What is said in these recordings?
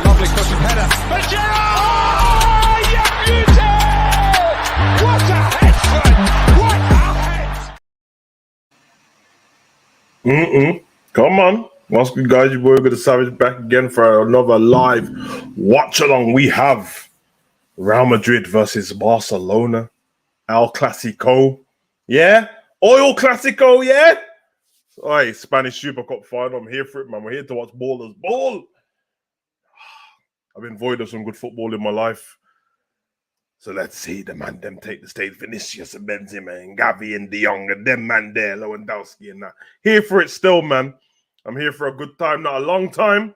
Lovely cutting header. But Gerrard! You beauty! What a head, son! What a head! Come on. What's good, guys? Your boy Good Savage back again for another live watch along. We have Real Madrid versus Barcelona. El Clasico. Yeah? Oil Clasico, yeah? Oi, Spanish Super Cup final. I'm here for it, man. We're here to watch ballers ball. I've been void of some good football in my life. So let's see the man them take the stage. Vinicius and Benzema and Gavi and De Jong and them man there, Lewandowski and that. Here for it still, man. I'm here for a good time, not a long time.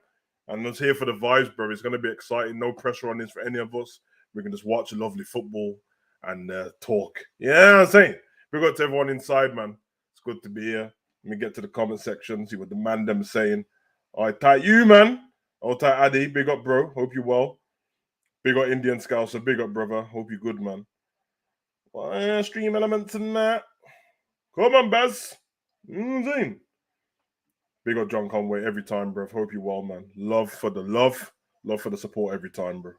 And I'm just here for the vibes, bro. It's going to be exciting. No pressure on this for any of us. We can just watch lovely football and talk. Yeah, I'm saying. We got to everyone inside, man. It's good to be here. Let me get to the comment section, see what the man them saying. All right, tight you, man. All tight Addy. Big up, bro. Hope you're well. Big up Indian Scouser. Big up, brother. Hope you're good, man. Well, stream elements and that. Come on, Baz. Zane. Big up John Conway every time, bro. Hope you're well, man. Love for the support every time, bro.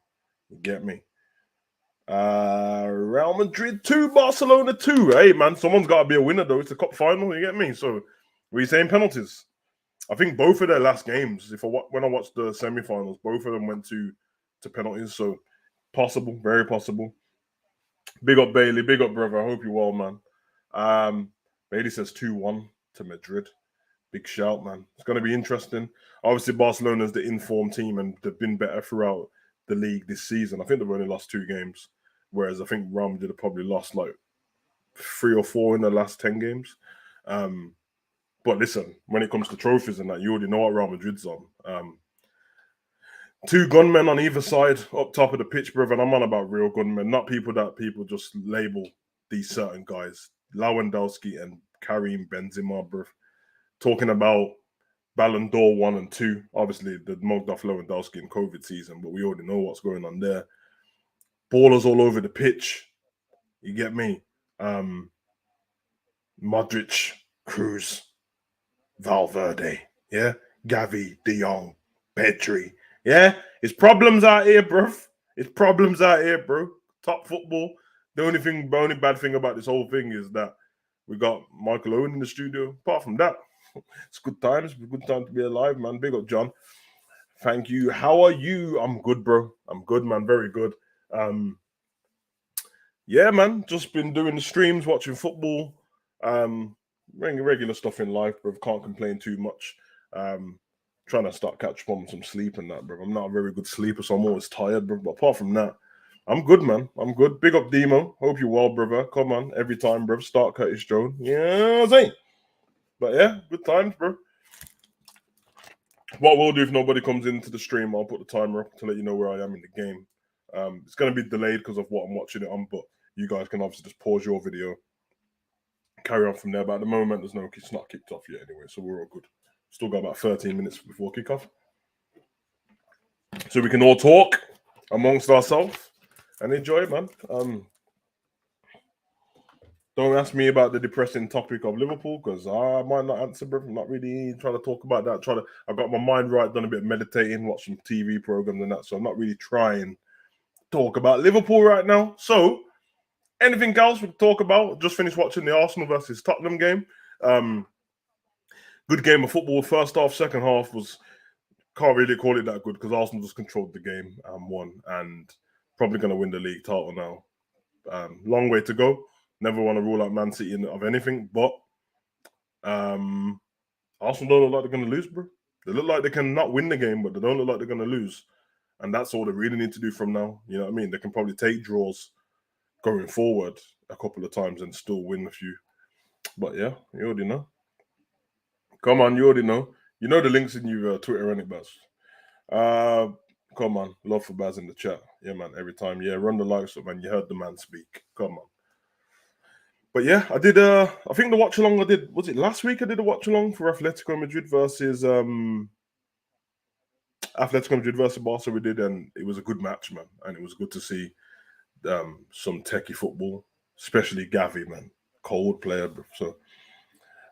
You get me? Real Madrid 2, Barcelona 2. Hey, man, someone's got to be a winner, though. It's a cup final, you get me? So, what are you saying, penalties? I think both of their last games, when I watched the semi-finals, both of them went to penalties. So, possible, very possible. Big up, Bailey. Big up, brother. I hope you're well, man. Bailey says 2-1 to Madrid. Big shout, man. It's going to be interesting. Obviously, Barcelona's the informed team, and they've been better throughout the league this season. I think they've only lost 2 games, whereas I think Real Madrid have probably lost like 3 or 4 in the last 10 games. But listen, when it comes to trophies and that, you already know what Real Madrid's on. 2 gunmen on either side, up top of the pitch, brother. And I'm on about real gunmen, not people that people just label these certain guys. Lewandowski and Karim Benzema, bruv. Talking about Ballon d'Or 1 and 2. Obviously, they mugged off Lewandowski in COVID season, but we already know what's going on there. Ballers all over the pitch. You get me? Modric, Cruz, Valverde, yeah? Gavi, De Jong, Pedri, yeah? It's problems out here, bro. It's problems out here, bro. Top football. The only bad thing about this whole thing is that we got Michael Owen in the studio. Apart from that, it's good times. It's a good time to be alive, man. Big up, John. Thank you. How are you? I'm good, bro. I'm good, man. Very good. Yeah, man. Just been doing the streams, watching football. Regular stuff in life, bro. Can't complain too much. Trying to start catching up on some sleep and that, bro. I'm not a very good sleeper, so I'm always tired, bro. But apart from that, I'm good, man. I'm good. Big up, Demo. Hope you're well, brother. Come on. Every time, bro. Start Curtis Jones. Yeah, I'm saying. But yeah, good times, bro. What we'll do if nobody comes into the stream, I'll put the timer up to let you know where I am in the game. It's going to be delayed because of what I'm watching it on, but you guys can obviously just pause your video, carry on from there. But at the moment, it's not kicked off yet anyway, so we're all good. Still got about 13 minutes before kickoff. So we can all talk amongst ourselves and enjoy it, man. Don't ask me about the depressing topic of Liverpool because I might not answer, bro. I'm not really trying to talk about that. I got my mind right, done a bit of meditating, watched some TV programs and that. So I'm not really trying to talk about Liverpool right now. So anything else we can talk about? Just finished watching the Arsenal versus Tottenham game. Good game of football. First half, second half can't really call it that good because Arsenal just controlled the game and won and probably going to win the league title now. Long way to go. Never want to rule out Man City of anything, but Arsenal don't look like they're going to lose, bro. They look like they can not win the game, but they don't look like they're going to lose. And that's all they really need to do from now. You know what I mean? They can probably take draws going forward a couple of times and still win a few. But yeah, you already know. Come on, you already know. You know the links in your Twitter, ain't it, Baz? Come on. Love for Baz in the chat. Yeah, man, every time. Yeah, run the likes up, man. You heard the man speak. Come on. But yeah, I did. I think the watch along I did. Was it last week? I did a watch along for Atletico Madrid versus Barca. We did, and it was a good match, man. And it was good to see some techie football, especially Gavi, man, cold player. So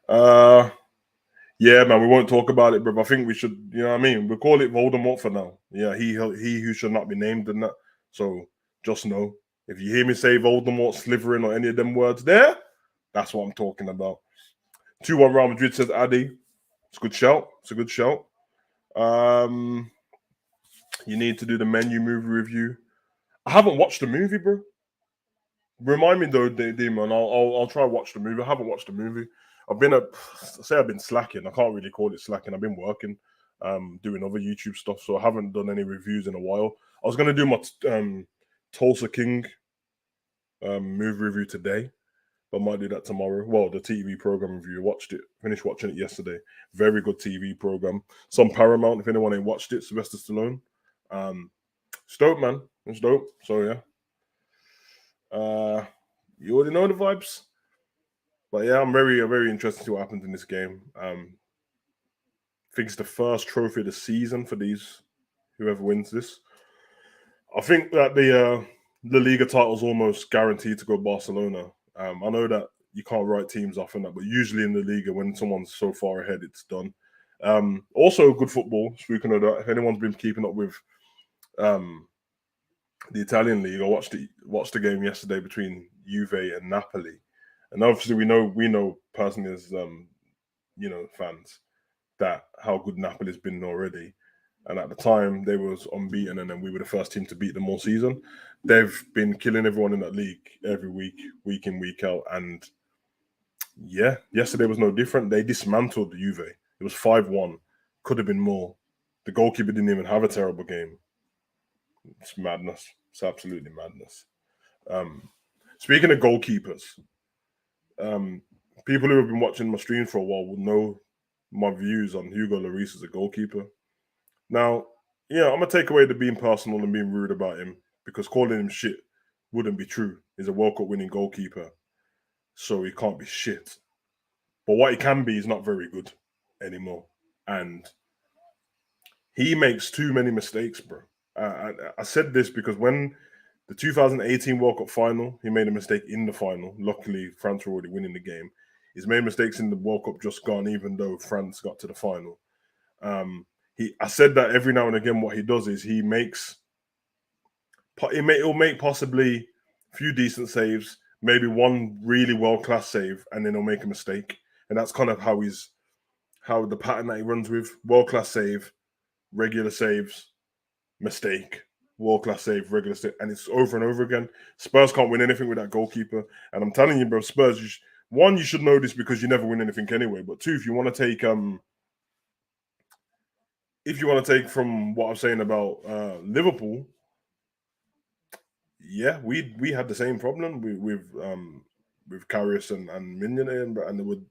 Yeah, man, we won't talk about it, bro. I think we should, you know what I mean? We'll call it Voldemort for now. Yeah, he who should not be named in that. So just know, if you hear me say Voldemort, Slytherin, or any of them words there, that's what I'm talking about. 2-1 Real Madrid, says Addy. It's a good shout. It's a good shout. You need to do the menu movie review. I haven't watched the movie, bro. Remind me though, Demon. I'll try watch the movie. I haven't watched the movie. I've been slacking. I can't really call it slacking. I've been working, doing other YouTube stuff, so I haven't done any reviews in a while. I was gonna do my Tulsa King movie review today, but I might do that tomorrow. Well, the TV program review. Watched it. Finished watching it yesterday. Very good TV program. Some Paramount. If anyone ain't watched it, Sylvester Stallone. It's dope, man. It's dope. So yeah. You already know the vibes. But yeah, I'm very interested to see what happens in this game. I think it's the first trophy of the season for whoever wins this. I think that the Liga title is almost guaranteed to go Barcelona. I know that you can't write teams off in that, but usually in the Liga, when someone's so far ahead, it's done. Also, good football. Speaking of that, if anyone's been keeping up with the Italian league, I watched the game yesterday between Juve and Napoli, and obviously we know personally as fans that how good Napoli's been already. And at the time, they was unbeaten, and then we were the first team to beat them all season. They've been killing everyone in that league every week, week in, week out. And yeah, yesterday was no different. They dismantled the Juve. It was 5-1. Could have been more. The goalkeeper didn't even have a terrible game. It's madness. It's absolutely madness. Speaking of goalkeepers, people who have been watching my stream for a while will know my views on Hugo Lloris as a goalkeeper. Now, yeah, I'm gonna take away the being personal and being rude about him, because calling him shit wouldn't be true. He's a World Cup winning goalkeeper, so he can't be shit. But what he can be is not very good anymore, and he makes too many mistakes, bro. I said this because when the 2018 World Cup final, he made a mistake in the final. Luckily, France were already winning the game. He's made mistakes in the World Cup just gone, even though France got to the final. I said that every now and again, what he does is he'll make possibly a few decent saves, maybe one really world-class save, and then he'll make a mistake. And that's kind of how the pattern that he runs with: world-class save, regular saves, mistake, world-class save, regular save, and it's over and over again. Spurs can't win anything with that goalkeeper. And I'm telling you, bro, Spurs, you should know this because you never win anything anyway. But two, if you want to take from what I'm saying about Liverpool, yeah, we had the same problem with Karius and Mignon, and they would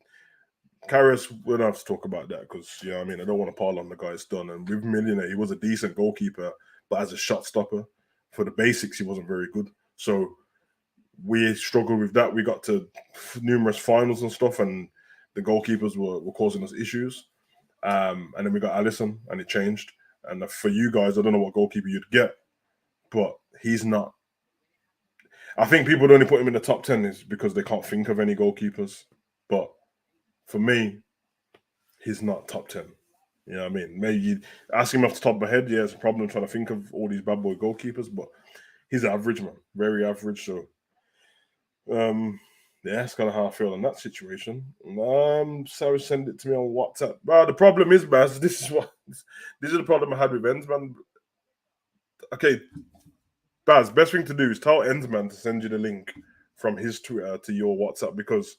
Karius. We don't have to talk about that because I don't want to pile on the guy's done. And with Mignon, he was a decent goalkeeper, but as a shot stopper, for the basics, he wasn't very good. So we struggled with that. We got to numerous finals and stuff, and the goalkeepers were causing us issues. And then we got Alisson, and it changed. And for you guys, I don't know what goalkeeper you'd get, but he's not. I think people only put him in the top 10 is because they can't think of any goalkeepers. But for me, he's not top 10. You know what I mean? Maybe you ask him off the top of my head, yeah, it's a problem trying to think of all these bad boy goalkeepers, but he's average, man. Very average. So, yeah, that's kind of how I feel in that situation. Sarah send it to me on WhatsApp. Well, the problem is, Baz, this is the problem I had with Ends, man. Okay, Baz, best thing to do is tell Endsman to send you the link from his Twitter to your WhatsApp, because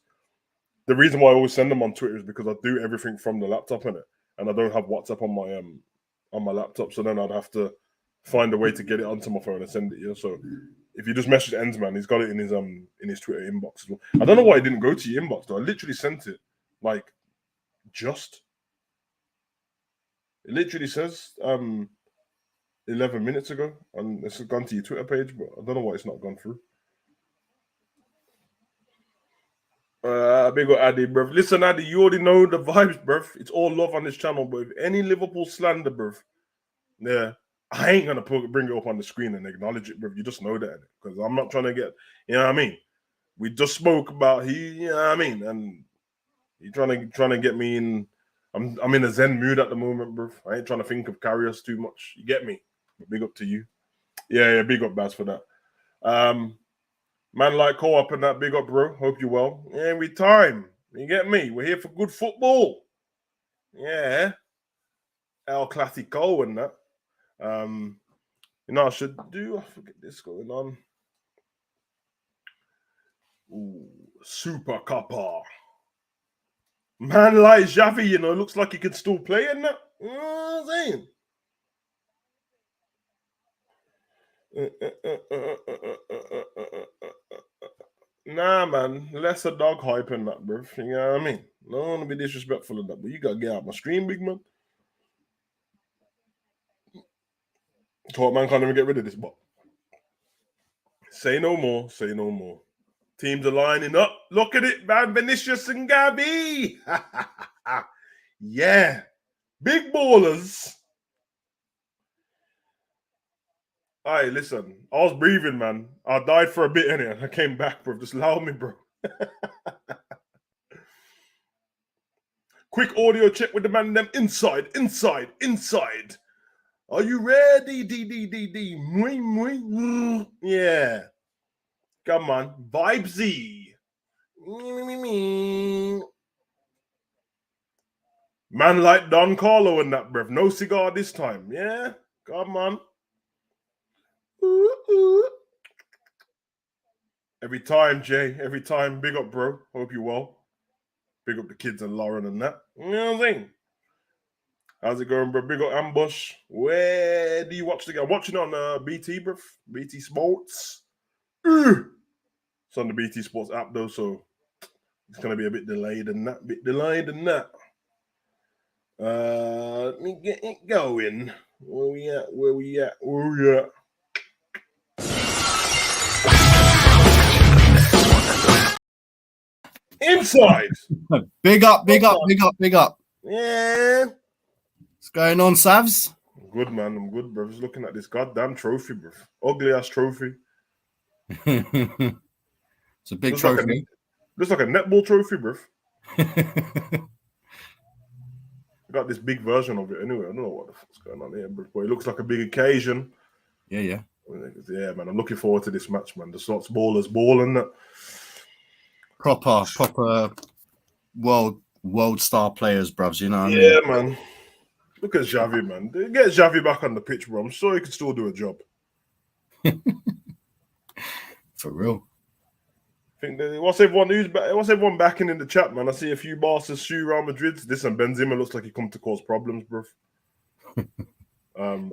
the reason why I always send them on Twitter is because I do everything from the laptop in it, and I don't have WhatsApp on my laptop, so then I'd have to find a way to get it onto my phone and send it here. So if you just message Endsman, he's got it in his Twitter inbox as well. I don't know why it didn't go to your inbox though. I literally sent it like just. It literally says 11 minutes ago, and it's gone to your Twitter page, but I don't know why it's not gone through. Big ol' Addy, bruv. Listen, Addy, you already know the vibes, bruv. It's all love on this channel, but if any Liverpool slander, bruv, yeah, I ain't gonna bring it up on the screen and acknowledge it, bruv. You just know that, because I'm not trying to get, you know what I mean? We just spoke about you know what I mean? And You trying to get me in? I'm in a zen mood at the moment, bro. I ain't trying to think of carriers too much. You get me? But big up to you. Yeah, big up, Baz, for that. Man like co-op and that, big up, bro. Hope you well. Yeah, every time. You get me? We're here for good football. Yeah. El Clasico and that. I should do. I forget this going on. Ooh, Super Kappa. Man like Xavi, looks like he could still play in that. You know what I'm saying? Nah, man. Less a dog hype in that, bro. You know what I mean? I don't want to be disrespectful of that, but you got to get out my stream, big man. Thought man can't even get rid of this bot. Say no more. Say no more. Teams are lining up. Look at it, man. Vinicius and Gavi. Yeah. Big ballers. Hey, listen. I was breathing, man. I died for a bit in it. I came back, bro. Just allow me, bro. Quick audio check with the man them inside. Are you ready? Yeah. Come on. Vibesy. Man like Don Carlo and that, bruv. No cigar this time. Yeah? Come on. Ooh. Every time, Jay. Every time. Big up, bro. Hope you well. Big up the kids and Lauren and that. You know what I'm saying? How's it going, bro? Big up Ambush. Where do you watch the game? I'm watching on BT, bruv. BT Sports. It's on the BT Sports app, though, so it's going to be a bit delayed and that. Let me get it going. Where we at? Inside. Big up. Yeah. What's going on, Savs? I'm good, man. I'm good, bro. Just looking at this goddamn trophy, bro. Ugly ass trophy. It's a big trophy. Looks like a netball trophy, bro. Got this big version of it anyway. I don't know what the fuck's going on here, bro. But it looks like a big occasion. Yeah. Yeah, man. I'm looking forward to this match, man. The slots ballers balling that. Proper world star players, bruvs. You know what I mean? Yeah, man. Look at Xavi, man. Get Xavi back on the pitch, bro. I'm sure he can still do a job. For real. I think what's everyone backing in the chat, man? I see a few Barca's shoe Real Madrid's. This and Benzema looks like he come to cause problems, bro.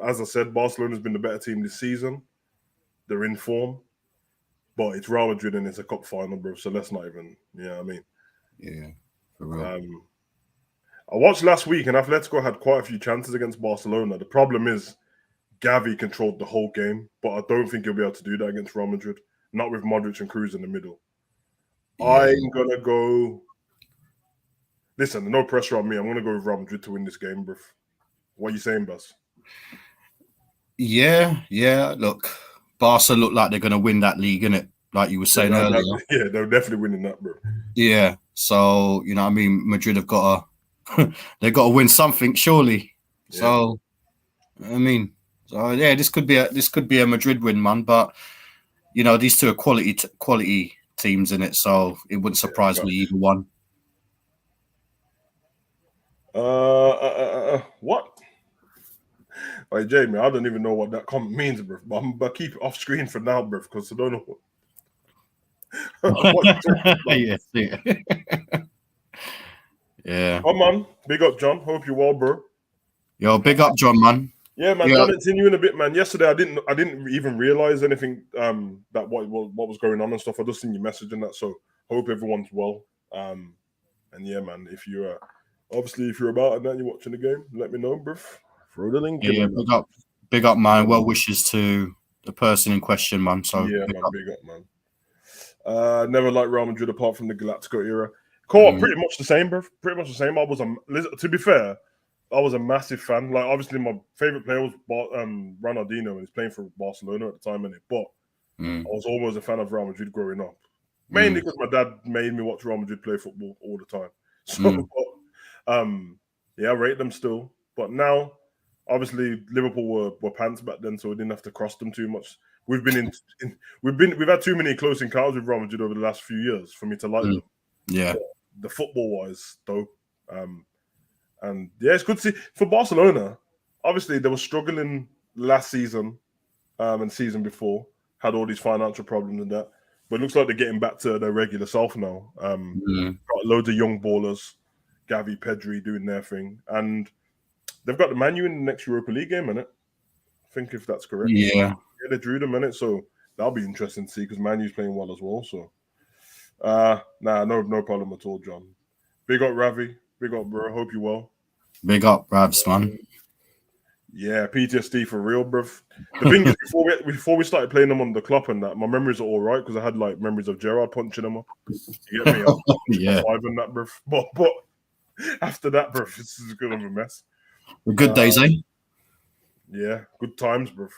As I said, Barcelona's been the better team this season. They're in form. But it's Real Madrid and it's a cup final, bro. So let's not even, you know what I mean? Yeah, for real. I watched last week and Atletico had quite a few chances against Barcelona. The problem is Gavi controlled the whole game, but I don't think he'll be able to do that against Real Madrid. Not with Modric and Cruz in the middle. Yeah. I'm going to go... Listen, no pressure on me. I'm going to go with Real Madrid to win this game, bro. What are you saying, Baz? Yeah. Look, Barca look like they're going to win that league, innit? Like you were saying earlier. Yeah, they're definitely winning that, bro. Yeah. So, you know what I mean? Madrid have got they've got to win something, surely. Yeah. So, I mean... So yeah, this could be a Madrid win, man. But you know, these two are quality teams in it, so it wouldn't surprise me either one. What? Hey, Jamie, I don't even know what that comment means, bro. But I'm gonna keep it off screen for now, bro, because I don't know what you're talking about. Yeah. Oh man, big up, John. Hope you're well, bro. Yo, big up, John, man. Yeah, man. John, it's in you in a bit, man. Yesterday, I didn't even realize anything that what was going on and stuff. I just seen your message and that. So hope everyone's well. And yeah, man. If you're about and then you're watching the game, let me know, bro. Throw the link. Yeah, big up, man. Well wishes to the person in question, man. So yeah, big up, man. Never liked Real Madrid apart from the Galactico era. Pretty much the same, bro. Pretty much the same. To be fair, I was a massive fan. Like, obviously, my favorite player was Ronaldinho, and he's playing for Barcelona at the time, But I was always a fan of Real Madrid growing up, mainly because my dad made me watch Real Madrid play football all the time. So, yeah, I rate them still. But now, obviously, Liverpool were pants back then, so we didn't have to cross them too much. We've had too many close encounters with Real Madrid over the last few years for me to like them. Yeah. But the football wise, though, and yeah, it's good to see for Barcelona. Obviously, they were struggling last season, and season before, had all these financial problems and that. But it looks like they're getting back to their regular self now. Got loads of young ballers, Gavi, Pedri doing their thing, and they've got the Man U in the next Europa League game, innit? I think if that's correct. Yeah, they drew them in it, so that'll be interesting to see because Man U's playing well as well. So, no problem at all, John. Big up Ravi, big up bro. Hope you well. big up, Ravs, man. Yeah, PTSD for real, bruv. The thing is, before we started playing them on the club and that, my memories are all right because I had like memories of Gerrard punching them up. You get me? Yeah, five and that, bruv. But after that, bruv, this is good of a mess. the good days, eh? Yeah, good times, bruv.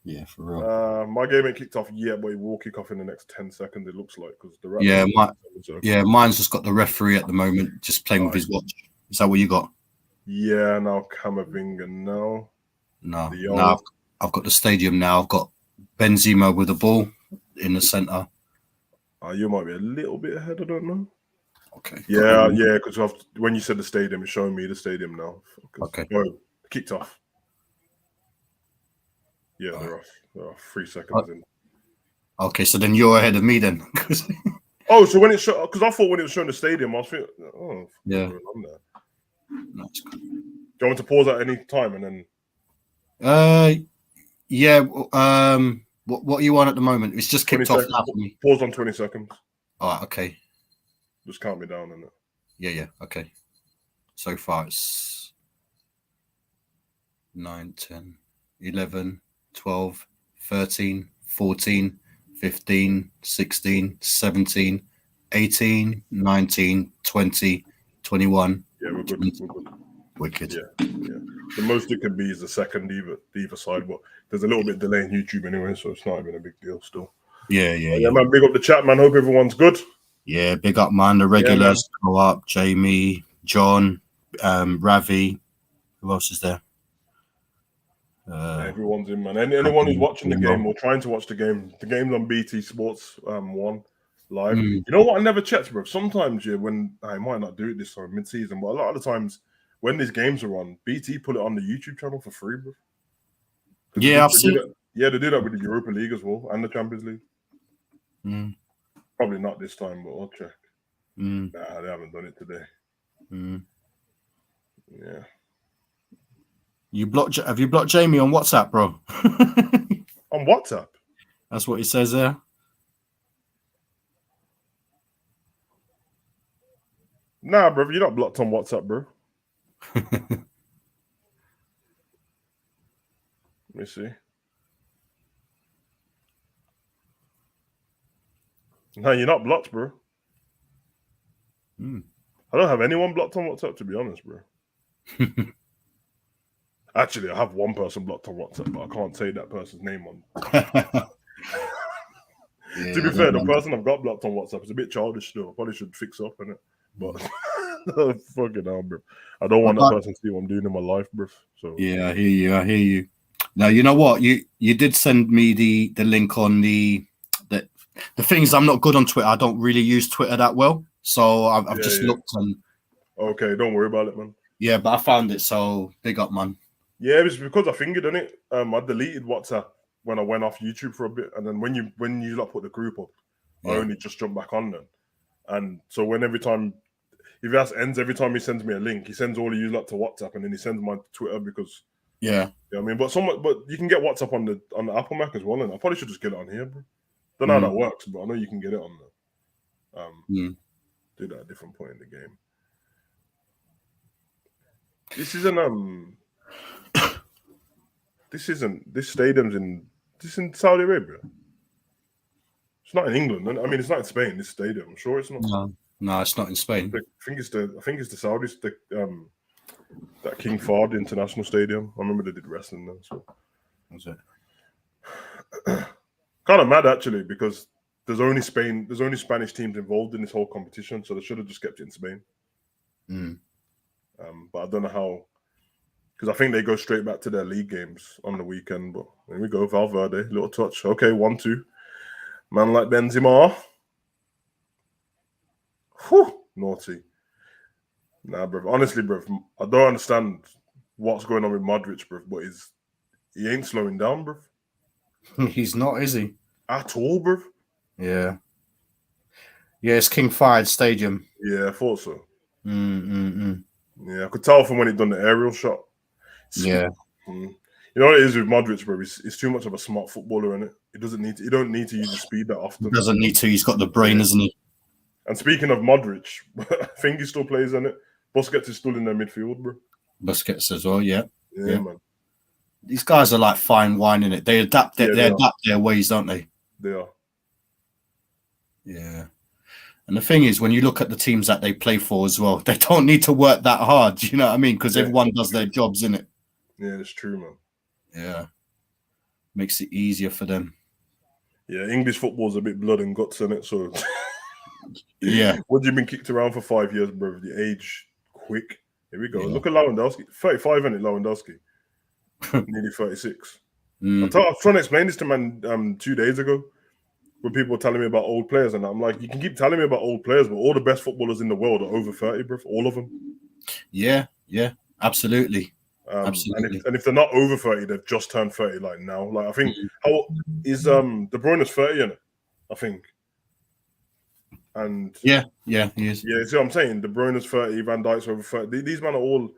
Yeah, for real. My game ain't kicked off yet, but it will kick off in the next 10 seconds. It looks like because the mine's just got the referee at the moment, just playing with his watch. Is that what you got? Yeah, now Camavinga now. No, I've got the stadium now. I've got Benzema with the ball in the centre. You might be a little bit ahead. I don't know. Okay. Yeah, because when you said the stadium, it's showing me the stadium now. Okay. Oh, kicked off. Yeah, they're off 3 seconds in. Okay, so then you're ahead of me then. Oh, so when it showed, because I thought when it was showing the stadium, I was thinking, yeah. No, it's good. Do you want to pause at any time and then? Yeah. What are you on at the moment? It's just kicked off now for me. Pause on 20 seconds. All right. Okay. Just count me down on it. Yeah. Okay. So far it's 9, 10, 11, 12, 13, 14, 15, 16, 17, 18, 19, 20, 21. Yeah, we're good. We're good. Wicked. Yeah. The most it could be is the second either side, but there's a little bit delay in YouTube anyway, so it's not even a big deal still. Yeah, man. Big up the chat, man. Hope everyone's good. Yeah, big up, man. The regulars go up. Jamie, John, Ravi. Who else is there? Everyone's in, man. Anyone who's watching the game or trying to watch the game's on BT Sports 1 live. You know what? I never checked, bro. Sometimes, when I might not do it this time mid-season, but a lot of the times when these games are on, BT put it on the YouTube channel for free, bro. Yeah, I've seen it. Yeah, they do that with the Europa League as well and the Champions League. Probably not this time, but I'll check. Nah, they haven't done it today. Yeah. Have you blocked Jamie on WhatsApp, bro? On WhatsApp? That's what he says there. Nah, bro, you're not blocked on WhatsApp, bro. Let me see. No, you're not blocked, bro. I don't have anyone blocked on WhatsApp, to be honest, bro. Actually, I have one person blocked on WhatsApp, but I can't say that person's name on. To be fair, the person I've got blocked on WhatsApp is a bit childish still. I probably should fix up in it. But fucking hell, bro. I don't want that person to see what I'm doing in my life, bro. So yeah, I hear you. Now you know what? You did send me the link on the things. I'm not good on Twitter. I don't really use Twitter that well. So I've just looked and okay, don't worry about it, man. Yeah, but I found it, so big up, man. Yeah, it was because I fingered in it. I deleted WhatsApp when I went off YouTube for a bit, and then when you like put the group up, I only just jumped back on then. And so every time he sends me a link, he sends all of you lot to WhatsApp, and then he sends my Twitter because you know what I mean. But you can get WhatsApp on the Apple Mac as well, and I probably should just get it on here, bro. Don't know how that works, but I know you can get it on the do that at a different point in the game. This stadium's in Saudi Arabia. It's not in England. I mean, it's not in Spain. This stadium, I'm sure it's not. No, it's not in Spain. I think it's the Saudis. That King Fahd International Stadium. I remember they did wrestling there. So was it? Kind of mad actually because there's only Spanish teams involved in this whole competition, so they should have just kept it in Spain. But I don't know how, because I think they go straight back to their league games on the weekend. But there we go, Valverde, little touch. Okay, 1-2. Man like Benzema. Whew, naughty. Nah, bro. Honestly, bro, I don't understand what's going on with Modric, bro. But he ain't slowing down, bro. He's not, is he? At all, bro. Yeah. Yeah, it's King Fahd Stadium. Yeah, I thought so. Mm. Yeah, I could tell from when he done the aerial shot. Yeah. You know what it is with Modric, bro? He's too much of a smart footballer, innit? He don't need to use the speed that often. He doesn't need to. He's got the brain, isn't he? And speaking of Modric, I think he still plays in it. Busquets is still in their midfield, bro. Busquets as well, yeah, man. These guys are like fine wine in it. They adapt their ways, don't they? They are. Yeah. And the thing is, when you look at the teams that they play for as well, they don't need to work that hard. You know what I mean? Because everyone does their jobs, innit? Yeah, it's true, man. Yeah. Makes it easier for them. Yeah, English football's a bit blood and guts in it, so yeah. What you been kicked around for 5 years, bro? The age quick. Here we go. Yeah. Look at Lewandowski. 35, isn't it, Lewandowski? Nearly 36. I was trying to explain this to man 2 days ago when people were telling me about old players, and I'm like, you can keep telling me about old players, but all the best footballers in the world are over 30, bro. All of them. Yeah, absolutely. Absolutely. And if they're not over 30, they've just turned 30 like now. Like I think how is De Bruyne's 30 in it, I think. And yeah, he is. Yeah, see what I'm saying? De Bruyne's 30, Van Dijk's over 30. These men are all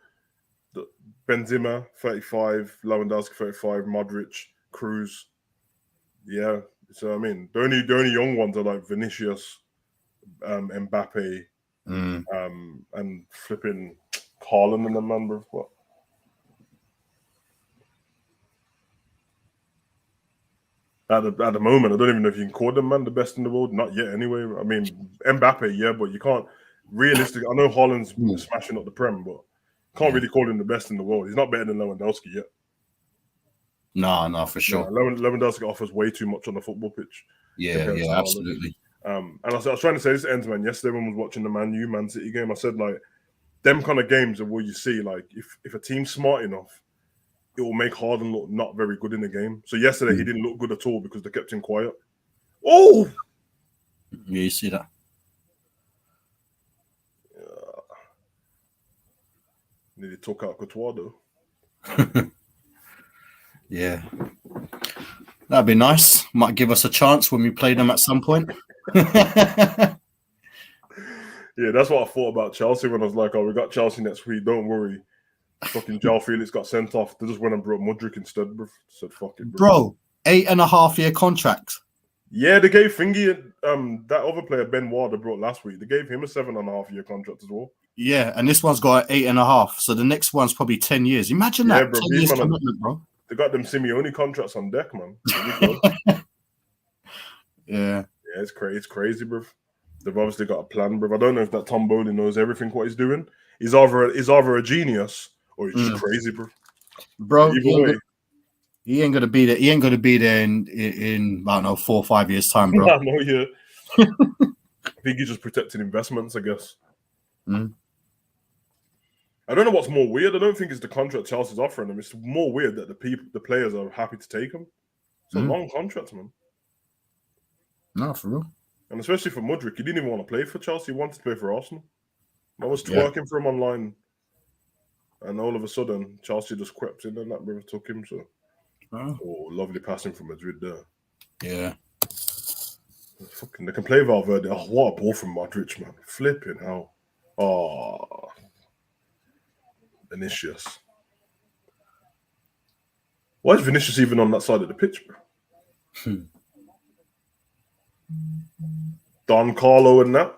Benzema 35, Lewandowski 35, Modric, Cruz. Yeah. So I mean, the only young ones are like Vinicius, Mbappe, and flipping Haaland and the man, bro. What? At the moment, I don't even know if you can call them, man, the best in the world. Not yet, anyway. I mean, Mbappe, yeah, but you can't realistically. I know Haaland's smashing up the Prem, but can't really call him the best in the world. He's not better than Lewandowski yet. No, for sure. Yeah, Lewandowski offers way too much on the football pitch. Yeah, absolutely. And I was trying to say this to Ends, man. Yesterday, when I was watching the Man City game, I said, like, them kind of games are where you see, like, if a team's smart enough, it will make Harden look not very good in the game. So yesterday, he didn't look good at all because they kept him quiet. Oh! Yeah, you see that. Nearly took out Courtois, though. Yeah. That'd be nice. Might give us a chance when we play them at some point. Yeah, that's what I thought about Chelsea when I was like, oh, we got Chelsea next week. Don't worry. Fucking João Felix got sent off. They just went and brought Mudryk instead, bro. Said, fuck it, bro. 8.5 year contract. Yeah, they gave Fingy, that other player, Ben Ward, they brought last week. They gave him a 7.5 year contract as well. Yeah, and this one's got 8.5. So the next one's probably 10 years. Imagine that. Bro, 10 years commitment, bro. They got them Simeone contracts on deck, man. Yeah, it's crazy. It's crazy, bro. They've obviously got a plan, bro. I don't know if that Tom Bowley knows everything what he's doing. He's either a genius or he's just crazy, bro. Bro, he ain't gonna be there. He ain't gonna be there in I don't know 4 or 5 years time, bro. I know, yeah. I think he's just protecting investments, I guess. I don't know what's more weird. I don't think it's the contract Chelsea's offering them. It's more weird that the players are happy to take them. It's a long contract, man. No, for real. And especially for Mudryk, he didn't even want to play for Chelsea. He wanted to play for Arsenal. I was twerking for him online. And all of a sudden, Chelsea just crept in and that brother took him. So, lovely passing from Madrid there. Yeah. Fucking, they can play Valverde. Oh, what a ball from Modric, man. Flipping hell. Oh. Vinicius. Why is Vinicius even on that side of the pitch, bro? Don Carlo and that.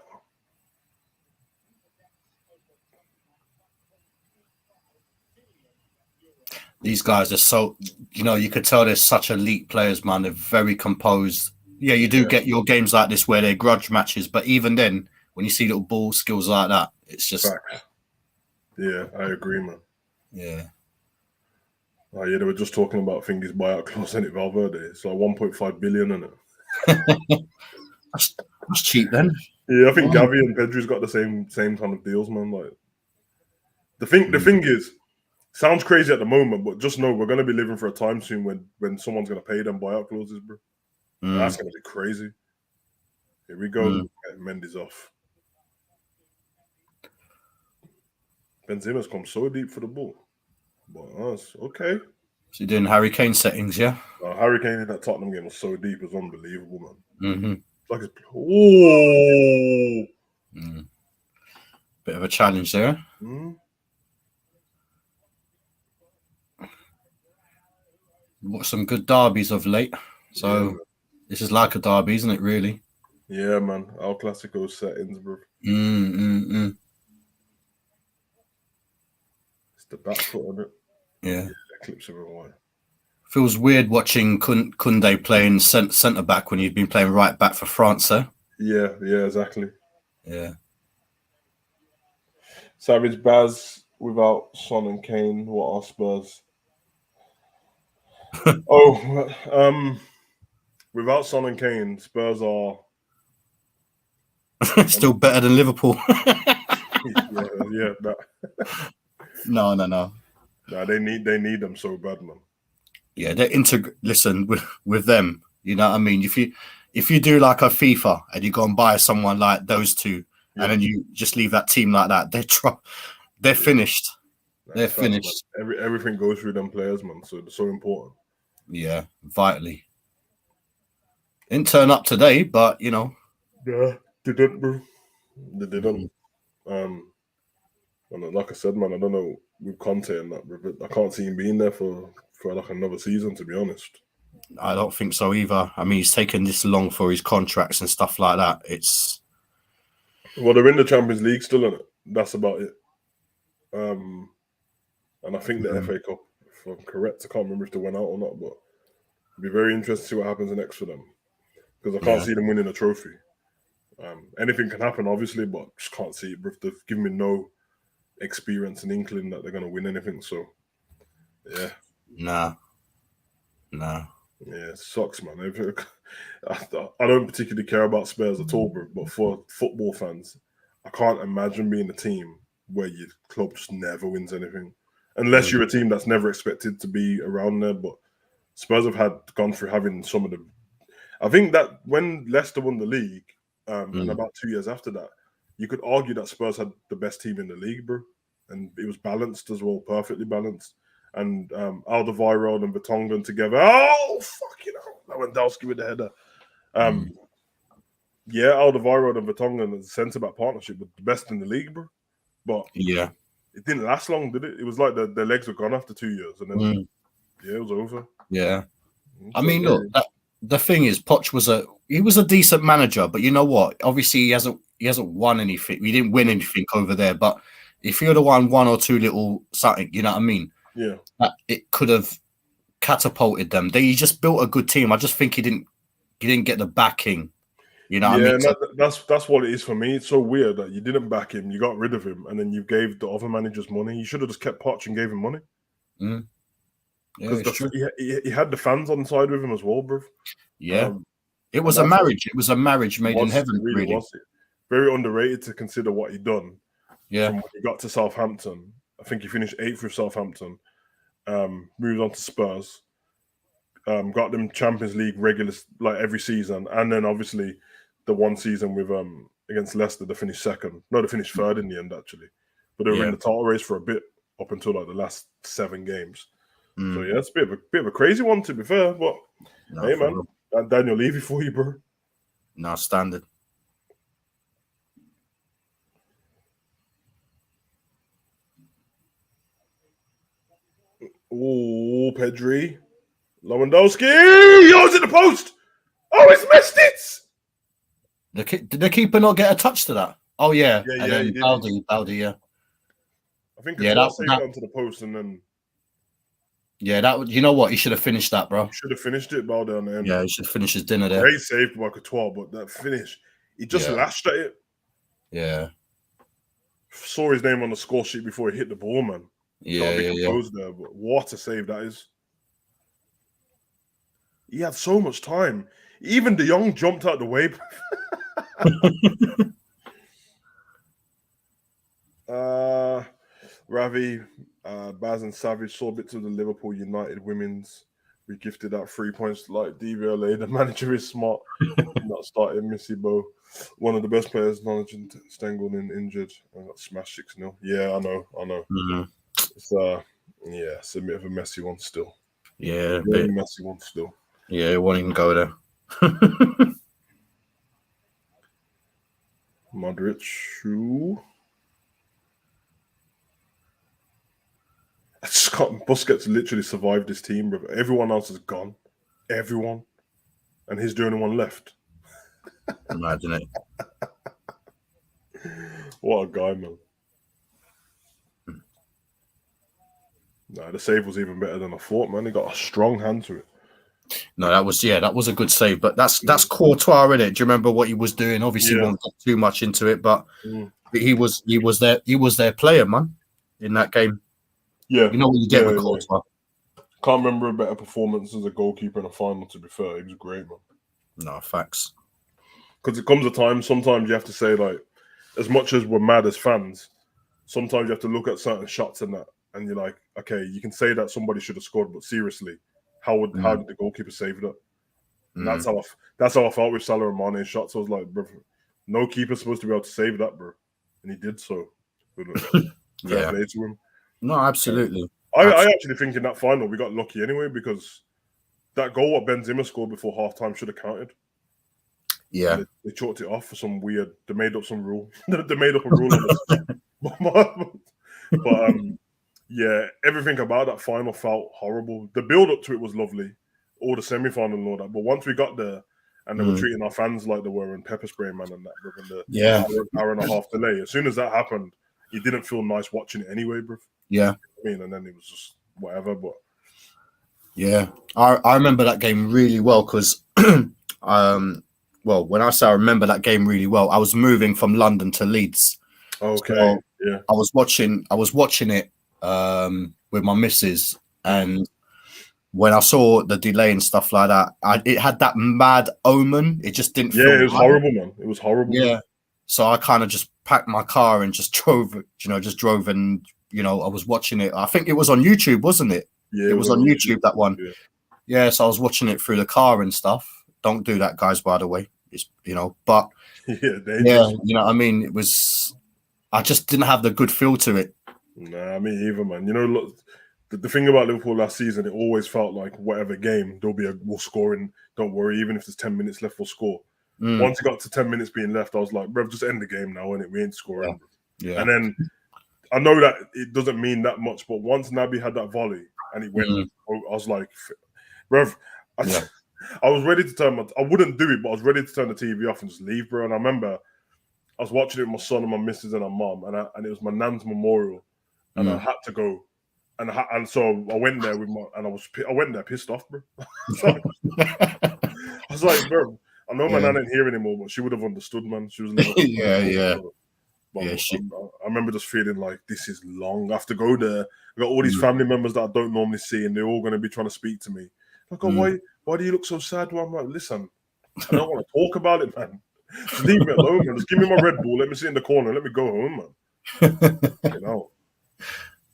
These guys are so, you could tell they're such elite players, man. They're very composed. Yeah, you do get your games like this where they're grudge matches, but even then, when you see little ball skills like that, it's just... Fact. Yeah, I agree, man. Yeah. Oh, yeah, they were just talking about Fingy's buyout clause in it, Valverde. It's like 1.5 billion in it. That's cheap then. Yeah, I think Gavi and Pedri's got the same kind of deals, man. Like The thing is, sounds crazy at the moment, but just know we're gonna be living for a time soon when someone's gonna pay them buyout clauses, bro. That's gonna be crazy. Here we go. Mendy's off. Benzema's come so deep for the ball. But that's okay. So you're doing Harry Kane settings, yeah? Harry Kane in that Tottenham game was so deep, it was unbelievable, man. Mm-hmm. Like it's Bit of a challenge there. Watched some good derbies of late. So this is like a derby, isn't it, really? Yeah, man. El Clasico settings, bro. It's the back foot on it. Yeah. Clips everyone. Feels weird watching Koundé playing centre back when you've been playing right back for France, eh? Yeah, exactly. Yeah. Savage Baz without Son and Kane. What are Spurs? Without Son and Kane, Spurs are still better than Liverpool. yeah. No. Nah, they need them so bad, man. Yeah, they're listen with them. You know what I mean? If you do like a FIFA and you go and buy someone like those two, and then you just leave that team like that, they're finished. They're finished. Everything goes through them players, man. So they're so important. Yeah, vitally. Didn't turn up today, but you know. Yeah, they didn't, bro. They didn't. And like I said, man, I don't know with Conte and that, but I can't see him being there for like another season, to be honest. I don't think so either. I mean, he's taken this long for his contracts and stuff like that. Well, they're in the Champions League still, innit? That's about it. And I think the FA Cup, if I'm correct, I can't remember if they went out or not, but it'd be very interesting to see what happens next for them, because I can't see them winning a trophy. Anything can happen, obviously, but just can't see it. They've given me no experience and inkling that they're going to win anything. So, yeah. Nah. Yeah, it sucks, man. I don't particularly care about Spurs at all, bro, but for football fans, I can't imagine being a team where your club just never wins anything, unless you're a team that's never expected to be around there. But Spurs have gone through having some of the. I think that when Leicester won the league, and about 2 years after that, you could argue that Spurs had the best team in the league, bro, and it was balanced as well, perfectly balanced. And Alderweireld and Vertonghen together. Oh, fucking hell. Lewandowski with the header. Yeah, Alderweireld and Vertonghen as a centre-back partnership was the best in the league, bro. But yeah, it didn't last long, did it? It was like the legs were gone after 2 years. And then, it was over. Yeah. I mean, look, the thing is, Poch was a decent manager, but you know what? Obviously, he hasn't won anything. He didn't win anything over there. But if he would have won one or two little something, you know what I mean? Yeah, it could have catapulted them. He just built a good team. I just think he didn't get the backing. You know what I mean? That's what it is for me. It's so weird that you didn't back him, you got rid of him, and then you gave the other managers money. You should have just kept Poch and gave him money. Because he had the fans on side with him as well, bro. Yeah, it was a marriage. It was a marriage made in heaven. It really was. Very underrated to consider what he'd done. Yeah, from when he got to Southampton. I think he finished 8th with Southampton. Moved on to Spurs. Got them Champions League regular like every season, and then obviously the one season with against Leicester, they finished second. No, they finished third in the end actually, but they were in the title race for a bit up until like the last 7 games. So yeah, it's a bit of a crazy one to be fair, but hey man, Daniel Levy for you, bro. No, standard. Oh, Pedri. Lewandowski! Oh, it's in the post! Oh, it's missed it! Did the keeper not get a touch to that? Oh, yeah. And then Baldi, yeah. I think that saved it onto the post and then... Yeah, that. You know what? He should have finished that, bro. Should have finished it, Baldi on the end. Yeah, he should finish his dinner there. Great save by Courtois, but that finish, he just lashed at it. Yeah. Saw his name on the score sheet before he hit the ball, man. Yeah. There, but what a save that is. He had so much time. Even De Jong jumped out the way. Ravi, Baz and Savage saw bits of the Liverpool United women's. We gifted out 3 points to like DVLA. The manager is smart. Not starting Missy Bo. One of the best players, Nigel Stengel, injured and got smashed 6-0. Yeah, I know. Mm-hmm. It's it's a bit of a messy one still. Yeah, Very messy one still. Yeah, it won't even go there. Madrid, who? I just can't. Busquets literally survived this team, bro. Everyone else is gone. Everyone. And he's the only one left. Imagine it. What a guy, man. Nah, the save was even better than I thought, man. He got a strong hand to it. No, that was a good save. But that's Courtois, innit? Do you remember what he was doing? Obviously, won't get too much into it, but he was their player, man, in that game. Yeah, you know what you get with Courtois. Can't remember a better performance as a goalkeeper in a final. To be fair, he was great, man. No facts. Because it comes a time. Sometimes you have to say, like, as much as we're mad as fans, sometimes you have to look at certain shots and that, and you're like, okay, you can say that somebody should have scored, but seriously, how did the goalkeeper save that? And that's how I felt with Salah and Mane's shots. I was like, bro, no keeper's supposed to be able to save that, bro, and he did so. Fair play to him. No, absolutely. I actually think in that final we got lucky anyway, because that goal what Benzema scored before halftime should have counted. Yeah, they chalked it off for some weird. They made up some rule. They made up a rule on this. But yeah, everything about that final felt horrible. The build up to it was lovely, all the semi final and all that. But once we got there, and they were treating our fans like they were in pepper spray, man, and that, bro, and the hour and a half delay. As soon as that happened, it didn't feel nice watching it anyway, bro. Yeah, I mean, and then it was just whatever. But yeah, I remember that game really well because, well, when I say I remember that game really well, I was moving from London to Leeds. Okay, so yeah, I was watching it with my missus, and when I saw the delay and stuff like that, it had that mad omen. It just didn't feel it was horrible, man. It was horrible. Yeah. So I kind of just packed my car and just drove, and, I was watching it. I think it was on YouTube, wasn't it? Yeah, it was on YouTube, that one. Yeah. So I was watching it through the car and stuff. Don't do that, guys, by the way. It's, but yeah, you know what I mean? It was, I just didn't have the good feel to it. Nah, me either, man. Look, the thing about Liverpool last season, it always felt like whatever game, we'll score in. Don't worry, even if there's 10 minutes left, we'll score. Once it got to 10 minutes being left, I was like, bro, just end the game now, innit? We ain't scoring. Yeah. And then I know that it doesn't mean that much, but once Naby had that volley and he went, I was like, bro, I was ready to I wouldn't do it, but I was ready to turn the TV off and just leave, bro. And I remember I was watching it with my son and my missus and my mom, and it was my nan's memorial, and I had to go. And so I went there I went there pissed off, bro. I was like, bro, I know my nan ain't here anymore, but she would have understood, man. She was But I remember just feeling like this is long. I have to go there. I got all these family members that I don't normally see, and they're all going to be trying to speak to me. Like, why do you look so sad? Well, I'm like, listen, I don't want to talk about it, man. Just leave me alone, man. Just give me my Red Bull. Let me sit in the corner. Let me go home, man.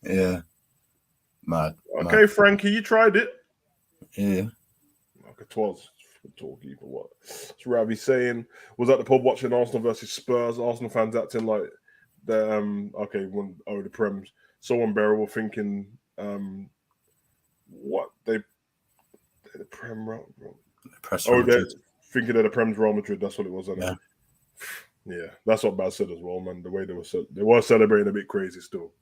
Yeah. Mad. Okay, mad. Frankie, you tried it. Yeah. Like it was. Talkie for what? That's Ravi saying. Was at the pub watching Arsenal versus Spurs. Arsenal fans acting like they're the Prem's so unbearable, thinking what the Prem they're thinking they're the Prem's Real Madrid. That's what it was. Yeah, that's what Baz said as well, man. The way they were celebrating a bit crazy still.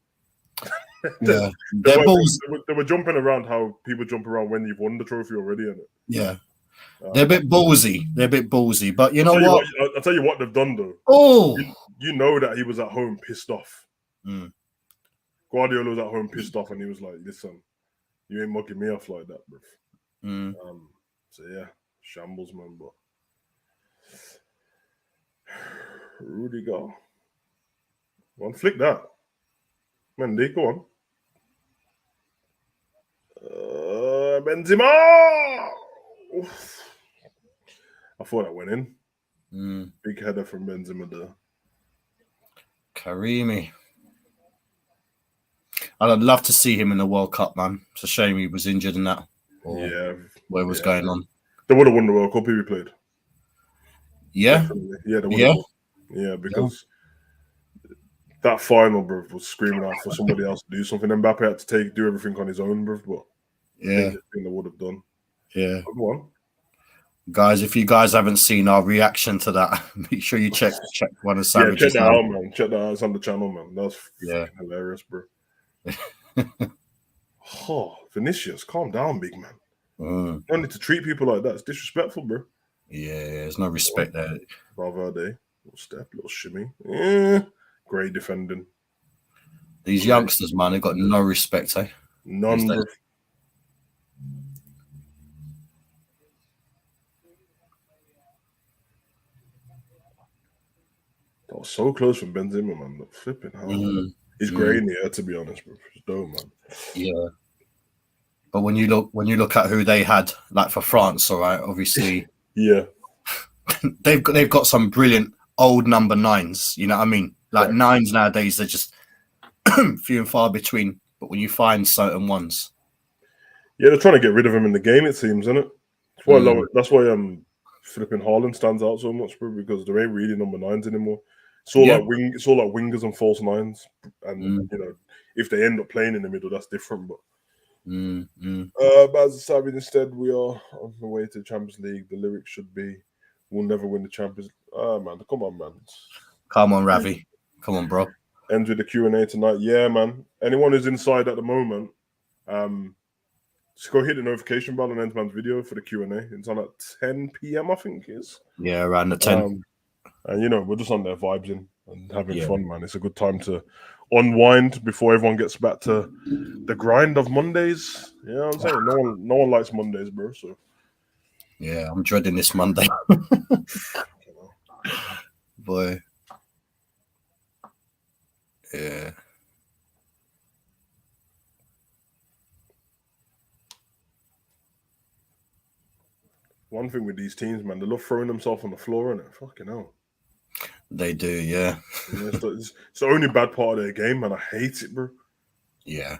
Yeah, they were jumping around how people jump around when you've won the trophy already, isn't it? Yeah. They're a bit ballsy. But you know what? I'll tell you what they've done, though. Oh! You know that he was at home pissed off. Guardiola was at home pissed off, and he was like, listen, you ain't mugging me off like that, bro. So, yeah, shambles, man. But Rudiger. Go on, flick that. Mendy, go on. Benzema! Oof. I thought that went in. Big header from Benzema there. Karimi. I'd love to see him in the World Cup, man. It's a shame he was injured in that. Or Yeah, what was going on. they would have won the World Cup if he played. Yeah, Definitely. Yeah, they would yeah. have. Yeah, because that final, bro, was screaming out for somebody else to do something. Mbappe had to do everything on his own, bro. But I think they would have done. Yeah. Go on. Guys, if you guys haven't seen our reaction to that, make sure you check one of Yeah, check Savage's. that out, man. Check that out. It's on the channel, man. That's fucking hilarious, bro. Oh, Vinicius, calm down, big man. You don't need to treat people like that. It's disrespectful, bro. Yeah, there's no respect there. Valverde, little step, little shimmy. Great defending. These youngsters, man, they've got no respect, eh? None, bro. That was so close from Benzema, man. Look, flipping hell. He's great in the air, to be honest, bro. He's dope, man. Yeah. But when you look at who they had, like for France, all right, obviously, yeah, they've got some brilliant old number 9s. You know what I mean? Like 9s nowadays, they're just few and far between. But when you find certain ones, yeah, they're trying to get rid of him in the game. It seems, isn't it? That's why I love it. That's why flipping Haaland stands out so much, bro, because there ain't really number 9s anymore. It's all like it's all like wingers and false 9s, and you know, if they end up playing in the middle, that's different. But as Savage instead, we are on the way to the Champions League. The lyrics should be, "We'll never win the Champions." Man, come on, man. Come on, Ravi. Come on, bro. Ends with the Q&A tonight. Yeah, man. Anyone who's inside at the moment, just go hit the notification bell on Endsman's video for the Q&A. It's on at 10 p.m. I think it is. Yeah, around the 10. And you know, we're just on there vibing and having fun, man. It's a good time to unwind before everyone gets back to the grind of Mondays. You know what I'm saying? No one likes Mondays, bro. So yeah, I'm dreading this Monday. Boy. Yeah. One thing with these teams, man, they love throwing themselves on the floor, innit? Fucking hell. They do, yeah. It's the only bad part of their game, man. I hate it, bro. Yeah.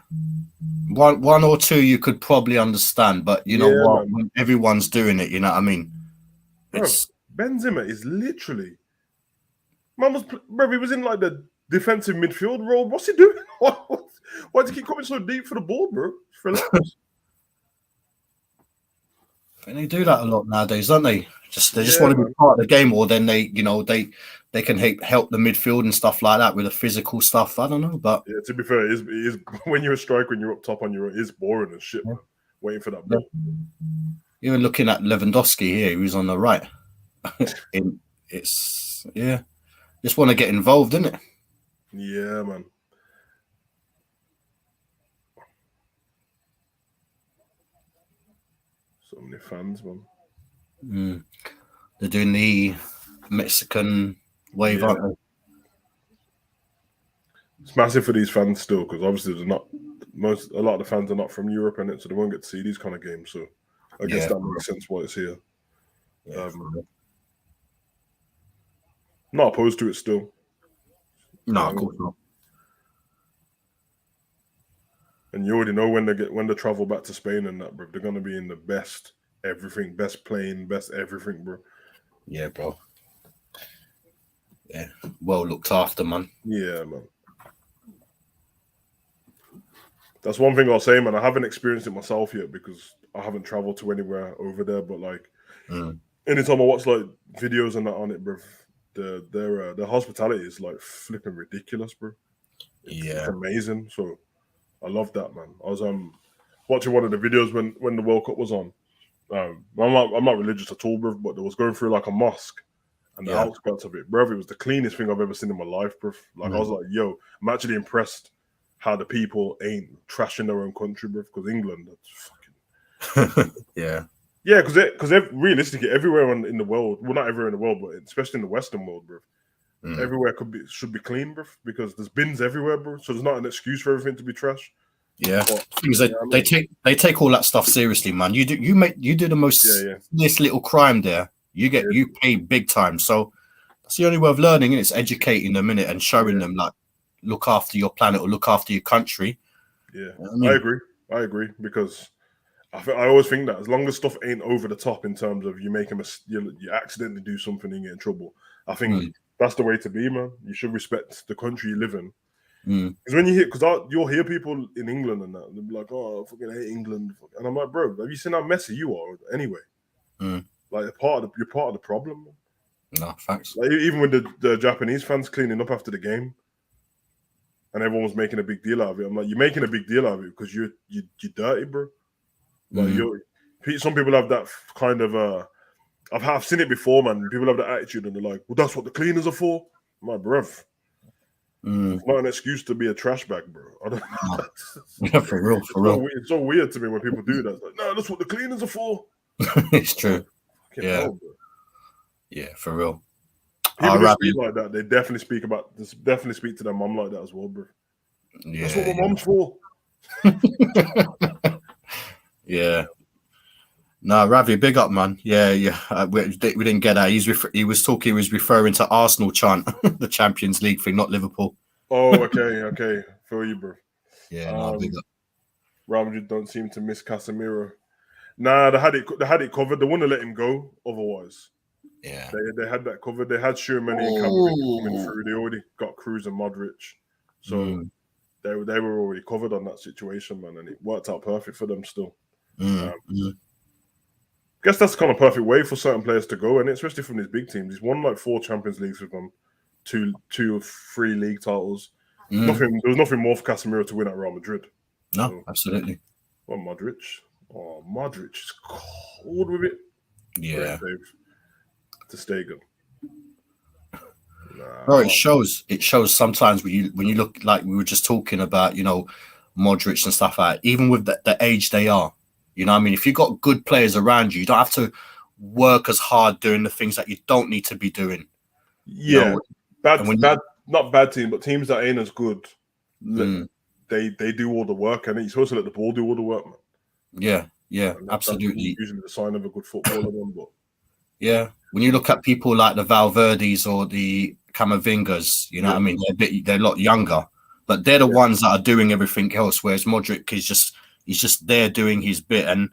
One or two you could probably understand, but you know what? When everyone's doing it, you know what I mean? It's Benzema is literally bro, he was in like the defensive midfield role. What's he doing? Why does he keep coming so deep for the ball, bro? Relax. And they do that a lot nowadays, don't they? They just want to be part of the game, or then they can help the midfield and stuff like that with the physical stuff. I don't know, but yeah, to be fair, it is when you're a striker, when you're up top on your own, it's boring as shit, man. Waiting for that ball. Even looking at Lewandowski here, who's on the right, just want to get involved, innit? Yeah, man. So many fans, man. They're doing the Mexican wave, aren't they? It's massive for these fans still, because obviously a lot of the fans are not from Europe, and so they won't get to see these kind of games. So I guess that makes sense why it's here. Not opposed to it still. No, of course not. And you already know when they travel back to Spain and that, bro, they're gonna be in the best everything, best plane, best everything, bro. Yeah, bro. Yeah, well looked after, man. Yeah, man. That's one thing I'll say, man. I haven't experienced it myself yet because I haven't traveled to anywhere over there. But like, anytime I watch like videos and that on it, bro, their hospitality is like flipping ridiculous, bro. It's amazing. So I love that, man. I was watching one of the videos when the World Cup was on. I'm not religious at all, bro, but they was going through like a mosque and the outskirts of it, bro. It was the cleanest thing I've ever seen in my life, bro. Like I was like, yo, I'm actually impressed how the people ain't trashing their own country, bro. Because England, that's fucking yeah, because realistically, everywhere in the world, well, not everywhere in the world, but especially in the Western world, bro, everywhere should be clean, bro. Because there's bins everywhere, bro. So there's not an excuse for everything to be trash. Yeah, because they take all that stuff seriously, man. You do the most this little crime there. You pay big time. So that's the only way of learning, and it's educating them in it and showing them like look after your planet or look after your country. Yeah, I I mean, agree. I agree because I always think that as long as stuff ain't over the top in terms of you make a you accidentally do something and get in trouble, I think that's the way to be, man. You should respect the country you live in. Because when you hear, you'll hear people in England and that, and they'll be like, "Oh, I fucking hate England," and I'm like, "Bro, have you seen how messy you are?" Anyway, like you're part of the problem. Man. no facts. Like even with the Japanese fans cleaning up after the game, and everyone was making a big deal out of it. I'm like, you're making a big deal out of it because you're dirty, bro. Like some people have that kind of I've seen it before, man. People have that attitude and they're like, "Well, that's what the cleaners are for." My bruv, it's not an excuse to be a trash bag, bro. I don't. Yeah, for real, for real. It's so weird to me when people do that. It's like, no, that's what the cleaners are for. It's true. Fucking hell, bro. Yeah, for real. People who speak like that, they definitely speak to their mom like that as well, bro. Yeah, that's what my mom's for. Yeah. No, Ravi, big up, man. Yeah. We didn't get that. He was referring to Arsenal chant, the Champions League thing, not Liverpool. Oh, okay. Feel you, bro. Yeah, no, big up. Real Madrid don't seem to miss Casemiro. Nah, they had it covered. They wouldn't let him go otherwise. Yeah, they had that covered. They had Schumann and Camavinga coming through. They already got Cruz and Modric, so they were already covered on that situation, man, and it worked out perfect for them still. Guess that's kind of perfect way for certain players to go, and especially from these big teams. He's won like 4 Champions Leagues with them, 2 or 3 league titles. There was nothing more for Casemiro to win at Real Madrid. No, so, absolutely. Well, Modric is cold with it. Yeah, to stay good. Bro, it shows sometimes when you look, like we were just talking about, Modric and stuff like that, even with the age they are. You know what I mean? If you've got good players around you, you don't have to work as hard doing the things that you don't need to be doing. Yeah. Not bad team, but teams that ain't as good, they do all the work, and you're supposed to let the ball do all the work, man. Yeah, absolutely. Usually the sign of a good footballer, but yeah. When you look at people like the Valverdes or the Camavingas, you know what I mean? They're a lot younger, but they're the ones that are doing everything else, whereas Modric he's just there doing his bit. And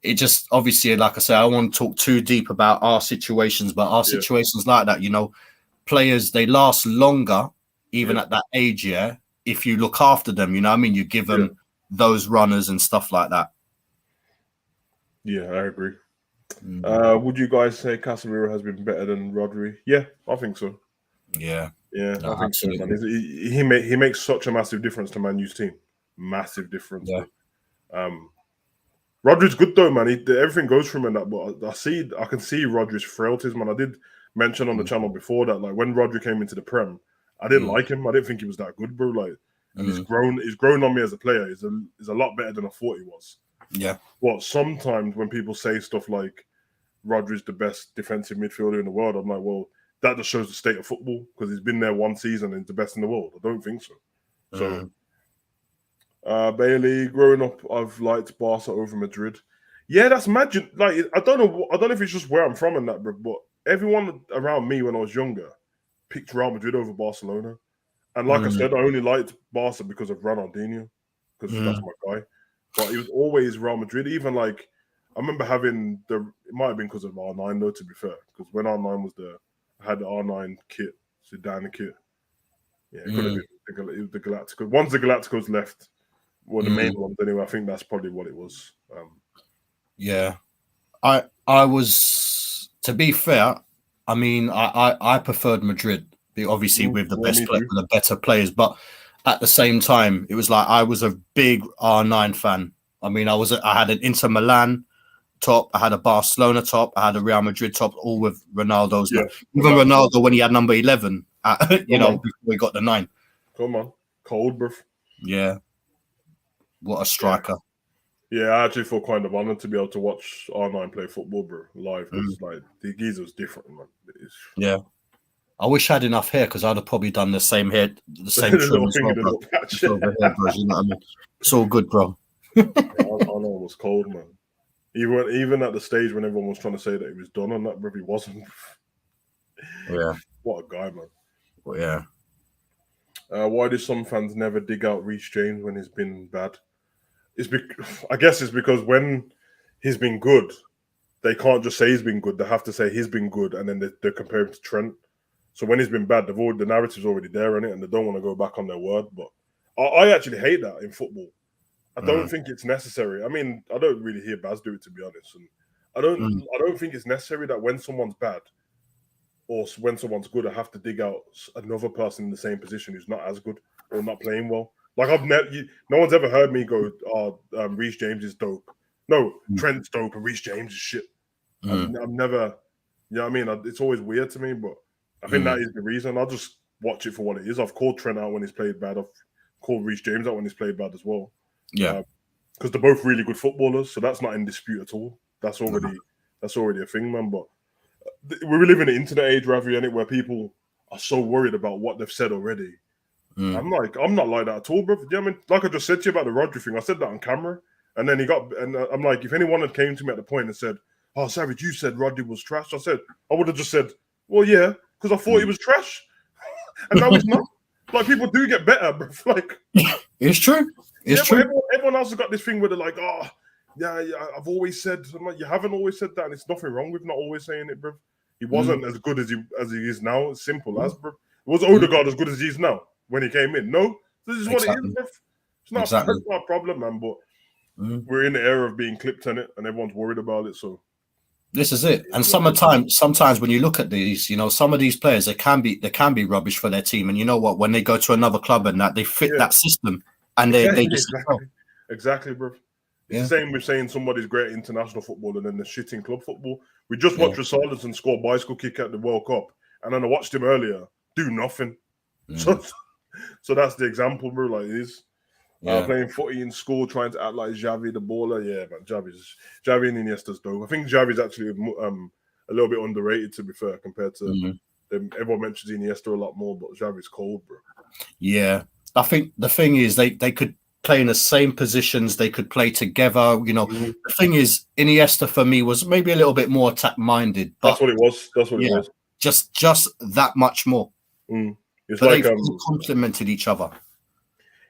it just, obviously, like I said, I don't want to talk too deep about our situations, but our situations like that, players, they last longer, even at that age, if you look after them, you know what I mean? You give them those runners and stuff like that. Yeah, I agree. Would you guys say Casemiro has been better than Rodri? Yeah, I think so. Yeah, I think so, man. He makes such a massive difference to Man U's team. Massive difference. Yeah. Rodri's good though, man. Everything goes from him and that, but I can see Rodri's frailties, man. I did mention on the channel before that, like when Rodri came into the Prem, I didn't like him. I didn't think he was that good, bro. Like, and he's grown on me as a player. He's a lot better than I thought he was. Yeah. Well, sometimes when people say stuff like Rodri's the best defensive midfielder in the world, I'm like, well, that just shows the state of football because he's been there one season and he's the best in the world. I don't think so. So, Bailey, growing up, I've liked Barca over Madrid. Yeah, that's magic. Like, I don't know if it's just where I'm from and that, bro, but everyone around me when I was younger picked Real Madrid over Barcelona. And like I said, I only liked Barca because of Ronaldinho, because that's my guy. But it was always Real Madrid. Even like, I remember having it might have been because of R9 though, to be fair, because when R9 was there, I had the R9 kit, Zidane kit. Yeah, it could have been the Galacticos. Once the Galacticos left, well, the main ones anyway, I think that's probably what it was. Yeah. I was, to be fair, I mean, I preferred Madrid, obviously with the the better players, but at the same time, it was like I was a big R9 fan. I mean, I had an Inter Milan top, I had a Barcelona top, I had a Real Madrid top, all with Ronaldo's. Yeah, even Ronaldo when he had number 11, before we got the 9. Come on, cold, bro. Yeah, what a striker. Yeah, I actually feel kind of honored to be able to watch R9 play football, bro, live. Because like the geezer's different, man. Yeah. I wish I had enough hair because I'd have probably done the same hair, the same trim as well, bro. It's over here, bro. You know what I mean? It's all good, bro. Arnold was cold, man. Even at the stage when everyone was trying to say that he was done on that, bro, he wasn't. Yeah. What a guy, man. Well, yeah. Why do some fans never dig out Reece James when he's been bad? I guess it's because when he's been good, they can't just say he's been good. They have to say he's been good, and then they compare him to Trent. So when he's been bad, the narrative's already there on it, and they don't want to go back on their word. But I actually hate that in football. I don't think it's necessary. I mean, I don't really hear Baz do it, to be honest, and I don't think it's necessary that when someone's bad or when someone's good, I have to dig out another person in the same position who's not as good or not playing well. Like no one's ever heard me go, "Oh, Reece James is dope." No, Trent's dope and Reece James is shit. I've never, you know what I mean? It's always weird to me, but I think that is the reason. I'll just watch it for what it is. I've called Trent out when he's played bad. I've called Reece James out when he's played bad as well. Yeah, because they're both really good footballers, so that's not in dispute at all. That's already a thing, man. But we live in the internet age, Ravi, and where people are so worried about what they've said already. I'm not like that at all, bro. Do you know what I mean? Like I just said to you about the Rodri thing, I said that on camera, and then I'm like, if anyone had came to me at the point and said, "Oh, Savage, you said Rodri was trash," I would have just said, "Well, yeah, because I thought he was trash," and now he's not. Like people do get better, bro. Like it's true. It's true. Everyone else has got this thing where they're like, "Oh, yeah, I've always said." I'm like, you haven't always said that, and it's nothing wrong with not always saying it, bro. He wasn't as good as he is now. It's simple as, bro. Was Odegaard as good as he is now when he came in? No, this is what it is, bro. It's not a problem, man. But we're in the era of being clipped on it, and everyone's worried about it. So this is it. And sometimes when you look at these, some of these players they can be rubbish for their team, and you know what? When they go to another club and that they fit that system, and they just exactly, bro. It's the same with saying somebody's great international football and then the shit in club football. We just watched Richarlison score a bicycle kick at the World Cup, and then I watched him earlier do nothing. So that's the example, bro. Like it is. Playing footy in school, trying to act like Xavi the baller. Yeah, man, Xavi and Iniesta's dope. I think Xavi's actually a little bit underrated, to be fair, compared to them. Everyone mentions Iniesta a lot more, but Xavi's cold, bro. Yeah, I think the thing is they could play in the same positions, they could play together. The thing is, Iniesta for me was maybe a little bit more attack-minded. That's what it was. That's what it was. Just that much more. It's but like they complemented each other.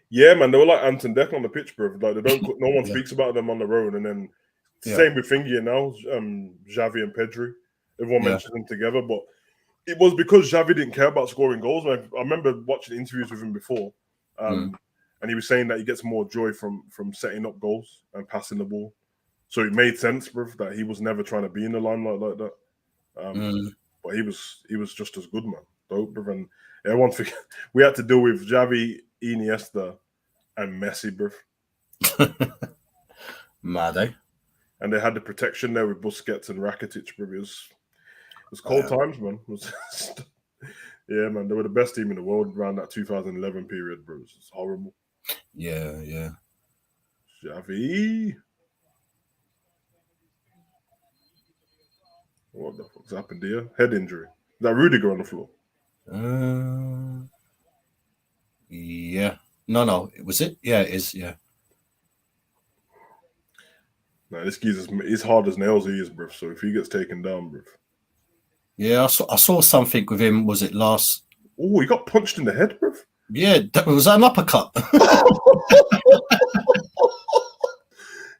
Yeah, man, they were like Ant and Deck on the pitch, bro. Like no one speaks about them on their own. And then same with Thingy now, Xavi and Pedri. Everyone mentions them together, but it was because Xavi didn't care about scoring goals. I remember watching interviews with him before, and he was saying that he gets more joy from setting up goals and passing the ball. So it made sense, bro, that he was never trying to be in the limelight like that. But he was just as good, man. Dope, bro. And everyone we had to deal with Xavi, Iniesta, and Messi, bro. Mad, eh? And they had the protection there with Busquets and Rakitic, bro. It was cold times, man. Yeah, man. They were the best team in the world around that 2011 period, bro. It's horrible. Yeah. Xavi. What the fuck's happened here? Head injury. Is that Rudiger on the floor? Yeah. No. Was it? Yeah, it is. Yeah. Nah, this he's hard as nails. He is, bro. So if he gets taken down, bro. Yeah, I saw something with him. Was it last? Oh, he got punched in the head, bro. Yeah, was that an uppercut?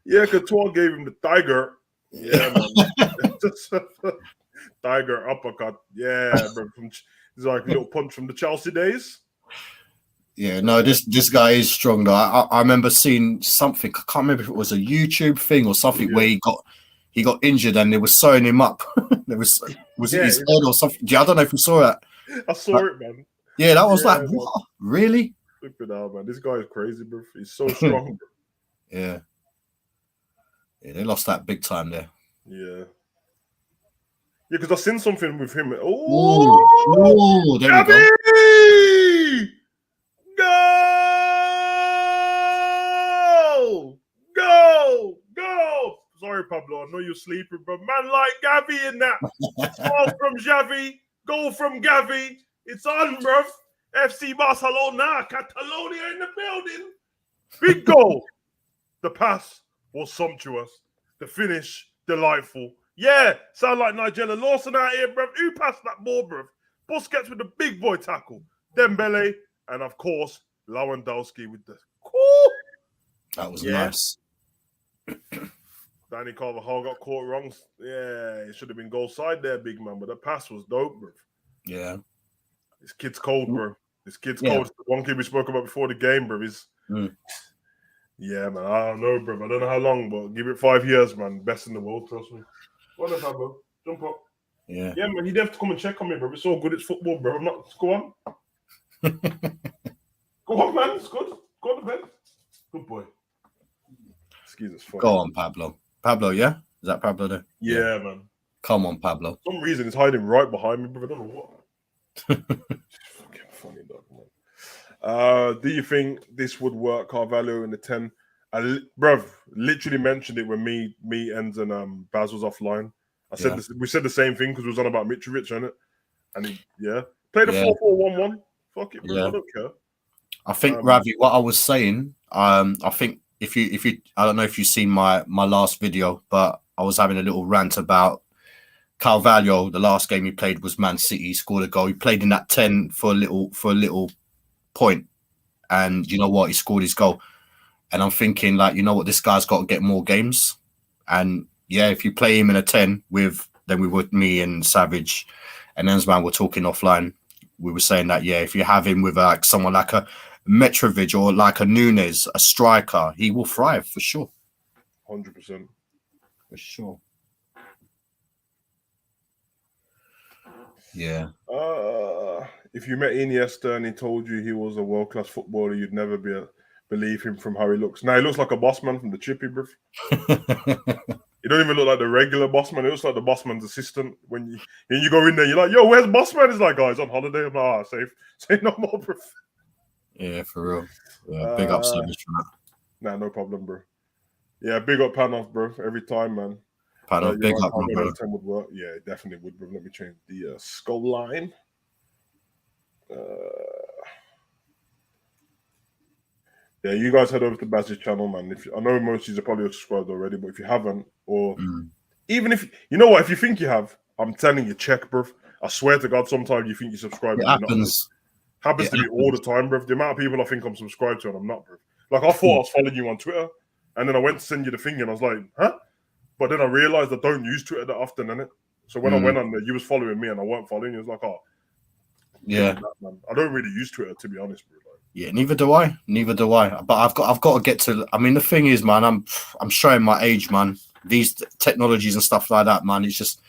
Yeah, Couture gave him the tiger. Yeah, man. Tiger uppercut. Yeah, bro. It's like a little punch from the Chelsea days. Yeah, no, this guy is strong though. I remember seeing something. I can't remember if it was a YouTube thing or something where he got injured and they were sewing him up. Was it his head or something? I don't know if you saw that. I saw it, man. Yeah, that was like, what? Really? Flip it out, man. This guy is crazy, bro. He's so strong, bro. Yeah, they lost that big time there. Yeah, because I seen something with him. Oh, there Gabby! we go! Go! Sorry, Pablo. I know you're sleeping, but man like Gavi in that. Goal from Xavi. Goal from Gavi. It's on, bruv. FC Barcelona. Catalonia in the building. Big goal. The pass was sumptuous. The finish, delightful. Yeah, sound like Nigella Lawson out here, bruv. Who passed that ball, bruv? Busquets with the big boy tackle. Dembele, And of course, Lewandowski with the That was nice. Danny Carvajal got caught wrong. Yeah, it should have been goal side there, big man. But the pass was dope, bro. Yeah. This kid's cold, bro. This kid's Yeah. cold. The one kid we spoke about before the game, bro. Yeah, man. I don't know, bro. I don't know how long, but give it 5 years, man. Best in the world, trust me. What the hell, bro? Jump up. Yeah. Yeah, man. You'd have to come and check on me, bro. It's all good. It's football, bro. I'm not. Go on. Go on, man. It's good. Go on to bed. Good boy. Excuse us. Go on, Pablo. Pablo, yeah? Is that Pablo there? Yeah, man. Come on, Pablo. For some reason, it's hiding right behind me, bro. I don't know what. Fucking funny, dog, man. Do you think this would work, Carvalho in the 10? Bruv, literally mentioned it when me, Enz, and Baz was offline. I said this, we said the same thing because we was on about Mitrovic, innit? And he, play the 4-4-1-1. Fuck it, bro. I don't care. I think, Ravi, what I was saying, I think if you, I don't know if you've seen my last video, but I was having a little rant about Carvalho. The last game he played was Man City. He scored a goal. He played in that 10 for a little point, and you know what? He scored his goal. And I'm thinking, like, you know what? This guy's got to get more games. And yeah, if you play him in a 10 then we would, me and Savage and Enzman were talking offline. We were saying that, if you have him with like someone like a Mitrovic or like a Nunes, a striker, he will thrive for sure. 100%. For sure. Yeah. If you met Iniesta and he told you he was a world-class footballer, you'd never believe him from how he looks. Now, he looks like a boss man from the Chippy, bro. He don't even look like the regular boss man. He looks like the boss man's assistant. When you go in there, you're like, yo, where's boss man? He's like, he's on holiday. I'm like, safe. Say no more, bro. Yeah, for real. Yeah, big up Savage for that. Nah, no problem, bro. Yeah, big up Panov, bro. Every time, man. Panov, big up, bro. Would work. Yeah, it definitely would, bro. Let me change the skull line. Yeah, you guys head over to Baz's channel, man. I know most of you are probably subscribed already, but if you haven't, or even if you know what, if you think you have, I'm telling you, check, bro. I swear to God, sometimes you think you subscribe. It happens. Happens to me all the time, bro. The amount of people I think I'm subscribed to and I'm not, bro. Like, I thought I was following you on Twitter, and then I went to send you the thing, and I was like, huh? But then I realized I don't use Twitter that often, innit? So when I went on there, you was following me, and I weren't following you. It was like, yeah. Man. I don't really use Twitter, to be honest, bro. Yeah, neither do I. But I've got to get to. I mean, the thing is, man, I'm showing my age, man. These technologies and stuff like that, man. It's just,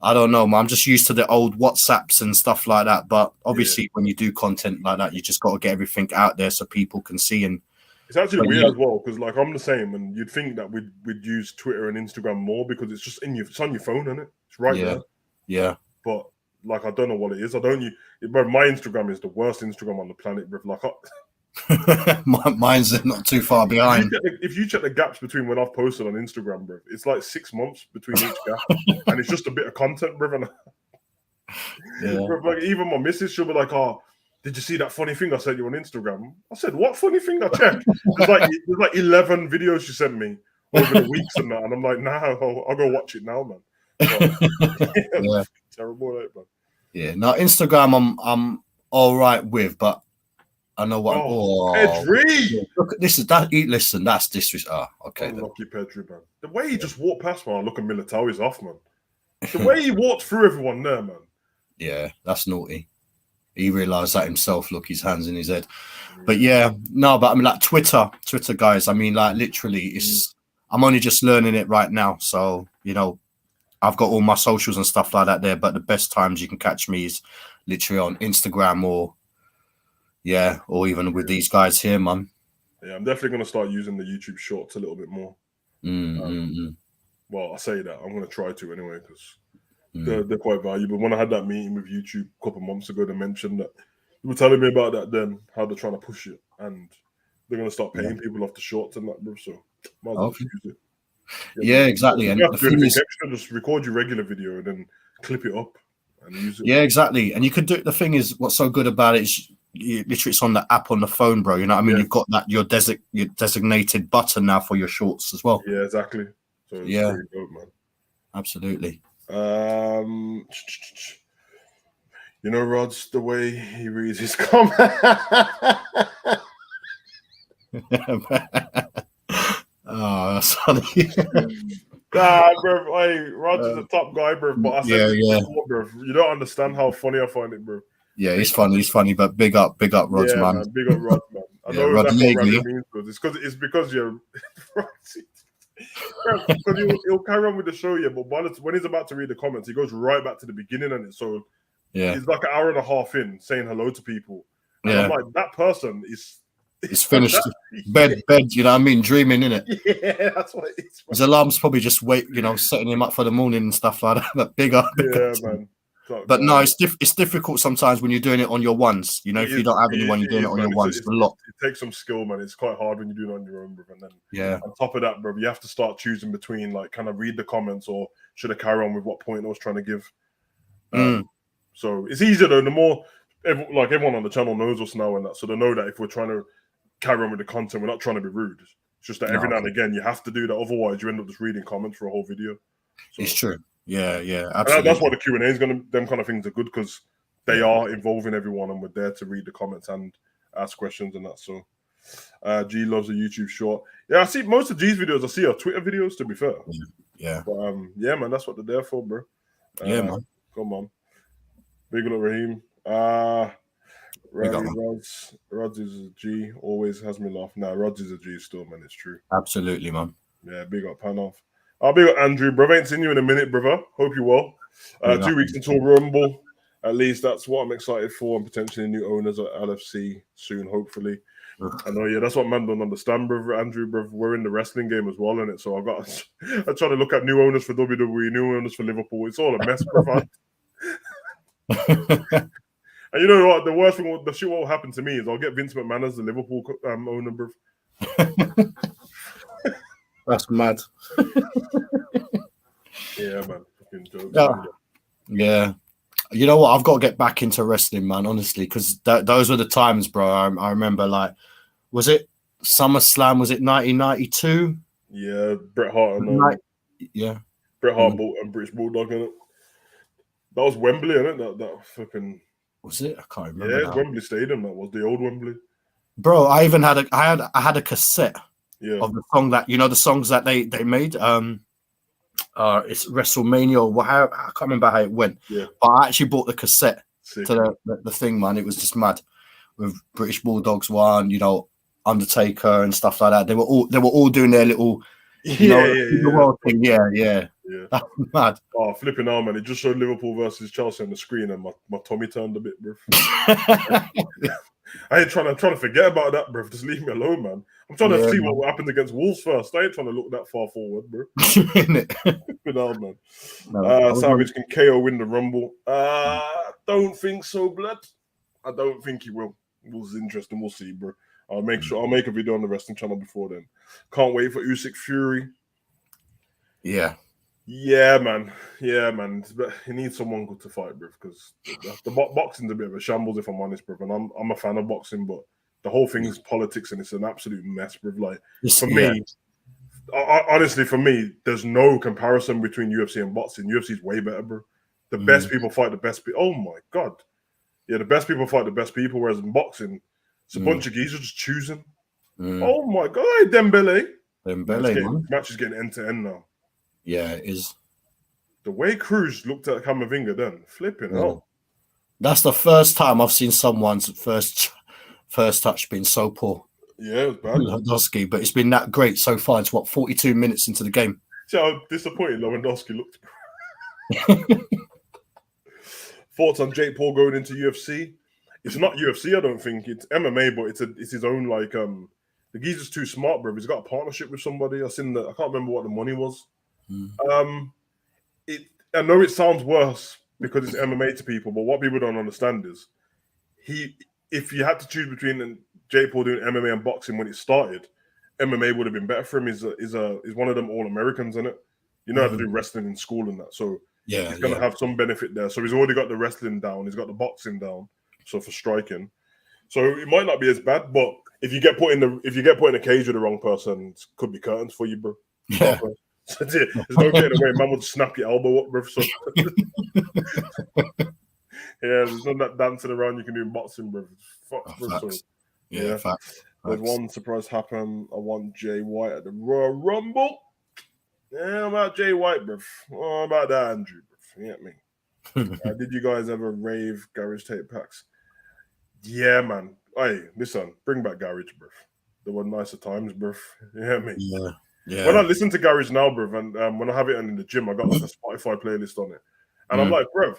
I don't know, man. I'm just used to the old WhatsApps and stuff like that. But obviously, when you do content like that, you just got to get everything out there so people can see. And it's actually weird as well because, like, I'm the same, and you'd think that we'd use Twitter and Instagram more because it's just it's on your phone, isn't it? It's right there. Yeah. But like, I don't know what it is. Bro, my Instagram is the worst Instagram on the planet, bro. Like, mine's not too far behind. If you check the gaps between when I've posted on Instagram, bro, it's like 6 months between each gap, and it's just a bit of content, bro. Bro, like, even my missus, she'll be like, did you see that funny thing I sent you on Instagram? I said, what funny thing? I checked. There's like 11 videos she sent me over the weeks and that, and I'm like, nah, I'll go watch it now, man. But, terrible, right, man. Yeah, now Instagram, I'm all right with, but I know what. Pedri! Look, this is that. Listen, that's disrespect. Okay, lucky Pedri, man. The way he just walked past, man. Look at Militao, he's off, man. The way he walked through everyone there, man. Yeah, that's naughty. He realised that himself. Look, his hands in his head. But but I mean, like Twitter, guys. I mean, like literally, I'm only just learning it right now, so you know. I've got all my socials and stuff like that there, but the best times you can catch me is literally on Instagram or even with these guys here, man. Yeah, I'm definitely going to start using the YouTube Shorts a little bit more. Well, I say that. I'm going to try to anyway because they're quite valuable. When I had that meeting with YouTube a couple of months ago, they mentioned that they were telling me about that then, how they're trying to push it, and they're going to start paying people off the Shorts and that, bro. So might as well use it. Yeah, exactly. And the thing is, extra, just record your regular video and then clip it up and use it. Yeah, exactly. And you could do. The thing is, what's so good about it is, literally, it's on the app on the phone, bro. You know what I mean? You've got that your designated button now for your Shorts as well. Yeah, exactly. So it's pretty dope, man. Absolutely. You know, Rod's the way he reads his comment. Oh, that's funny. Nah, bro. Hey, Rod's a top guy, bro. But I said this yeah. before, bro. You don't understand how funny I find it, bro. Yeah, he's funny, but big up Rods, Yeah, man. Big up Rod, man. I Yeah, know Rod that's what Yeager, Randy yeah? means, bro. It's because you're because he'll carry on with the show, yeah. But when he's about to read the comments, he goes right back to the beginning, and so Yeah, he's like an hour and a half in saying hello to people, and I'm yeah. like, that person is He's finished. Bed, you know what I mean? Dreaming, innit? Yeah, that's what it is. His alarm's probably just setting him up for the morning and stuff like that. But big up. Yeah, man. But no, it's difficult sometimes when you're doing it on your ones. You know, if you don't have anyone, you're doing it on your ones. It's a lot. It takes some skill, man. It's quite hard when you do it on your own, bro. And then on top of that, bro, you have to start choosing between like, can I read the comments or should I carry on with what point I was trying to give? So it's easier though. The more everyone on the channel knows us now and that, so they know that if we're trying to carry on with the content, we're not trying to be rude. It's just that every now and again you have to do that. Otherwise, you end up just reading comments for a whole video. So, it's true. Yeah, absolutely. That's why the Q&A is them kind of things are good because they are involving everyone and we're there to read the comments and ask questions and that. So G loves a YouTube short. Yeah, I see most of G's videos. I see her Twitter videos, to be fair. Yeah. But yeah, man, that's what they're there for, bro. Yeah, man. Come on. Big up Raheem. Rods is a G. Always has me laugh. Nah, Rods is a G still, man. It's true. Absolutely, man. Yeah, big up Panoff. I'll big up Andrew, brother. Ain't seen you in a minute, brother. Hope you're well. 2 weeks until Rumble. At least that's what I'm excited for, and potentially new owners at LFC soon, hopefully. I know, yeah, that's what man don't understand, brother. Andrew, brother. We're in the wrestling game as well, innit? So I try to look at new owners for WWE, new owners for Liverpool. It's all a mess, brother. And you know what? The worst thing, the shit what will happen to me is I'll get Vince McMahon as the Liverpool owner, bro. That's mad. Yeah, man. Fucking joke. Yeah. You know what? I've got to get back into wrestling, man, honestly, because those were the times, bro. I remember, like, was it SummerSlam? Was it 1992? Yeah, Bret Hart and Bret Hart and British Bulldog in it. That was Wembley, isn't it? That fucking was it? I can't remember. Yeah, it's Wembley Stadium. That was the old Wembley. Bro, I even had a cassette of the song that the songs that they made. It's WrestleMania. Or I can't remember how it went. Yeah. But I actually bought the cassette to the thing, man. It was just mad with British Bulldogs one, Undertaker and stuff like that. They were all doing their little world thing. Yeah. That's mad. Oh, flipping out, man. It just showed Liverpool versus Chelsea on the screen and my tummy turned a bit, bro. I ain't trying to forget about that, bro. Just leave me alone, man. I'm trying to see what happened against Wolves first. I ain't trying to look that far forward, bro. Flipping out, man. Savage can KO win the Rumble. Don't think so, blood. I don't think he will. It was interesting. We'll see, bro. I'll make a video on the wrestling channel before then. Can't wait for Usyk Fury. Yeah, man. He needs someone good to fight, bro, because the boxing's a bit of a shambles, if I'm honest, bro. And I'm a fan of boxing, but the whole thing is politics and it's an absolute mess, bro. Like, for me, honestly, there's no comparison between UFC and boxing. UFC's way better, bro. The best people fight the best people. Oh, my God. Yeah, the best people fight the best people, whereas in boxing, it's a bunch of geezers just choosing. Oh, my God. Hey, Dembele, man. Match is getting end-to-end now. Yeah, it is. The way Cruz looked at Camavinga then, flipping out. That's the first time I've seen someone's first touch being so poor. Yeah, it was bad. Lewandowski, but it's been that great so far. It's 42 minutes into the game. See how disappointed Lewandowski looked. Thoughts on Jake Paul going into UFC? It's not UFC, I don't think. It's MMA, but it's his own, like, the geezer's too smart, bro. He's got a partnership with somebody. I can't remember what the money was. I know it sounds worse because it's MMA to people, but what people don't understand is if you had to choose between Jake Paul doing MMA and boxing when it started, MMA would have been better for him. He's one of them All-Americans, isn't it? You know how to do wrestling in school and that. So he's gonna have some benefit there. So he's already got the wrestling down, he's got the boxing down. So for striking. So it might not be as bad, but if you get put in a cage with the wrong person, it could be curtains for you, bro. Yeah. So there's no getting away. Man would snap your elbow up, bro. So Yeah, there's none of that dancing around you can do in boxing, bro. Fuck, bro. So, Facts. Yeah, facts. There's one surprise happen. I want Jay White at the Royal Rumble. Yeah, about Jay White, bro. What about that, Andrew, bro? You get me? Did you guys ever rave garage tape packs? Yeah, man. Hey, listen, bring back garage, bro. There were nicer times, bro. You hear me? Yeah. When I listen to garage now, bro, and when I have it in the gym, I got like a Spotify playlist on it, and I'm like, bro,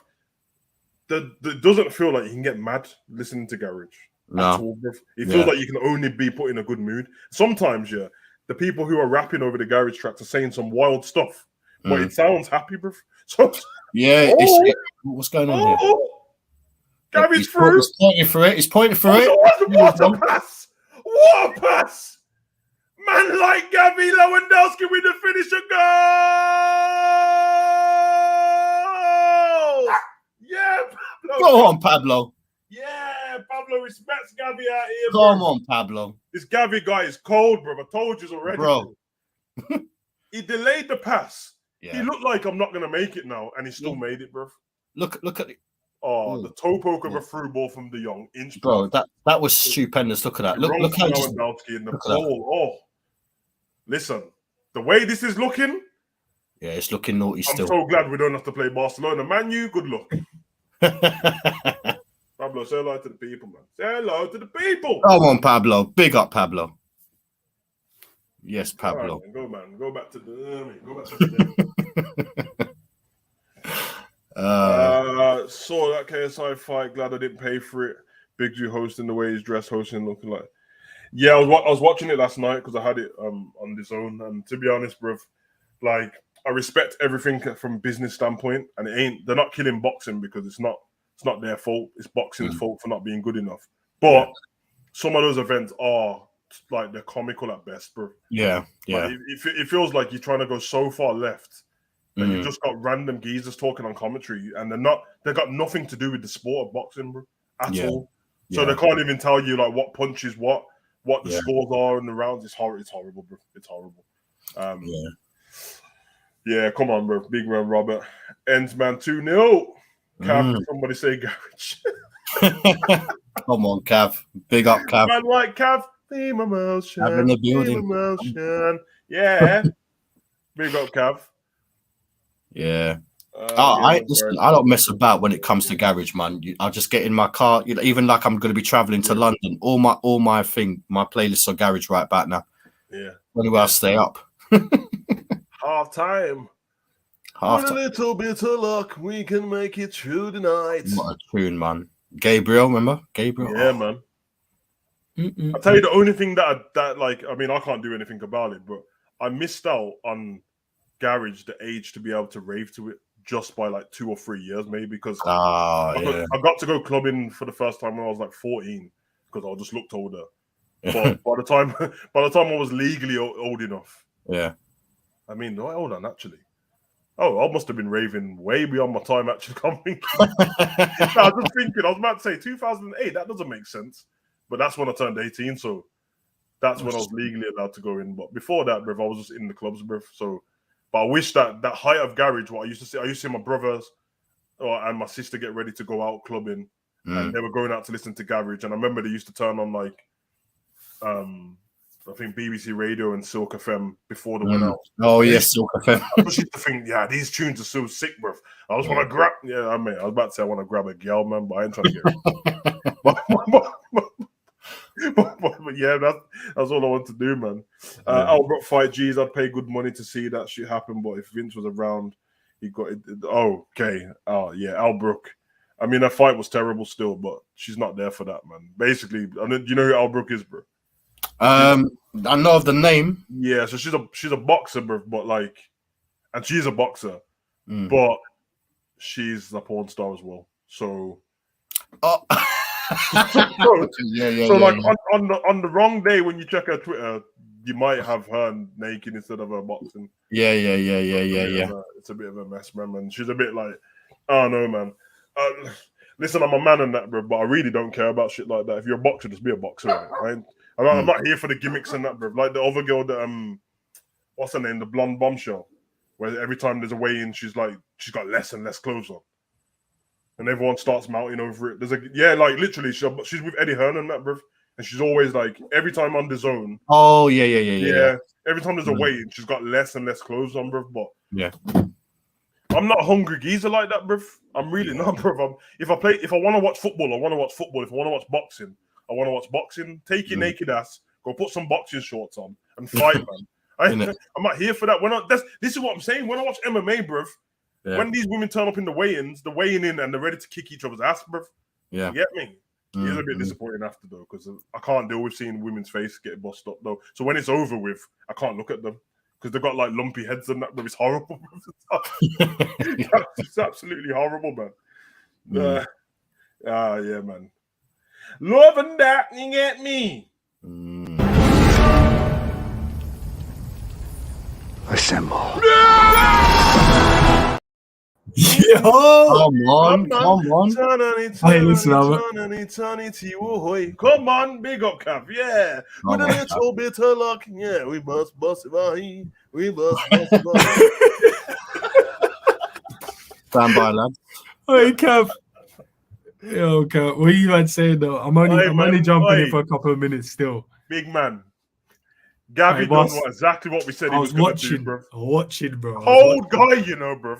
that doesn't feel like you can get mad listening to garage at all, bro. It feels like you can only be put in a good mood. Sometimes, yeah, the people who are rapping over the garage tracks are saying some wild stuff, but it sounds happy, bro. So what's going on here? Gary's through. He's pointing for it. He's pointing for it. What a pass! What a pass! Man like Gabby Lewandowski with the finisher goal! Yeah, Pablo. Go on, Pablo. Yeah, Pablo respects Gabby out here. Come on, Pablo. This Gabby guy is cold, bro. I told you already, bro. He delayed the pass. Yeah. He looked like I'm not gonna make it now, and he still made it, bro. Look at it. Oh, the toe poke of a through ball from De Jong. Bro, that was stupendous. Look at that. Look how Lewandowski in the ball. Oh, listen, the way this is looking. Yeah, it's looking naughty still. I'm so glad we don't have to play Barcelona. Man, you good luck. Pablo, say hello to the people, man. Say hello to the people. Come on, Pablo. Big up, Pablo. Yes, Pablo. Right, go, man. Go back to the. Saw that KSI fight. Glad I didn't pay for it. Big G hosting the way he's dressed, hosting looking like. Yeah, I was watching it last night because I had it on the zone. And to be honest, bruv, like I respect everything from business standpoint, and they're not killing boxing because it's not their fault. It's boxing's fault for not being good enough. But some of those events are like they're comical at best, bro. Yeah. Like, it feels like you're trying to go so far left. And you've just got random geezers talking on commentary, and they got nothing to do with the sport of boxing, bro, at all. So they can't even tell you like what punch is what the scores are in the rounds. It's horrible, bro. It's horrible. Yeah, come on, bro. Big man, Robert. Ends man 2-0. Cav, somebody say garage. Come on, Cav. Big up, Cav. Man like Cav. Theme emotion. Cav in the building. Yeah. Big up, Cav. Yeah. I don't mess about when it comes to garage, man. I'll just get in my car. Even like I'm going to be traveling to London. All my playlists are garage right back now. Yeah. Anyway, I'll stay up. Half time. With a little bit of luck, we can make it through the night. What a tune, man. Gabriel, remember? Gabriel. Yeah, man. I'll tell you the only thing that I can't do anything about it, but I missed out on garage the age to be able to rave to it just by like 2 or 3 years maybe because I got to go clubbing for the first time when I was like 14 because I just looked older. But by the time I was legally old enough, I mean, hold on, actually. Oh, I must have been raving way beyond my time actually coming. I was just thinking, I was about to say 2008. That doesn't make sense, but that's when I turned 18, so that's when I was legally allowed to go in. But before that, bruv, I was just in the clubs, bruv. So. But I wish that height of garage, what I used to see my brothers and my sister get ready to go out clubbing, and they were going out to listen to garage. And I remember they used to turn on like, I think BBC Radio and Silk FM before they went out. Oh yes, Silk FM. I used to think, these tunes are so sick, bro. I just want to grab. Yeah, I mean, I was about to say I want to grab a girl, man, but I ain't trying to get. But yeah, that's all I want to do, man. Albert fight G's, I'd pay good money to see that shit happen. But if Vince was around, he got it. Oh, okay. Oh yeah, Albrook. I mean, that fight was terrible still, but she's not there for that, man. Basically, do you know who Albrook is, bro? I know of the name. Yeah, so she's a boxer, bro, but like, and she's a boxer, but she's a porn star as well. So. On the wrong day when you check her Twitter, you might have her naked instead of her boxing. Yeah. It's a bit of a mess, man. And she's a bit like, I don't know, man. Listen, I'm a man in that, bro, but I really don't care about shit like that. If you're a boxer, just be a boxer, right? I'm not here for the gimmicks and that, bro. Like the other girl that what's her name, the blonde bombshell, where every time there's a weigh-in, she's got less and less clothes on. and everyone starts mounting over it. There's like literally, she's with Eddie Hearn and that, bruv, and she's always like every time on the zone. Oh yeah. Every time there's a weigh-in, she's got less and less clothes on, bruv. But yeah. I'm not a hungry geezer like that, bruv. I'm really not, bruv. If I want to watch football, I want to watch football. If I want to watch boxing, I want to watch boxing. Take your naked ass, go put some boxing shorts on and fight, man. I'm not here for that. This is what I'm saying. When I watch MMA, bruv, when these women turn up in the weigh-ins, the weighing in and they're ready to kick each other's ass, bruv. Yeah. You get me? It's a bit disappointing after, though, because I can't deal with seeing women's face get bust up, though. So when it's over with, I can't look at them because they've got like lumpy heads and that. It's horrible. It's absolutely horrible, man. Yeah, man. Loving that, you get me? Assemble. Yo! Come on. Hey, listen, Come on, big up, Cap. Yeah. With a little bit of luck. Yeah, we must bust it by. We must bust it by. Stand by, lad. Hey, Kev. Yo, Kev, what you man saying though? I'm only jumping in for a couple of minutes still. Big man. Gabby done exactly what we said he was going to do, bro. Watching, bro. Cold guy, you know, bro.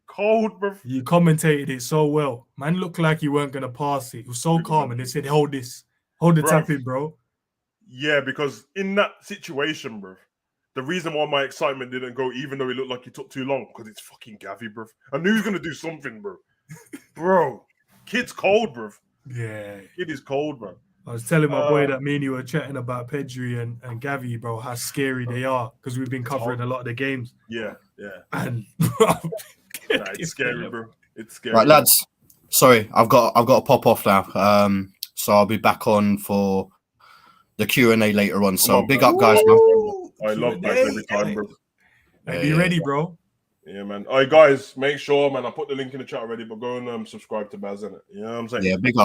Cold, bro. You commentated it so well. Man looked like you weren't going to pass it. It was so calm, and they said, hold the tapping, bro. Yeah, because in that situation, bro, the reason why my excitement didn't go, even though it looked like it took too long, because it's fucking Gavi, bro. I knew he was going to do something, bro. Bro, kid's cold, bro. Yeah. Kid is cold, bro. I was telling my boy that me and you were chatting about Pedri and Gavi, bro, how scary they are, because we've been covering a lot of the games. Yeah. And it's scary, bro. It's scary. Right, lads. Sorry, I've got to pop off now. So I'll be back on for the Q&A later on. So big up, guys, man. I love that every time, bro. Be ready, bro. Yeah, man. All right, guys, make sure, man. I put the link in the chat already, but go and subscribe to Baz, innit? You know what I'm saying? Yeah, big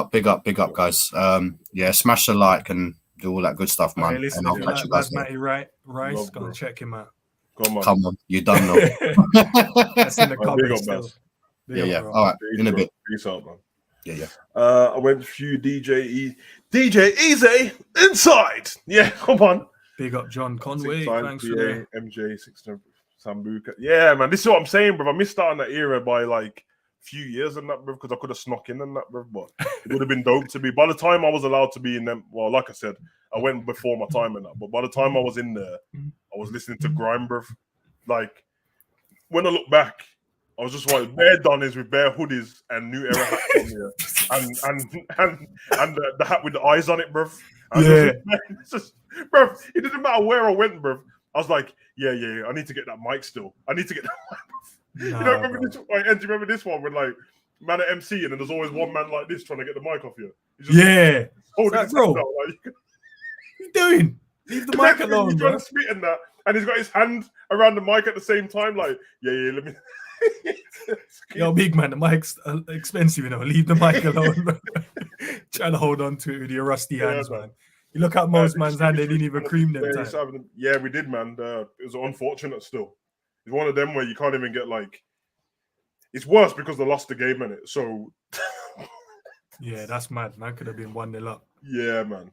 up, guys. Yeah, smash the like and do all that good stuff, man. Okay, listen, and I'll catch you guys. Matty Rice, go and check him out. Come on, you done know. That's in the comments. Yeah. All right, in a bit. Peace out, man. Yeah. I went through DJ Easy inside. Yeah, come on. Big up John Conway. Thanks for that. MJ 16 Sambuca. Yeah, man. This is what I'm saying, bro. I missed out on that era by like a few years and that, bro, because I could have snuck in and that, bro. But it would have been dope to be. By the time I was allowed to be in them, well, like I said, I went before my time and that. But by the time I was in there, I was listening to grime, bro. Like when I look back, I was just like bare Donnies with bare hoodies and New Era hats on here, and the hat with the eyes on it, bro. Bro, it didn't matter where I went, bro. I was like, yeah, I need to get that mic still. I need to get that mic. You don't remember this? Like, and do you remember this one when like man at MC and then there's always one man like this trying to get the mic off you? Yeah. Holding his bro. hand out, like, what are you doing? Leave the mic alone, he's bro. trying to spit in that, and he's got his hand around the mic at the same time, like, yeah, let me. Yo, big man, the mic's expensive, you know. Leave the mic alone, bro. Trying to hold on to it with your rusty hands, man. You look at most man's hand, they didn't even cream them time. Yeah, we did, man. It was unfortunate still. It's one of them where you can't even get like. It's worse because they lost the game in it. So. Yeah, that's mad. Man could have been 1-0 up. Yeah, man.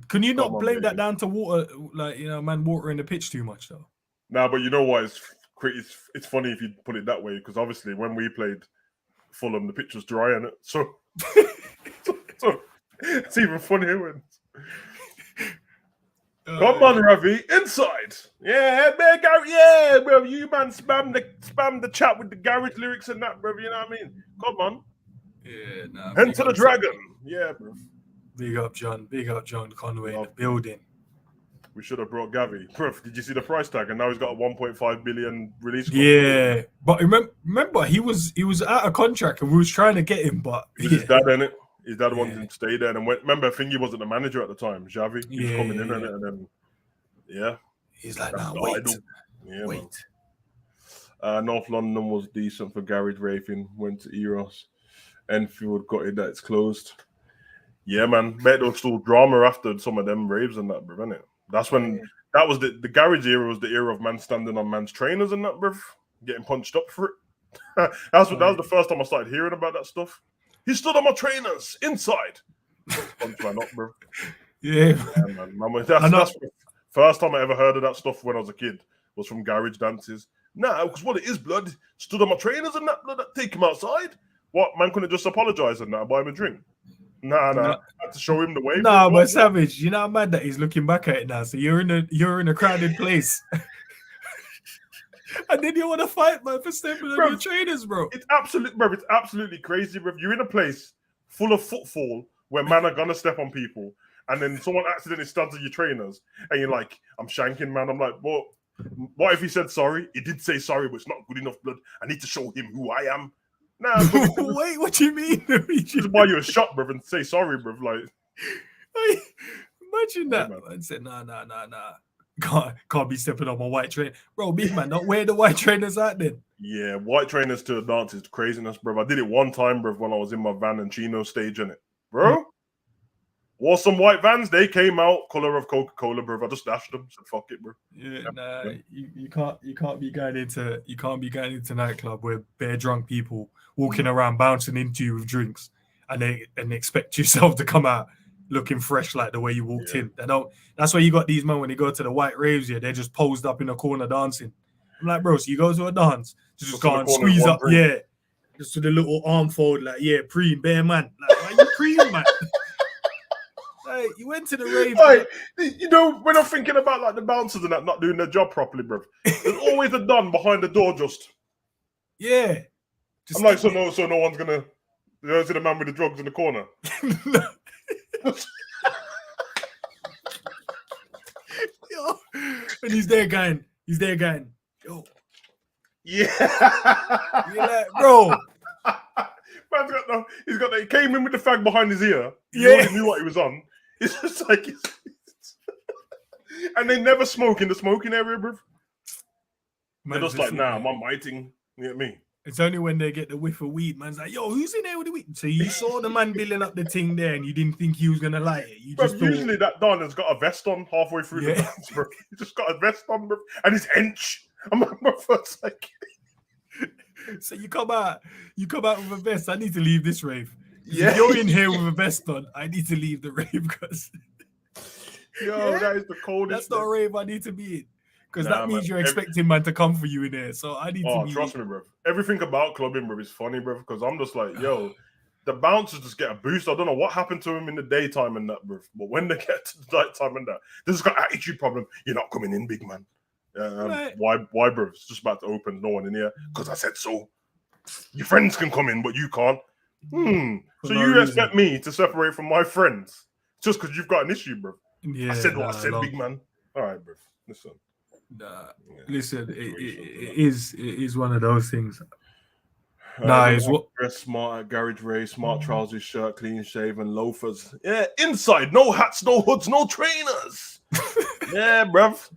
Can you not blame that down to water, like, you know, man watering the pitch too much though? Nah, but you know what? It's funny if you put it that way, because obviously when we played Fulham, the pitch was dry in it. So it's even funnier when. Come on, Ravi, inside. Yeah, man, yeah, bro. You man spam the chat with the garage lyrics and that, bro. You know what I mean? Come on. Yeah, nah. Enter the dragon. Yeah, bro. Big up John Conway in the building. We should have brought Gavi. Bro, did you see the price tag? And now he's got a 1.5 billion release. Yeah, but remember he was out of contract and we was trying to get him, but his dad, innit? His dad wanted him to stay there. And remember, Thingy wasn't the manager at the time, Xavi. He was coming in and then, he's like, nah, wait. Yeah, wait. North London was decent for garage raving. Went to Eros. Enfield got it that it's closed. Yeah, man. Bet there was still drama after some of them raves and that, bro, innit? That's when that was the garage era was the era of man standing on man's trainers and that, bro, getting punched up for it. that was the first time I started hearing about that stuff. He stood on my trainers inside. Punchline up, bro. Yeah, man. That's the first time I ever heard of that stuff when I was a kid. Was from garage dances. Nah, because what it is, blood. Stood on my trainers and that blood. Take him outside. What, man couldn't just apologize and that buy him a drink? Nah. I had to show him the way. Nah, but Savage, you know how mad that he's looking back at it now. So you're in a crowded place. And then you want to fight, man, for stepping on your trainers, bro. It's absolutely crazy, bro. You're in a place full of footfall where man are gonna step on people, and then someone accidentally stands on your trainers, and you're like, I'm shanking, man. I'm like, what if he said sorry? He did say sorry, but it's not good enough, blood. I need to show him who I am. Nah, wait, what do you mean? Just buy you a shot, bro, and say sorry, bro. Like, imagine that, man. Said, nah. Can't be stepping on my white train. Bro, big man, not wear the white trainers out then. Yeah, white trainers to a dance is craziness, bro. I did it one time, bro, when I was in my van and Chino stage in it. Bro, wore some white Vans, they came out, color of Coca-Cola, bro. I just dashed them, said fuck it, bro. You can't be going into nightclub where bare drunk people walking around bouncing into you with drinks and expect yourself to come out looking fresh like the way you walked in. That's why you got these men when they go to the white raves, they're just posed up in a corner dancing. I'm like, bro, so you go to a dance, just go and squeeze up, just with a little arm fold, like, preen, bare man. Like, why you preen, man? Like, you went to the rave. Like, you know, when I'm thinking about like the bouncers and that not doing their job properly, bro, there's always a Don behind the door just. Yeah. I'm like, so no one's gonna see the man with the drugs in the corner. Yo, and he's there going, yo. Yeah. You're like, bro. He's got he came in with the fag behind his ear. He already knew what he was on. It's just like and they never smoke in the smoking area, bro. They're just like, nah, I'm miting. You get me? It's only when they get the whiff of weed, man's like, yo, who's in there with the weed? So you saw the man building up the thing there and you didn't think he was going to light it. You just usually that Don has got a vest on halfway through the dance, bro. He just got a vest on, bro. And his hench. I'm like, my first like... So you come out with a vest. I need to leave this rave. If you're in here with a vest on, I need to leave the rave because... that is the coldest. That's not a rave I need to be in. Because that means you're expecting man to come for you in there. So I need to be... trust me, bro. Everything about clubbing, bro, is funny, bro. Because I'm just like, yo, the bouncers just get a boost. I don't know what happened to him in the daytime and that, bro. But when they get to the nighttime and that, this has got attitude problem. You're not coming in, big man. Right. Why, bro? It's just about to open. No one in here. Because I said so. Your friends can come in, but you can't. So you expect me to separate from my friends just because you've got an issue, bro? Yeah, I said what I said, big man. All right, bro. Listen. Listen, it is one of those things. It's what dress smart at garage race, smart trousers, shirt, clean shaven, loafers. Yeah, inside, no hats, no hoods, no trainers. Yeah, bruv.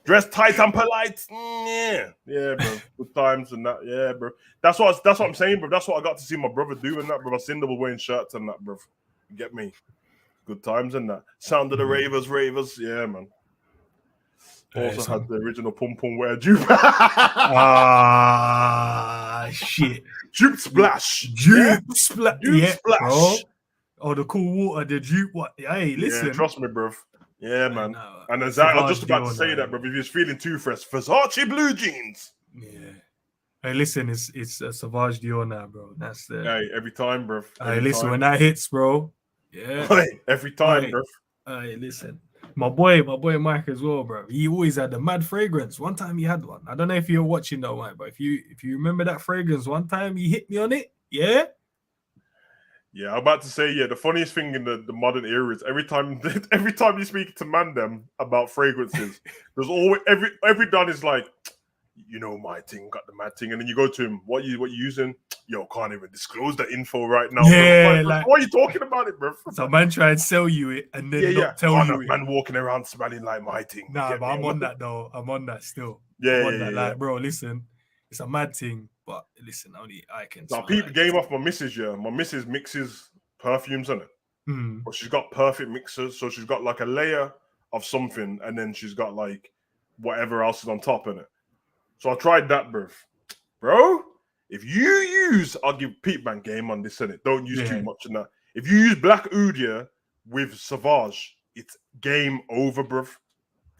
Dress tight and polite. Yeah, bro. Good times and that. Yeah, bro. That's what I'm saying, bro. That's what I got to see my brother do and that, bro. I seen them wearing shirts and that, bro. You get me? Good times and that. Sound of the ravers. Yeah, man. Also had the original pum pum wear jupe. Shit. Jupe splash. Jupe splash. Bro. Oh, the cool water, the jupe. What? Hey, listen. Yeah, trust me, bro. Yeah, man. And as I was just about to say that, bro. If you're feeling too fresh, Versace blue jeans. Yeah. Hey, listen, it's a Savage Dior now, bro. That's the. Hey, every time, bro. Hey, listen, when that hits, bro. Yeah. Hey, every time, bro. Hey, listen. My boy Mike as well, bro. He always had the mad fragrance. One time he had one. I don't know if you're watching though, Mike, but if you remember that fragrance, one time he hit me on it. Yeah. Yeah, I'm about to say, the funniest thing in the modern era is every time you speak to them about fragrances, there's always every Don is like, you know, my thing, got the mad thing, and then you go to him, what you using? Yo, can't even disclose the info right now. Yeah, like, why are you talking about it, bro? So man try and sell you it and then not tell you it. Man walking around smelling like my thing. Nah, but I'm on that though. I'm on that still. Yeah, Like, bro, listen, it's a mad thing, but listen, only I can. Now, peep game off my missus. Yeah, my missus mixes perfumes in it, but she's got perfect mixers. So she's got like a layer of something, and then she's got like whatever else is on top in it. So I tried that, bro. If you use, I'll give Pete Man game on this, innit? Don't use too Yeah. much in that. If you use Black Udia with Savage, it's game over, bruv.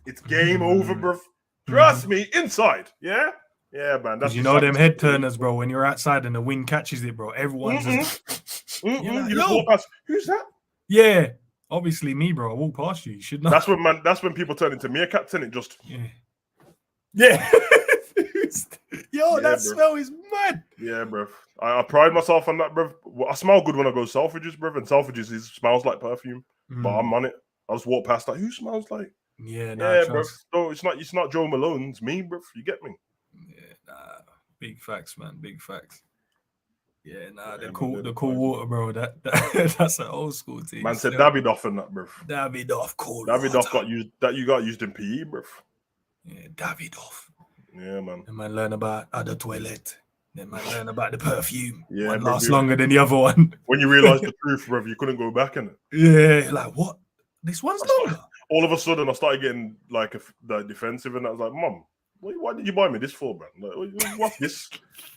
It's game over, bruv. Trust me, inside. Yeah? Yeah, man. That's Because you know them just head turners, bro. When you're outside and the wind catches it, bro, everyone's just, You're like, You just yo. walk past. Who's that? yeah. Obviously, me, bro. I walk past you. You should know. That's when people turn into meerkats, innit? Just yeah. Yo, Yeah, that bro. smell is mad. yeah, bruv. I pride myself on that, bruv. I smell good when I go Selfridges, bruv, and Selfridges smells like perfume. But I'm on it. I just walk past like, who smells like? Yeah, nah, Yeah, bruv. trust. No, it's not Joe Malone. It's me, bruv. You get me? Yeah, nah. Big facts, man. Big facts. Yeah, nah, Yeah, the man, cool, they're the the cool vibes. water, bro. That that's an old school team. Man said Still. Davidoff and that, bruv. Davidoff, cool Davidoff water. got used. That you got used in PE, bruv. Yeah, Davidoff. Yeah, man. Then man learn about other toilet. Then man learn about the perfume. Yeah, One bro, lasts dude. longer than the other one. When you realize the truth, bruv, you couldn't go back in it. Yeah, like what? This one's longer. All of a sudden, I started getting like defensive, and I was like, "Mum, why did you buy me this for, man? Like, what's this?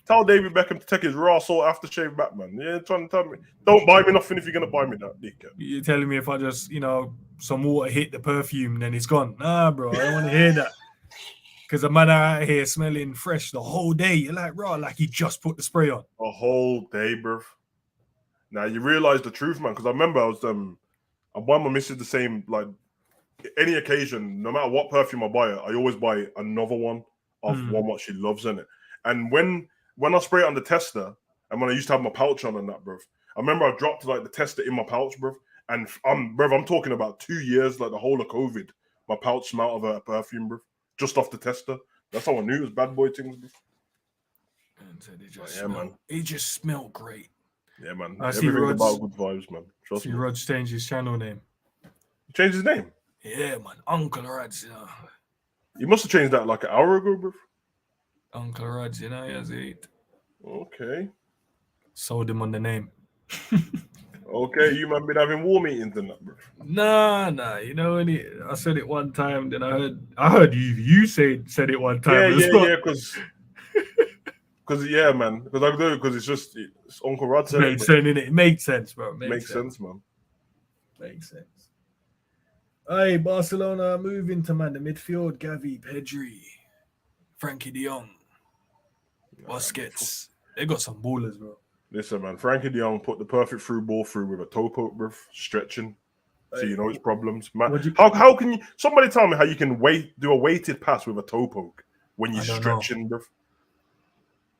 Tell David Beckham to take his raw salt aftershave back, man. Yeah, trying to tell me, don't buy me nothing if you're gonna buy me that, dickhead." You're telling me if I just, some water hit the perfume, then it's gone. Nah, bro, I don't want to hear that. Because a man out here smelling fresh the whole day. You're like, bro, like he just put the spray on. A whole day, bruv. Now you realize the truth, man. Because I remember I buy my missus the same, like any occasion, no matter what perfume I buy, I always buy another one of one what she loves in it. And when I spray it on the tester, and when I used to have my pouch on and that, bruv, I remember I dropped like the tester in my pouch, bruv. And I'm talking about 2 years, like the whole of COVID. My pouch smelled of a perfume, bruv, just off the tester. That's how I knew it was bad boy things, bruv. And so man. It just smelled great. Yeah, man. I see Everything's Rod's- about good vibes, man. Trust See, me. Rod's changed his channel name. He changed his name. Yeah, man. Uncle Rod's, He must have changed that like an hour ago, bruv. Uncle Rod's, he has it. Okay. Sold him on the name. Okay, you man been having war meetings and that, bruv. Nah. I said it one time, then I heard you said it one time. Yeah, because yeah, man. Because I do, because it's Uncle Rod said Makes sense, innit? It makes sense, bro. Makes sense, man. Makes sense. Hey, Barcelona moving to the midfield. Gavi, Pedri, Frankie de Jong, Busquets. They got some ballers, bro. Listen, man. Frankie de Jong put the perfect through ball through with a toe poke, bruv, stretching. So you know his problems, man. How can you? Somebody tell me how you can do a weighted pass with a toe poke when you're stretching, bruv.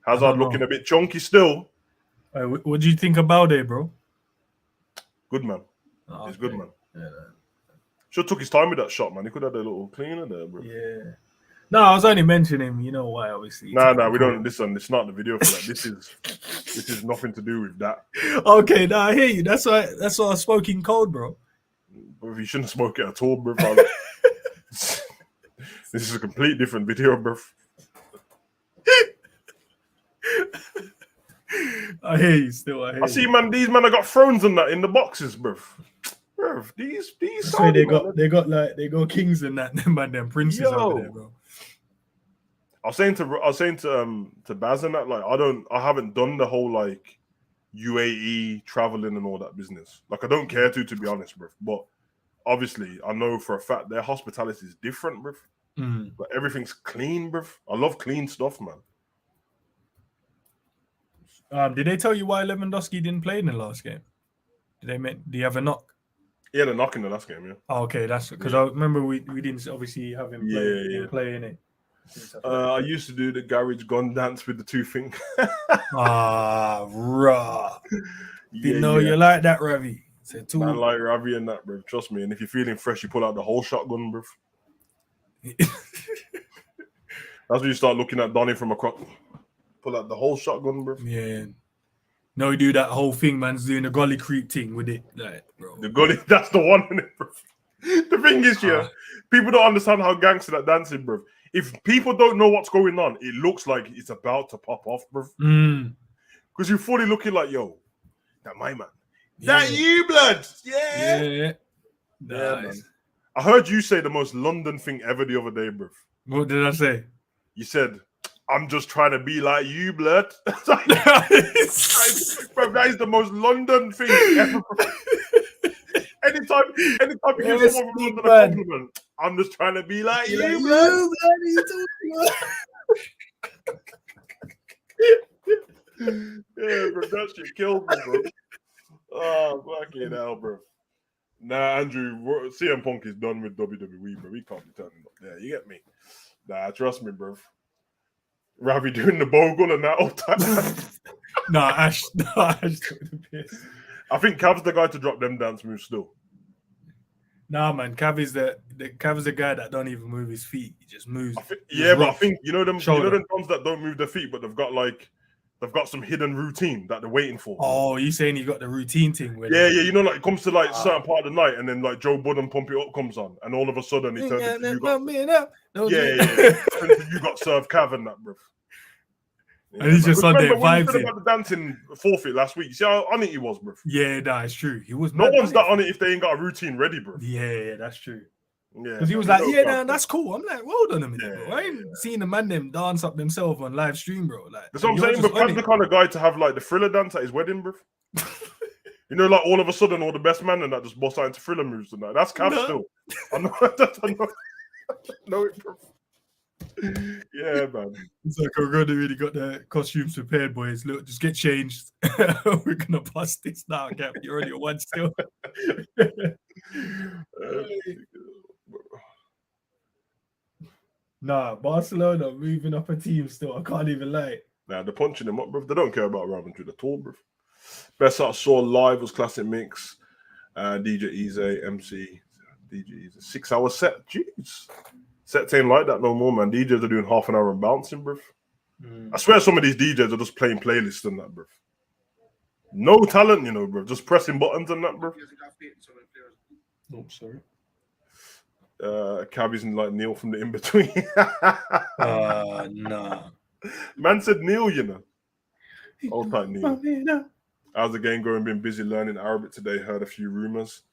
Hazard looking a bit chunky still. Hey, what do you think about it, bro? Good man. Oh, He's good, man. Yeah. Should have took his time with that shot, man. He could have had a little cleaner there, bro. Yeah. No, I was only mentioning him. You know why? Obviously. No, we don't. Listen, it's not the video for that. This is nothing to do with that. Okay, I hear you. That's why I spoke in code, bro. But you shouldn't smoke it at all, bro. This is a complete different video, bro. I hear you still. I see, man. These men have got thrones and that in the boxes, bro. Bro, these. So they got kings and that, them princes over there, bro. I was saying to Baz and that, like, I haven't done the whole like UAE traveling and all that business. Like, I don't care to be honest, bro. But obviously, I know for a fact their hospitality is different, bro. But everything's clean, bro. I love clean stuff, man. Did they tell you why Lewandowski didn't play in the last game? Do you have a knock? Yeah, the knock in the last game, yeah. Oh, okay, that's because I remember we didn't obviously have him play in it. I used to do the garage gun dance with the two fingers. Raw. Didn't know you like that, Ravi. Man, like Ravi and that, bro. Trust me. And if you're feeling fresh, you pull out the whole shotgun, bro. That's when you start looking at Donny from across. Pull out the whole shotgun, bro. Yeah. No, you do that whole thing, man's doing the gully creep thing with it. Like, bro. The gully, that's the one, innit, bro? The thing is, people don't understand how gangster that dancing, bro. If people don't know what's going on, it looks like it's about to pop off, bro. Because you're fully looking like, yo, that my man. Yeah. That you, blood. Yeah. Nice. Man. I heard you say the most London thing ever the other day, bro. What did I say? You said, I'm just trying to be like you, blood. Bro, that is the most London thing ever. Anytime you give Yes, someone from big London a man. compliment, I'm just trying to be like you, You, blood. man, what are you talking Yeah, bro, that shit kills me, bro. Oh, fucking hell, bro. Nah, Andrew, CM Punk is done with WWE, bro. He can't be turning up there. You get me? Nah, trust me, bro. Ravi doing the bogle and that all time. Nah, Ash took the piss. I think Cav's the guy to drop them dance moves still. Nah, man, Cav is the guy that don't even move his feet. He just moves. But I think you know them shoulder. ones that don't move their feet, but they've got some hidden routine that they're waiting for. Oh, you saying he got the routine thing? Where Yeah, you know, like it comes to like certain part of the night, and then like Joe Budden Pump It Up comes on, and all of a sudden he turns into you got you got served Cav and that, bro. Yeah, and he's just on there when you vibes said about the dancing forfeit last week, you see how on it he was, bro. Yeah, nah, it's true. He was. No one's that on it if they ain't got a routine ready, bro. Yeah, that's true. Yeah, because he was like, nah, that's cool. I'm like, well done a minute, bro. I ain't seen the man them dance up themselves on live stream, bro. Like, that's what I'm saying. But Cav's the kind of guy to have like the Thriller dance at his wedding, bro. You know, like all of a sudden, all the best man and that just bust out into Thriller moves and that. That's Cav still. I know it, bro. Yeah, man. It's like we're gonna really got the costumes prepared, boys. Look, just get changed. We're gonna bust this now, Gap. You're only one still. Nah, Barcelona moving up a team still. I can't even lie. Nah, they're punching them up, bro. They don't care about Real Madrid at all, bro. Best I saw live was Classic Mix, DJ Easy, MC, DJ Easy. 6 hour set. Jeez. Sets ain't like that no more, man. DJs are doing half an hour and bouncing, bro. I swear some of these DJs are just playing playlists and that, bro. No talent, you know, bro. Just pressing buttons and that, bro. Oh, sorry. Cabby's like Neil from the in-between. Nah. Man said Neil, you know. Old type Neil. How's the game going? Been busy learning Arabic today. Heard a few rumors.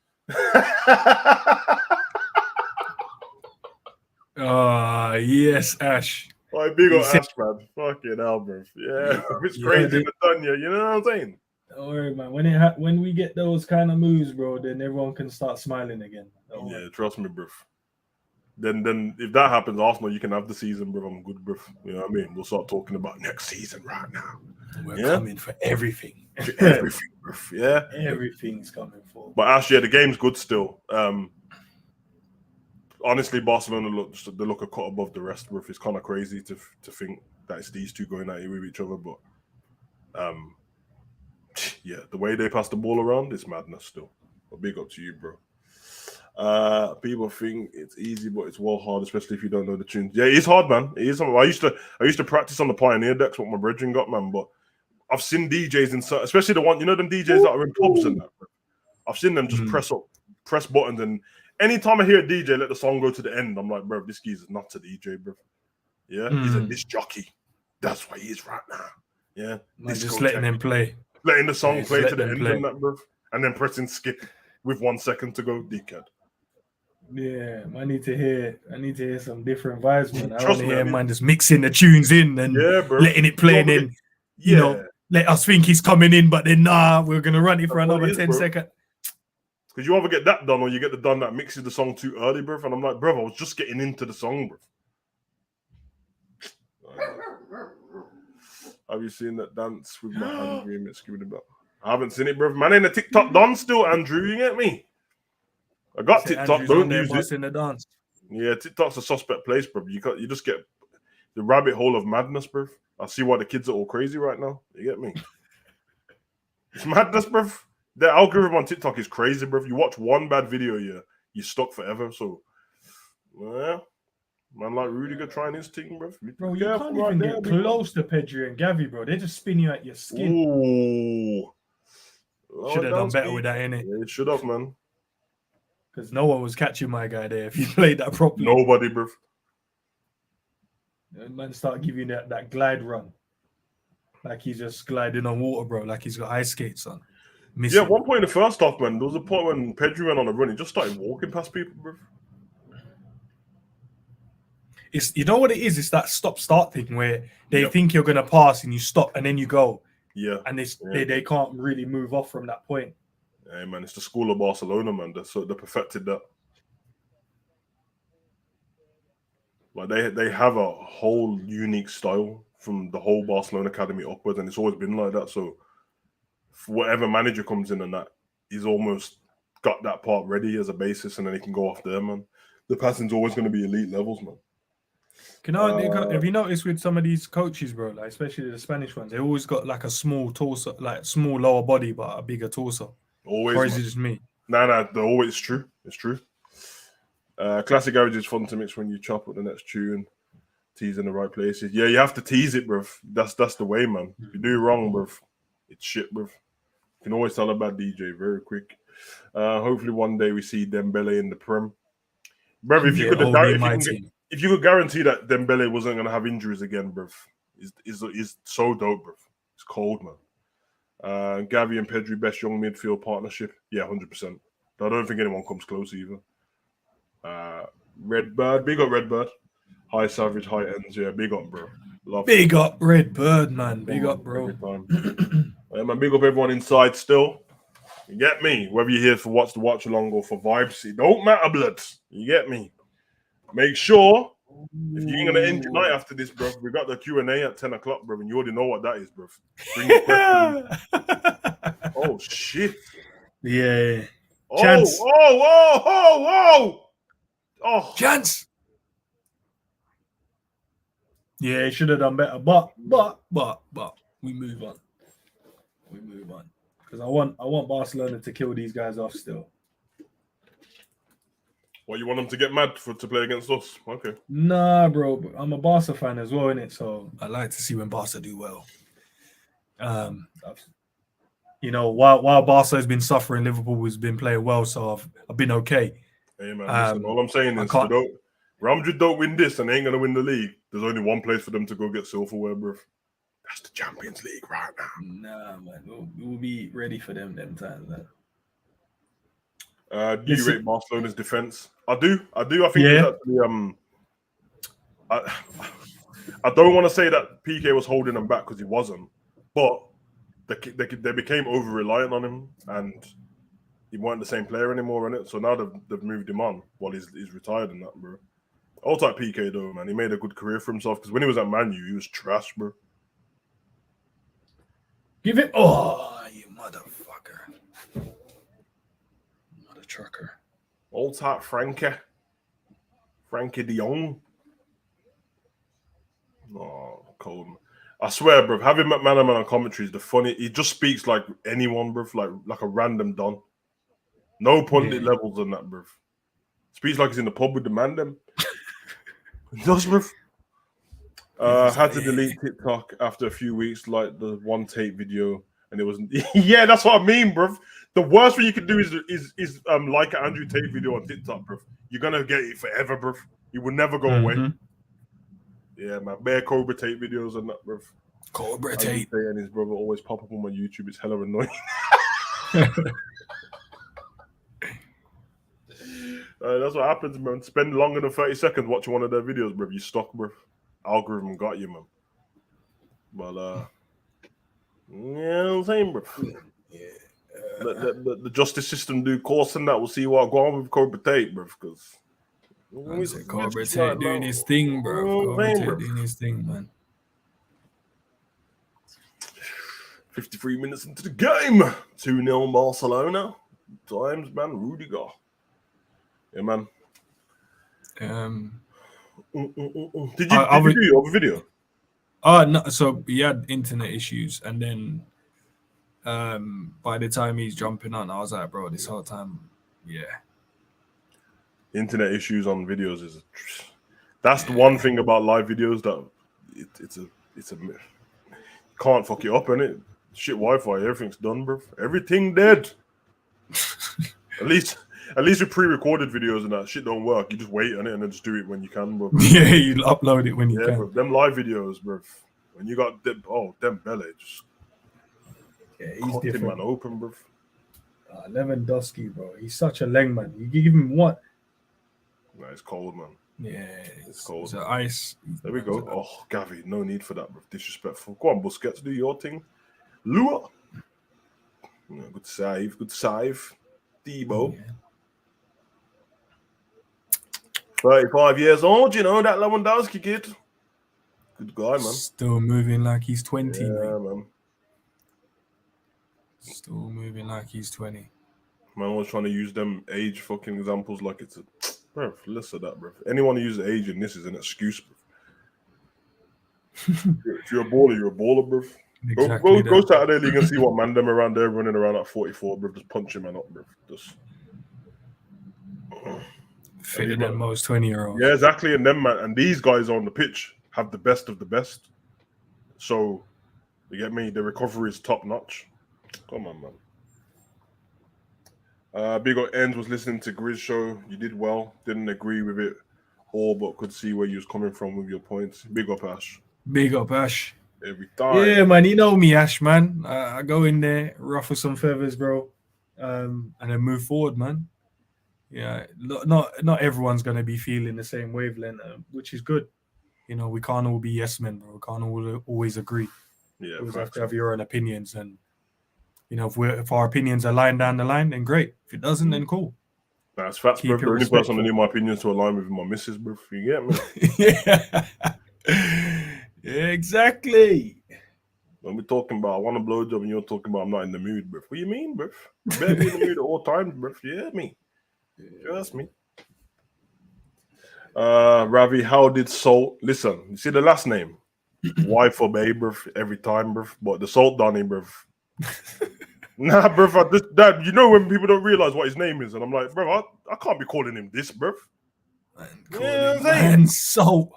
Yes, Ash. Oh, big old Ash, man. Fucking hell, bro. Yeah, it's crazy in the Dunya. You know what I'm saying? Don't worry, man. When we get those kind of moves, bro, then everyone can start smiling again. Yeah, trust me, bro. Then if that happens, Arsenal, you can have the season, bro. I'm good, bro. You know what I mean? We'll start talking about next season right now. We're coming for everything. Everything, bro. Yeah, everything's coming for. But actually, the game's good still. Honestly, Barcelona look a cut above the rest. Bro. It's kind of crazy to think that it's these two going at it with each other, but yeah, the way they pass the ball around, it's madness still. But big up to you, bro. People think it's easy, but it's well hard, especially if you don't know the tunes. Yeah, it's hard, man. It is. I used to practice on the Pioneer decks, what my brethren got, man. But I've seen DJs in, especially the one, you know, them DJs that are in pubs and that. Bro. I've seen them just press buttons, and anytime I hear a DJ let the song go to the end, I'm like, bro, this geezer's not a DJ, bro. Yeah, he's a disc jockey. That's what he is right now. Yeah, just letting him play, letting the song play to the end, and that, bro, and then pressing skip with 1 second to go, dickhead. Yeah, I need to hear some different vibes, man. I want to hear man just mixing the tunes in and letting it play, and then you know, let us think he's coming in, but then we're gonna run it for another 10 seconds. Because you either get that done or you get the done that mixes the song too early, bro. And I'm like, bro, I was just getting into the song, bro. Have you seen that dance with my hand remix? I haven't seen it, bro. Man, ain't a TikTok done still, Andrew. You get me? I got TikTok. Andrew's don't use it. in the dance. Yeah, TikTok's a suspect place, bro. You just get the rabbit hole of madness, bro. I see why the kids are all crazy right now. You get me? It's madness, bro. The algorithm on TikTok is crazy, bro. If you watch one bad video, you're stuck forever. So, yeah, man, like Rudiger trying his thing, bro. Bro, you can't even get close to Pedri and Gavi, bro. They just spin you at your skin. Ooh. Should have done better with that, innit? Yeah, it should have, man. Because no one was catching my guy there if he played that properly. Nobody, bro. And man start giving that glide run. Like he's just gliding on water, bro. Like he's got ice skates on. Missing. Yeah, at one point in the first half, man, there was a point when Pedri went on a run. He just started walking past people, bro. it's you know what it is. It's that stop-start thing where they Yep. think you're gonna pass and you stop and then you go, Yeah. and Yeah. they can't really move off from that point. Hey, man, it's the school of Barcelona, man. They perfected that. Like they have a whole unique style from the whole Barcelona academy upwards, and it's always been like that. So whatever manager comes in and that, he's almost got that part ready as a basis, and then he can go off there, man. The passing's always going to be elite levels, man. Have you noticed with some of these coaches, bro, like especially the Spanish ones, they always got like a small torso, like small lower body but a bigger torso. Always. Or is Man. it just me? Nah, they're always true. It's true. Classic garage is fun to mix when you chop up the next tune, tease in the right places. Yeah, you have to tease it, bruv. That's the way, man. If you do wrong, bruv, it's shit, bruv. You can always tell about DJ very quick. Hopefully one day we see Dembele in the Prem. Bruv, if you could guarantee that Dembele wasn't gonna have injuries again, bruv, is so dope, bruv. It's cold, man. Gavi and Pedri, best young midfield partnership. Yeah, 100%. I don't think anyone comes close either. Redbird, big up Redbird. High Savage, high ends. Yeah, big up, bro. Big up Redbird, man. Big up, bro. Every time. Man, big up everyone inside still. You get me? Whether you're here for watch along or for vibes, it don't matter, blood. You get me? Make sure if you ain't gonna end your night after this, bro, we got the Q&A at 10 o'clock, bro, and you already know what that is, bro. Bring your questions. Oh shit. Yeah. Chance. Oh, Chance. Yeah, he should have done better. But we move on. Because I want Barcelona to kill these guys off still. Well, you want them to get mad to play against us? Okay. Nah, bro. But I'm a Barca fan as well, innit? So I like to see when Barca do well. While Barca has been suffering, Liverpool has been playing well, so I've been okay. Hey man, listen, all I'm saying is Real Madrid don't win this and they ain't gonna win the league. There's only one place for them to go get silverware, bro. That's the Champions League right now. Nah, man, we'll be ready for them times, man. Do you rate Barcelona's defense? I do. I think it's actually I don't want to say that PK was holding them back because he wasn't, but they became over reliant on him and he weren't the same player anymore in it. So now they've moved him on while he's retired and that, bro. All type PK though, man. He made a good career for himself because when he was at Man U, he was trash, bro. Give it, you motherfucker, mother trucker. All type Frankie de Jong. Oh, cold. I swear, bro. Having McManaman on commentary is the funny. He just speaks like anyone, bro. Like a random don. No pundit levels on that, bro. Speaks like he's in the pub with the man, them. Just, bro. Had to delete TikTok after a few weeks, like the one tape video, and it wasn't. Yeah, that's what I mean, bro. The worst thing you can do is like an Andrew Tate video on TikTok, bro. You're gonna get it forever, bro. It will never go away. Yeah, man. Bare Cobra Tate videos and that, bro. Cobra Tate and his brother always pop up on my YouTube. It's hella annoying. That's what happens, man. Spend longer than 30 seconds watching one of their videos, bro. You stuck, bro. Algorithm got you, man. But I'm saying, bro. Yeah. The justice system do course and that. We'll see what go on with Cobra Tate, bro. Because Cobra Tate doing his thing, bro. Cobra Tate doing his thing, man. 53 minutes into the game. 2-0 Barcelona. Times, man. Rudiger. Yeah, man. Did you do your video? No. So he had internet issues, and then by the time he's jumping on, I was like, bro, this whole time, internet issues on videos that's the one thing about live videos that it's a can't fuck it up, innit? Shit Wi-Fi, everything's done, bro. Everything dead. At least with pre-recorded videos and that shit don't work. You just wait on it and then just do it when you can, bro. Yeah, you upload it when you can. Bro. Them live videos, bro. When you got Dembele, just he's different. Man open, bro. Lewandowski, bro. He's such a leg man. You give him what? Nah, it's cold, man. Yeah, It's cold. it's ice. There we go. Oh, Gavi, no need for that, bro. Disrespectful. Go on, Busquets, do your thing. Lua. Yeah, good save. Good save. Debo. Yeah. 35 years old, you know, that Lewandowski kid. Good guy, man. Still moving like he's 20, Yeah, mate. man. Still moving like he's 20. Man was trying to use them age fucking examples like it's a... Bro, listen to that, bro. Anyone who uses age in this is an excuse, bro. If you're a baller, you're a baller, bro. Exactly. Go Saturday League and see what man them around there running around at 44, bro. Just punching man up, bro. Just... Fitter than most 20-year-olds. Yeah, exactly. And them, man, and these guys on the pitch have the best of the best. So, you get me? The recovery is top notch. Come on, man. Big up Ends was listening to Grizz show. You did well. Didn't agree with it all, but could see where you was coming from with your points. Big up, Ash. Big up, Ash. Every time. Yeah, man. You know me, Ash, man. I go in there, ruffle some feathers, bro, and then move forward, man. Yeah, not everyone's gonna be feeling the same wavelength, which is good. You know, we can't all be yes men, bro. We can't all always agree. Yeah, we have to have your own opinions, and you know, if our opinions align down the line, then great. If it doesn't, then cool. That's facts, bro. The only person I need my opinions to align with my missus, bro. You get me? Yeah, exactly. When we're talking about I want a blowjob and you're talking about I'm not in the mood, bro. What do you mean, bro? You better be in the mood at all times, bro. You hear me? Trust me. Ravi, how did Salt listen? You see the last name? Y for Bay, bro, every time, bro. But the Salt Donny, bro. Nah, bro. Dad, you know when people don't realize what his name is, and I'm like, bro, I can't be calling him this, bro. Yeah, man, Salt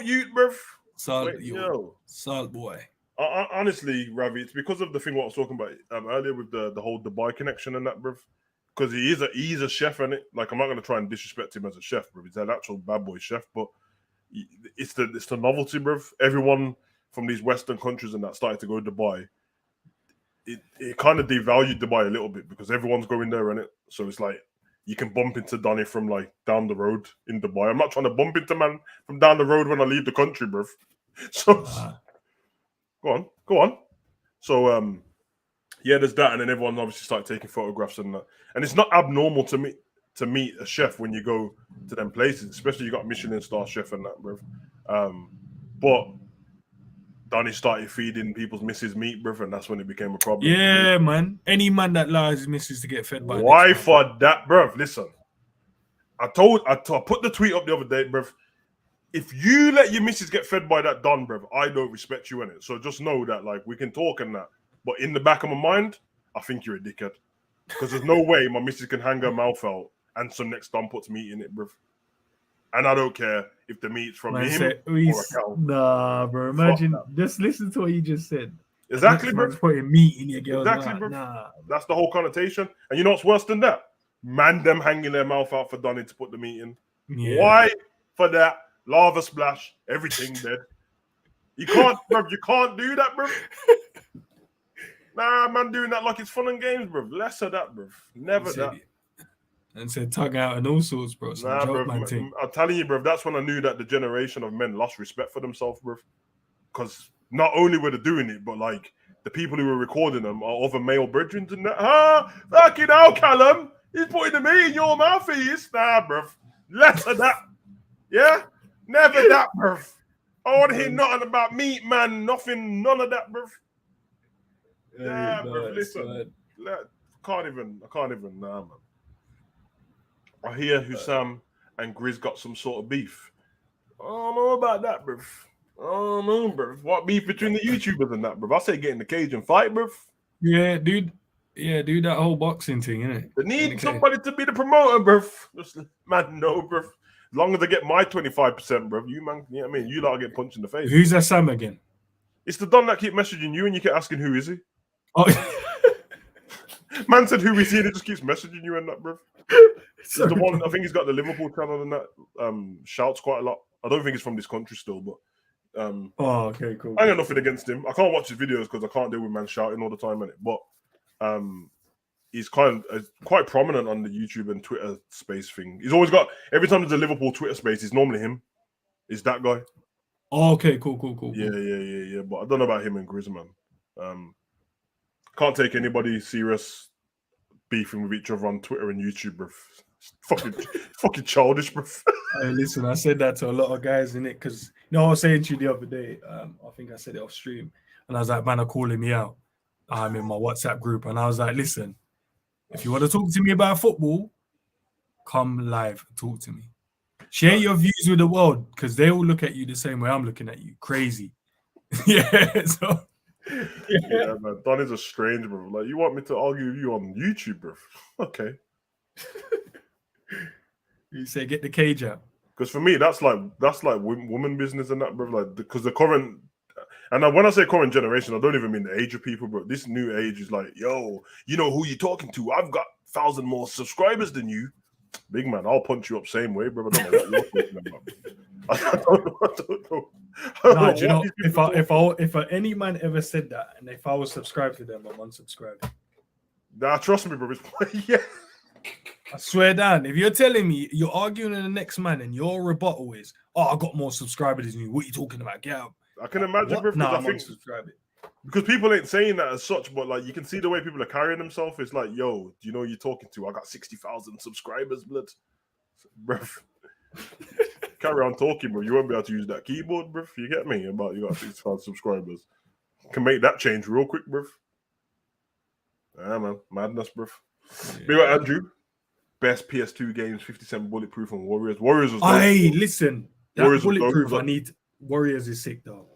youth, bro. Salt boy. Honestly, Ravi, it's because of the thing what I was talking about earlier with the whole Dubai connection and that, bro. Because he's a chef, and like I'm not gonna try and disrespect him as a chef, bro. He's an actual bad boy chef, but it's the novelty, bro. Everyone from these Western countries and that started to go to Dubai. It kind of devalued Dubai a little bit because everyone's going there, and so it's like you can bump into Donny from like down the road in Dubai. I'm not trying to bump into man from down the road when I leave the country, bro. So go on. So yeah, there's that, and then everyone obviously started taking photographs and that. And it's not abnormal to meet a chef when you go to them places, especially you got Michelin star chef and that, bro. But Donny started feeding people's missus meat, bro, and that's when it became a problem. Yeah, man. Any man that allows his missus to get fed by why for that, bro? Listen, I put the tweet up the other day, bro. If you let your missus get fed by that Don, bro, I don't respect you in it. So just know that, like, we can talk and that, but in the back of my mind, I think you're a dickhead. Because there's no way my missus can hang her mouth out and some next Don puts meat in it, bro. And I don't care if the meat's from him or a cow. Nah, bro. Imagine, just listen to what you just said. Exactly, bro. Putting meat in your girl's exactly, mouth. bro. Nah. That's the whole connotation. And you know what's worse than that? Man, them hanging their mouth out for Donny to put the meat in. Yeah. Why for that? Lava splash, everything dead. You can't, bro. You can't do that, bro. Nah, man, doing that like it's fun and games, bro. Less of that, bro. Never that. And said tug out and all sorts, bro. Nah, bro. I'm telling you, bro. That's when I knew that the generation of men lost respect for themselves, bro. Because not only were they doing it, but like the people who were recording them are other male brethren and that. Fucking hell, Callum. He's putting the meat in your mouth, he is. Nah, bro. Less of that. Yeah? Never that, bro. I want to hear nothing about meat, man. Nothing, none of that, bro. Yeah, bro. Listen. I can't even, nah, man. I hear Hussam and Grizz got some sort of beef. I don't know about that, bro. I don't know, bro. What beef between the YouTubers and that, bro? I say get in the cage and fight, bro. Yeah, dude. Yeah, do that whole boxing thing, innit? They need somebody to be the promoter, bro. Just, man, no, bro. As long as I get my 25%, bro. You, man, you know what I mean? You lot get punched in the face. Who's that Sam again? It's the Don that keep messaging you and you keep asking who is he? Oh, man said who is he and he just keeps messaging you and that, bro. It's the one, I think he's got the Liverpool channel and that shouts quite a lot. I don't think he's from this country still, but oh, okay, cool. I got nothing against him. I can't watch his videos because I can't deal with man shouting all the time, innit? But he's quite prominent on the YouTube and Twitter space thing. He's always got every time there's a Liverpool Twitter space, it's normally him. Is that guy? Oh, okay, cool. Yeah. But I don't know about him and Griezmann. Can't take anybody serious beefing with each other on Twitter and YouTube, bro. Fucking childish, bro. Hey, listen, I said that to a lot of guys in it because I was saying to you the other day. I think I said it off stream, and I was like, "Man, are calling me out." I'm in my WhatsApp group, and I was like, "Listen, if you want to talk to me about football, come live and talk to me. Share your views with the world because they all look at you the same way I'm looking at you. Crazy, yeah." So, yeah, man. Don is a strange, bro. Like, you want me to argue with you on YouTube, bro? Okay. You say get the cage out. Because for me, that's like woman business and that, bro. Like, because the current, and when I say current generation, I don't even mean the age of people, bro. This new age is like, yo, you know who you talking to? I've got 1,000 more subscribers than you. Big man, I'll punch you up same way, bro. I don't know what you're talking about. I don't know. Nah, do you know, if any man ever said that, and if I was subscribed to them, I'm unsubscribed. Nah, trust me, bro. Yeah. I swear down. If you're telling me you're arguing with the next man and your rebuttal is, "Oh, I got more subscribers than you. What are you talking about? Get out." I can imagine, bro. Nah, I I'm think unsubscribed. because people ain't saying that as such, but like you can see the way people are carrying themselves. It's like, yo, do you know who you're talking to? I got 60,000 subscribers, blood. Bro. Carry on talking, bro. You won't be able to use that keyboard, bro. You get me? About you got 60,000 subscribers. Can make that change real quick, bro. Yeah, man. Madness, bro. Yeah. Big up, Andrew. Best PS2 games, 50 Cent Bulletproof and Warriors. Warriors was Hey, listen. That Warriors Bulletproof, I need. Warriors is sick, though.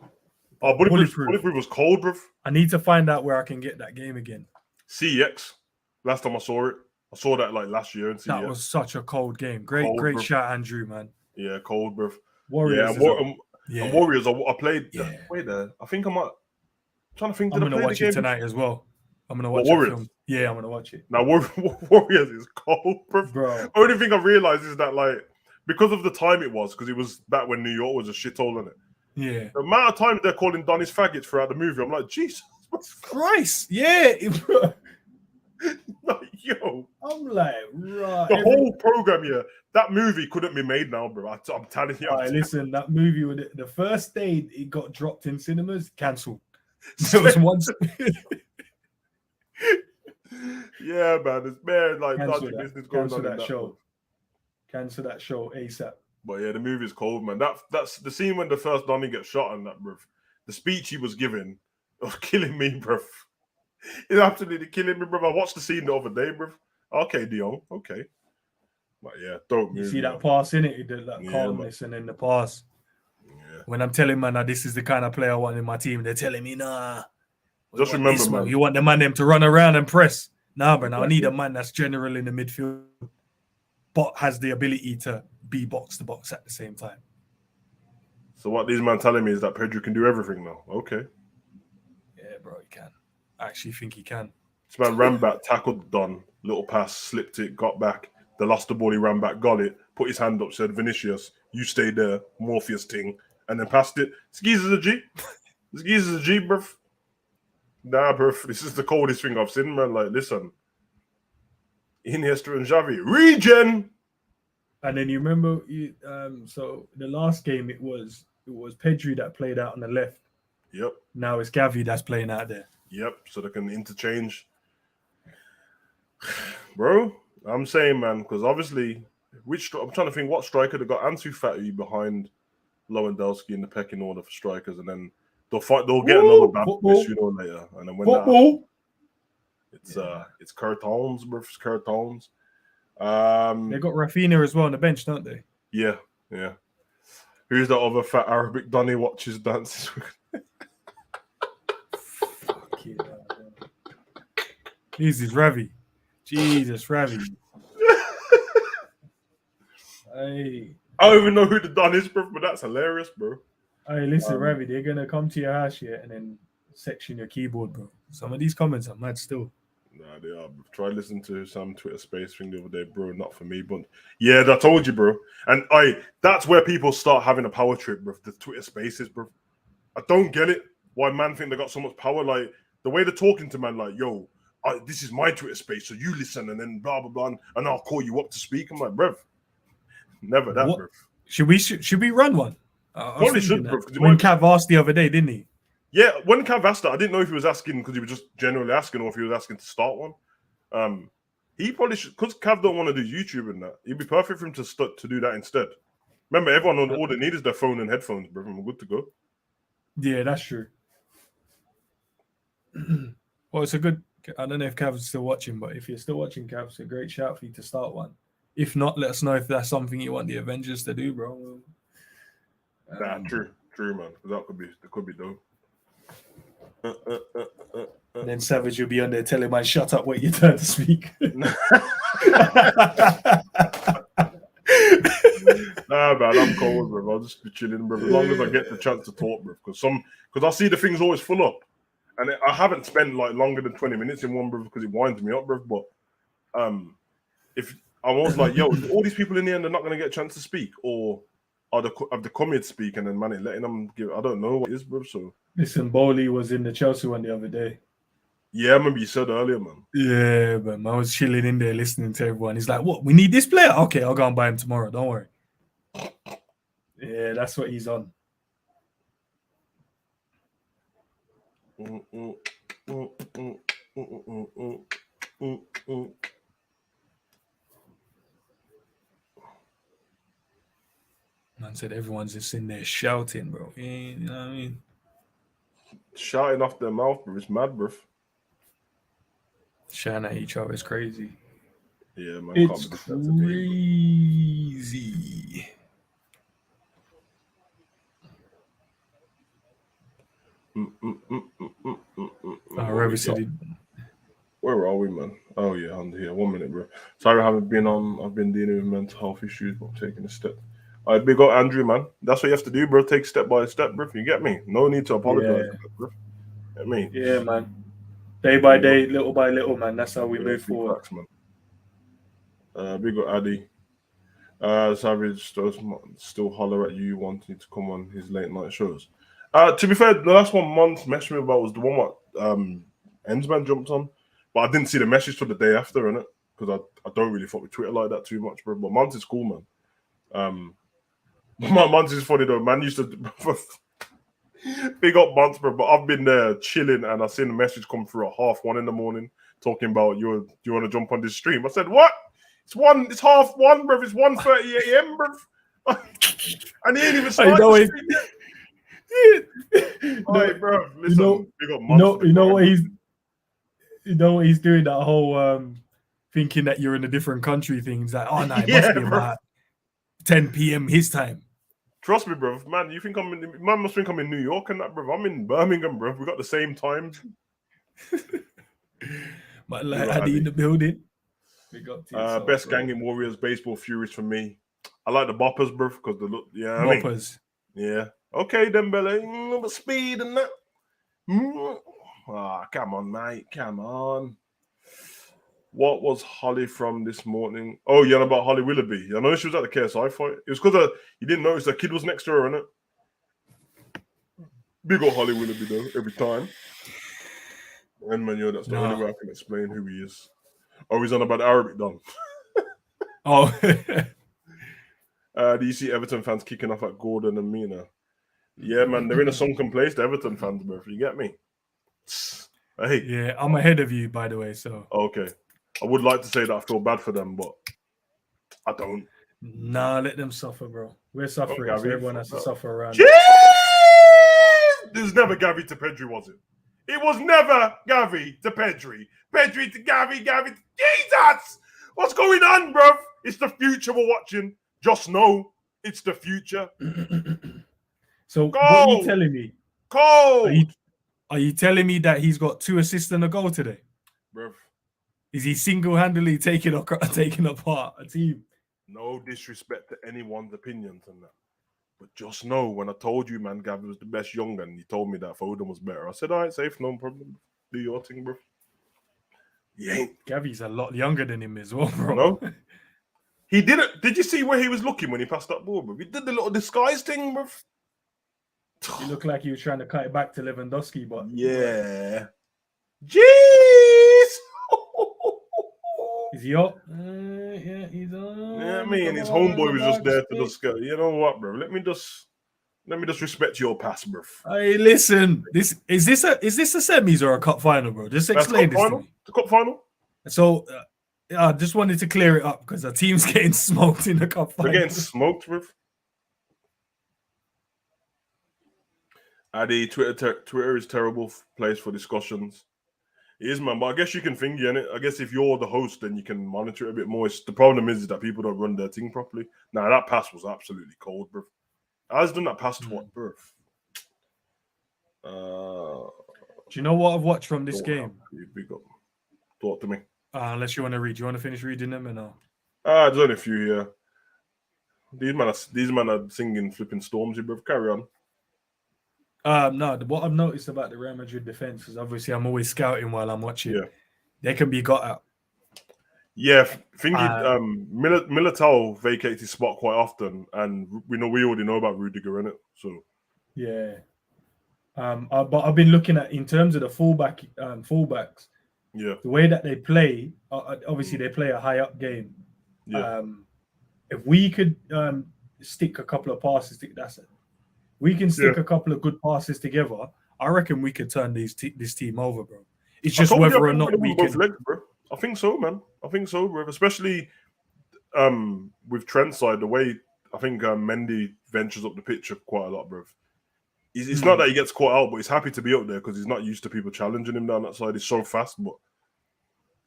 Oh, Bulletproof was cold, bro. I need to find out where I can get that game again. CEX. Last time I saw it. I saw that like last year in CEX. That was such a cold game. Great bro. shout, Andrew, man. Yeah, cold, bro. Warriors. Yeah, and Warriors. I played. Yeah. Wait there. I think I'm trying to think. I'm gonna watch it tonight as well. I'm gonna watch Warriors. film. Yeah, I'm gonna watch it. Now Warriors is cold, bro. Only thing I realized is that like because of the time it was, because it was back when New York was a shithole, innit? Yeah. The amount of time they're calling Donny's faggots throughout the movie, I'm like, Jesus Christ, yeah. Like, yo, I'm like, right. The whole program, yeah. That movie couldn't be made now, bro. I'm telling you. Right, listen, that movie with the first day it got dropped in cinemas, cancelled. There was one. Yeah, man. It's bad, like cancel dodgy that, business going cancel on. That in that show. film. Cancel that show ASAP. But yeah, the movie's cold, man. That's the scene when the first Donny gets shot on that, bro. The speech he was giving was killing me, bro. It's absolutely killing me, bro. I watched the scene the other day, bro. Okay, Dion. Okay. But yeah, don't You move, see man. that pass in it? He did that calmness and then the pass. Yeah. When I'm telling man that this is the kind of player I want in my team, they're telling me, nah. Just remember, man. You want the man them to run around and press. Nah, bro. I need a man that's general in the midfield, but has the ability to be box to box at the same time. So what these men telling me is that Pedro can do everything now. Okay. Yeah, bro, he can. I actually think he can. This man ran back, tackled Don, little pass, slipped it, got back. They lost the ball, he ran back, got it, put his hand up, said, Vinicius, you stay there, Morpheus thing, and then passed it. Skis is a G. Skis is a G, bruv. Nah, bruv, this is the coldest thing I've seen, man. Like, listen. Iniesta and Xavi, regen! And then you remember, so the last game, it was Pedri that played out on the left. Yep. Now it's Gavi that's playing out there. Yep, so they can interchange. Bro, I'm saying, man, because obviously, I'm trying to think what striker they got Ansu Fati behind Lewandowski in the pecking order for strikers, and then they'll get another bad boy sooner or later. And then when that happens, it's Curtones, bro. It's Curtones. They got Rafinha as well on the bench, don't they? Yeah. Who's the other fat Arabic Donny watches dances with? Jesus, Ravi. Jesus, Ravi. Hey. I don't even know who the Don is, bro, but that's hilarious, bro. Hey, listen, Ravi, they're going to come to your house here and then section your keyboard, bro. Some of these comments are mad still. Nah, they are. Try listening to some Twitter space thing the other day, bro. Not for me, but yeah, I told you, bro. And that's where people start having a power trip, bro. The Twitter spaces, bro. I don't get it. Why man think they got so much power? Like the way they're talking to man, like, yo, this is my Twitter space, so you listen, and then blah blah blah, and I'll call you up to speak. I'm like, bruv, never that, What? bruv. Should we run one? I was Probably thinking should, that. bruv. 'Cause it When might be- Cav asked the other day, didn't he? Yeah, when Cav asked that, I didn't know if he was asking because he was just generally asking, or if he was asking to start one. He probably should, because Cav don't want to do YouTube and that. It'd be perfect for him to do that instead. Remember, everyone all they need is their phone and headphones, bro. I'm good to go. Yeah, that's true. Well, it's a good. I don't know if Cav's still watching, but if you're still watching, Cav, it's a great shout for you to start one. If not, let us know if that's something you want the Avengers to do, bro. True, man. That could be dope. Then Savage will be on there telling man, shut up, wait your turn to speak. Nah, man, I'm cold, bro. I'll just be chilling, bro. As long as I get the chance to talk, bro. Because I see the things always full up, and I haven't spent like longer than 20 minutes in one, bro, because it winds me up, bro. But if I'm always like, yo, all these people in the end are not gonna get a chance to speak, or have they come here to speak, and then man, letting them give. I don't know what it is, bro. So Listen, Bowley was in the Chelsea one the other day. yeah, I remember you said earlier, man. Yeah, but I was chilling in there listening to everyone. He's like, what? We need this player? Okay, I'll go and buy him tomorrow. Don't worry. Yeah, that's what he's on. Man said everyone's just in there shouting, bro. You know what I mean? Shouting off their mouth, bro. It's mad, bro. Shouting at each other is crazy. Yeah, man. It's can't be this crazy. Ravi said he... Where are we, man? Oh yeah, under here. 1 minute, bro. Sorry, I haven't been on. I've been dealing with mental health issues, but I'm taking a step. All right, big up Andrew, man. That's what you have to do, bro. Take step by step, bro. You get me? No need to apologize, bro. Get me? Yeah, man. Day by day, little by little, man. That's how we move forward. Facts, man. Big up Addy. Savage still holler at you wanting to come on his late night shows. To be fair, the last one Mons messaged me about was the one what Ensman jumped on, but I didn't see the message till the day after, innit? Because I don't really fuck with Twitter like that too much, bro. But Mons is cool, man. Mons is funny though. Man used to big up Mons, bro. But I've been there chilling, and I seen the message come through at 1:30 in the morning, talking about you want to jump on this stream. I said, what? It's 1:30, bro. It's 1:30 a.m., bro. And he ain't even started. Alright, bro. Listen, big up Mons. You know what he's doing, that whole thinking that you're in a different country thing. He's like, oh no, it must be about 10 p.m. his time. Trust me, bro. Man, man must think I'm in New York and that, bro. I'm in Birmingham, bro. We got the same times. But like Addy in the building. Best gang in Warriors, Baseball Furies for me. I like the boppers, bro, because the look. Yeah, boppers. Yeah. Okay, Dembele. But speed and that. Come on, mate. Come on. What was Holly from this morning? Oh, yeah, about Holly Willoughby. I know she was at the KSI fight. It was because you didn't notice the kid was next to her, innit? Big old Holly Willoughby, though, every time. And man, that's the only way I can explain who he is. Oh, he's on about Arabic, done. Oh. Do you see Everton fans kicking off at Gordon and Mina? Yeah, man, they're in a sunken place, the Everton fans, bro. You get me? Hey. Yeah, I'm ahead of you, by the way, so. Okay. I would like to say that I feel bad for them, but I don't. Nah, let them suffer, bro. We're suffering, so everyone has to suffer around. Jeez! It was never Gavi to Pedri, was it? It was never Gavi to Pedri. Pedri to Gavi to... Jesus! What's going on, bro? It's the future we're watching. Just know it's the future. So what are you telling me? Are you telling me that he's got 2 assists and a goal today? Bro. Is he single-handedly taking apart a team? No disrespect to anyone's opinions on that. But just know, when I told you, man, Gavi was the best young, and you told me that Foden was better, I said, all right, safe, no problem. Do your thing, bro. Yeah. Gavi's a lot younger than him as well, bro. No? He didn't. Did you see where he was looking when he passed that ball, bro? He did the little disguise thing, bro. He looked like he was trying to cut it back to Lewandowski, but... Yeah. Jeez! Is he up? Yeah, he's on. Yeah, I mean, Come his on, homeboy the was just dog there to stick. just go, you know what, bro? Let me just respect your pass, bro. Hey, listen. This a semis or a cup final, bro? Just That's explain cup this to final. me. The cup final. So, I just wanted to clear it up because the team's getting smoked in the cup They're final. getting smoked, bro. Addy, Twitter is terrible place for discussions. It is, man, but I guess you can finger in it. I guess if you're the host, then you can monitor it a bit more. The problem is that people don't run their thing properly. Now that pass was absolutely cold, bro. I was done that pass to what, bro? Do you know what I've watched from this game? Big up. Talk to me. Unless you want to read. Do you want to finish reading them or no? There's only a few here. These men are singing flipping Stormzy, bro. Carry on. No. What I've noticed about the Real Madrid defense is obviously I'm always scouting while I'm watching. Yeah. They can be got out. Yeah, Militao vacates his spot quite often, and we already know about Rudiger in it. So Yeah. But I've been looking at in terms of the fullbacks, yeah, the way that they play. Obviously, they play a high up game. yeah. If we could stick a couple of passes, we can stick a couple of good passes together. I reckon we could turn this team over, bro. It's I just told you whether I or think not we're we on both can. legs, bro. I think so, man. I think so, bro. Especially with Trent's side, the way I think Mendy ventures up the pitch quite a lot, bro. It's not that he gets caught out, but he's happy to be up there because he's not used to people challenging him down that side. He's so fast, but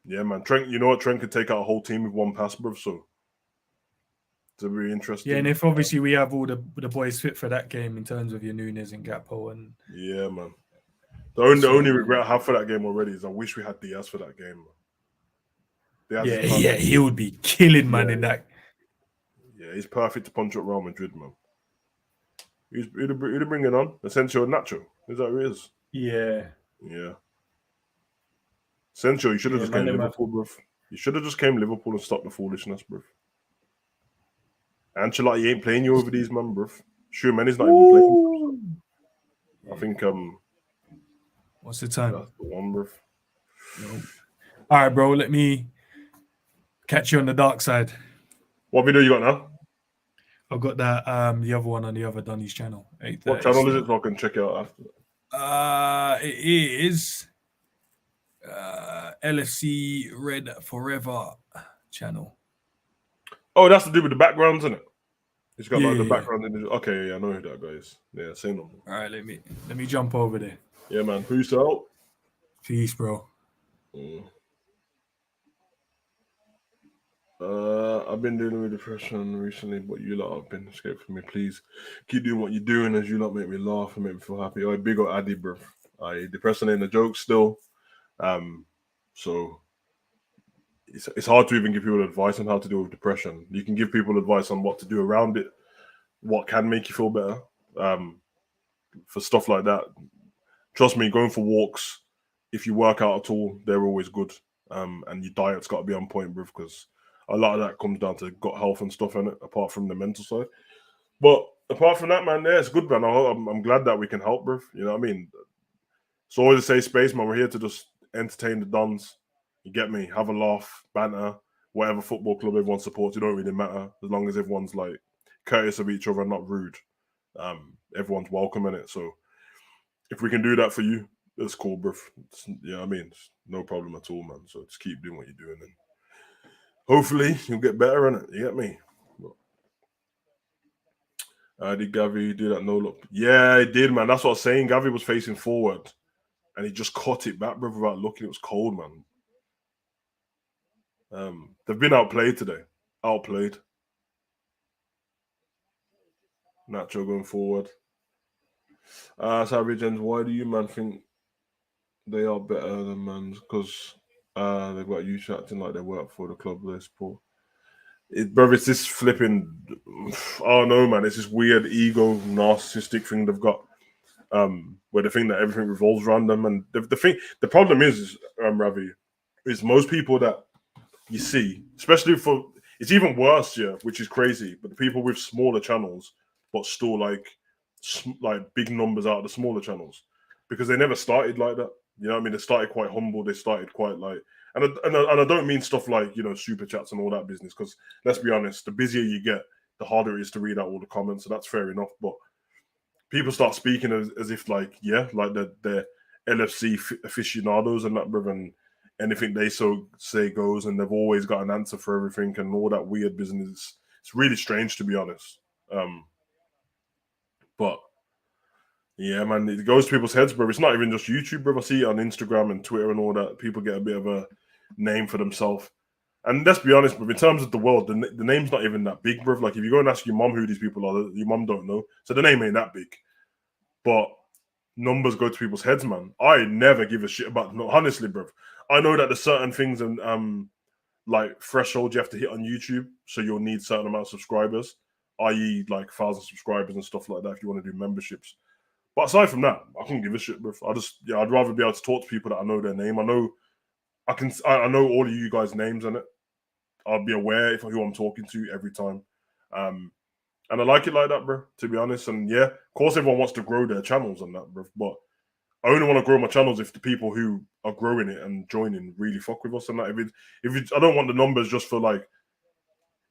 yeah, man. Trent, you know what? Trent could take out a whole team with one pass, bro. So it's a very interesting. Yeah, and if obviously we have all the boys fit for that game in terms of your Nunes and Gakpo and yeah, man. The only regret I have for that game already is I wish we had Diaz for that game. Man. he would be killing man in that. Yeah, he's perfect to punch up Real Madrid, man. Who'd bring it on? Asensio and Nacho. Is that who it is? Yeah. Yeah. Asensio, you should have just came Liverpool, bro. You should have just came Liverpool and stopped the foolishness, bro. Ancelotti ain't playing you over these, man, bro. Sure, man, he's not even playing. I think What's the time? That's the one, bro. Nope. All right, bro. Let me catch you on the dark side. What video you got now? I've got that the other one on the other Donny's channel. What channel is it so I can check it out after? It is LFC Red Forever channel. Oh, that's to do with the backgrounds, isn't it? It's got like the Yeah. background in it. Okay, yeah, I know who that guy is. Yeah, same one. All right, let me jump over there. Yeah, man. Peace out. Peace, bro. I've been dealing with depression recently, but you lot have been escaped from me. Please keep doing what you're doing, as you lot make me laugh and make me feel happy. Oh, big old Addy, bro. Depression ain't a joke still. So it's hard to even give people advice on how to deal with depression. You can give people advice on what to do around it, what can make you feel better. For stuff like that, trust me, going for walks, if you work out at all, they're always good. And your diet's got to be on point, bro, because a lot of that comes down to gut health and stuff in it, apart from the mental side. But apart from that, man, yeah, it's good, man. I'm glad that we can help, bro. You know what I mean? It's always a safe space, man. We're here to just entertain the Dons. You get me? Have a laugh, banter, whatever football club everyone supports. It don't really matter as long as everyone's like courteous of each other and not rude. Everyone's welcome in it. So if we can do that for you, that's cool, bro. Yeah, I mean, it's no problem at all, man. So just keep doing what you're doing, and hopefully you'll get better in it. You get me? Did Gavi do that no look? Yeah, he did, man. That's what I was saying. Gavi was facing forward, and he just caught it back, bro, without looking. It was cold, man. They've been outplayed today. Outplayed. Nacho going forward. Savage Gens, why do you, man, think they are better than Mans? Because they've got youth acting like they work for the club they support. Bro, it's this flipping, I don't know, man. It's this weird ego, narcissistic thing they've got, where they think that everything revolves around them. And the problem is Ravi, is most people that you see, especially it's even worse, yeah, which is crazy. But the people with smaller channels, but still like big numbers out of the smaller channels, because they never started like that. You know what I mean? They started quite humble. They started quite like, and I don't mean stuff like, you know, super chats and all that business. Because let's be honest, the busier you get, the harder it is to read out all the comments. So that's fair enough. But people start speaking as if like, yeah, like they're LFC aficionados and that, bruv, and anything they say goes, and they've always got an answer for everything and all that weird business. It's really strange, to be honest. But yeah, man, it goes to people's heads, bro. It's not even just YouTube, bro. I see it on Instagram and Twitter and all that. People get a bit of a name for themselves. And let's be honest, bro, in terms of the world, the name's not even that big, bro. Like, if you go and ask your mom who these people are, your mom don't know. So the name ain't that big. But numbers go to people's heads, man. I never give a shit about, no, honestly, bro. I know that there's certain things and like thresholds you have to hit on YouTube, so you'll need certain amount of subscribers, i.e. like 1,000 subscribers and stuff like that if you want to do memberships. But aside from that, I couldn't give a shit, bro. I'd rather be able to talk to people that I know their name. I know all of you guys' names in it. I'll be aware of who I'm talking to every time. And I like it like that, bro, to be honest. And yeah, of course everyone wants to grow their channels and that, bro. But I only want to grow my channels if the people who are growing it and joining really fuck with us and that. I don't want the numbers just for like,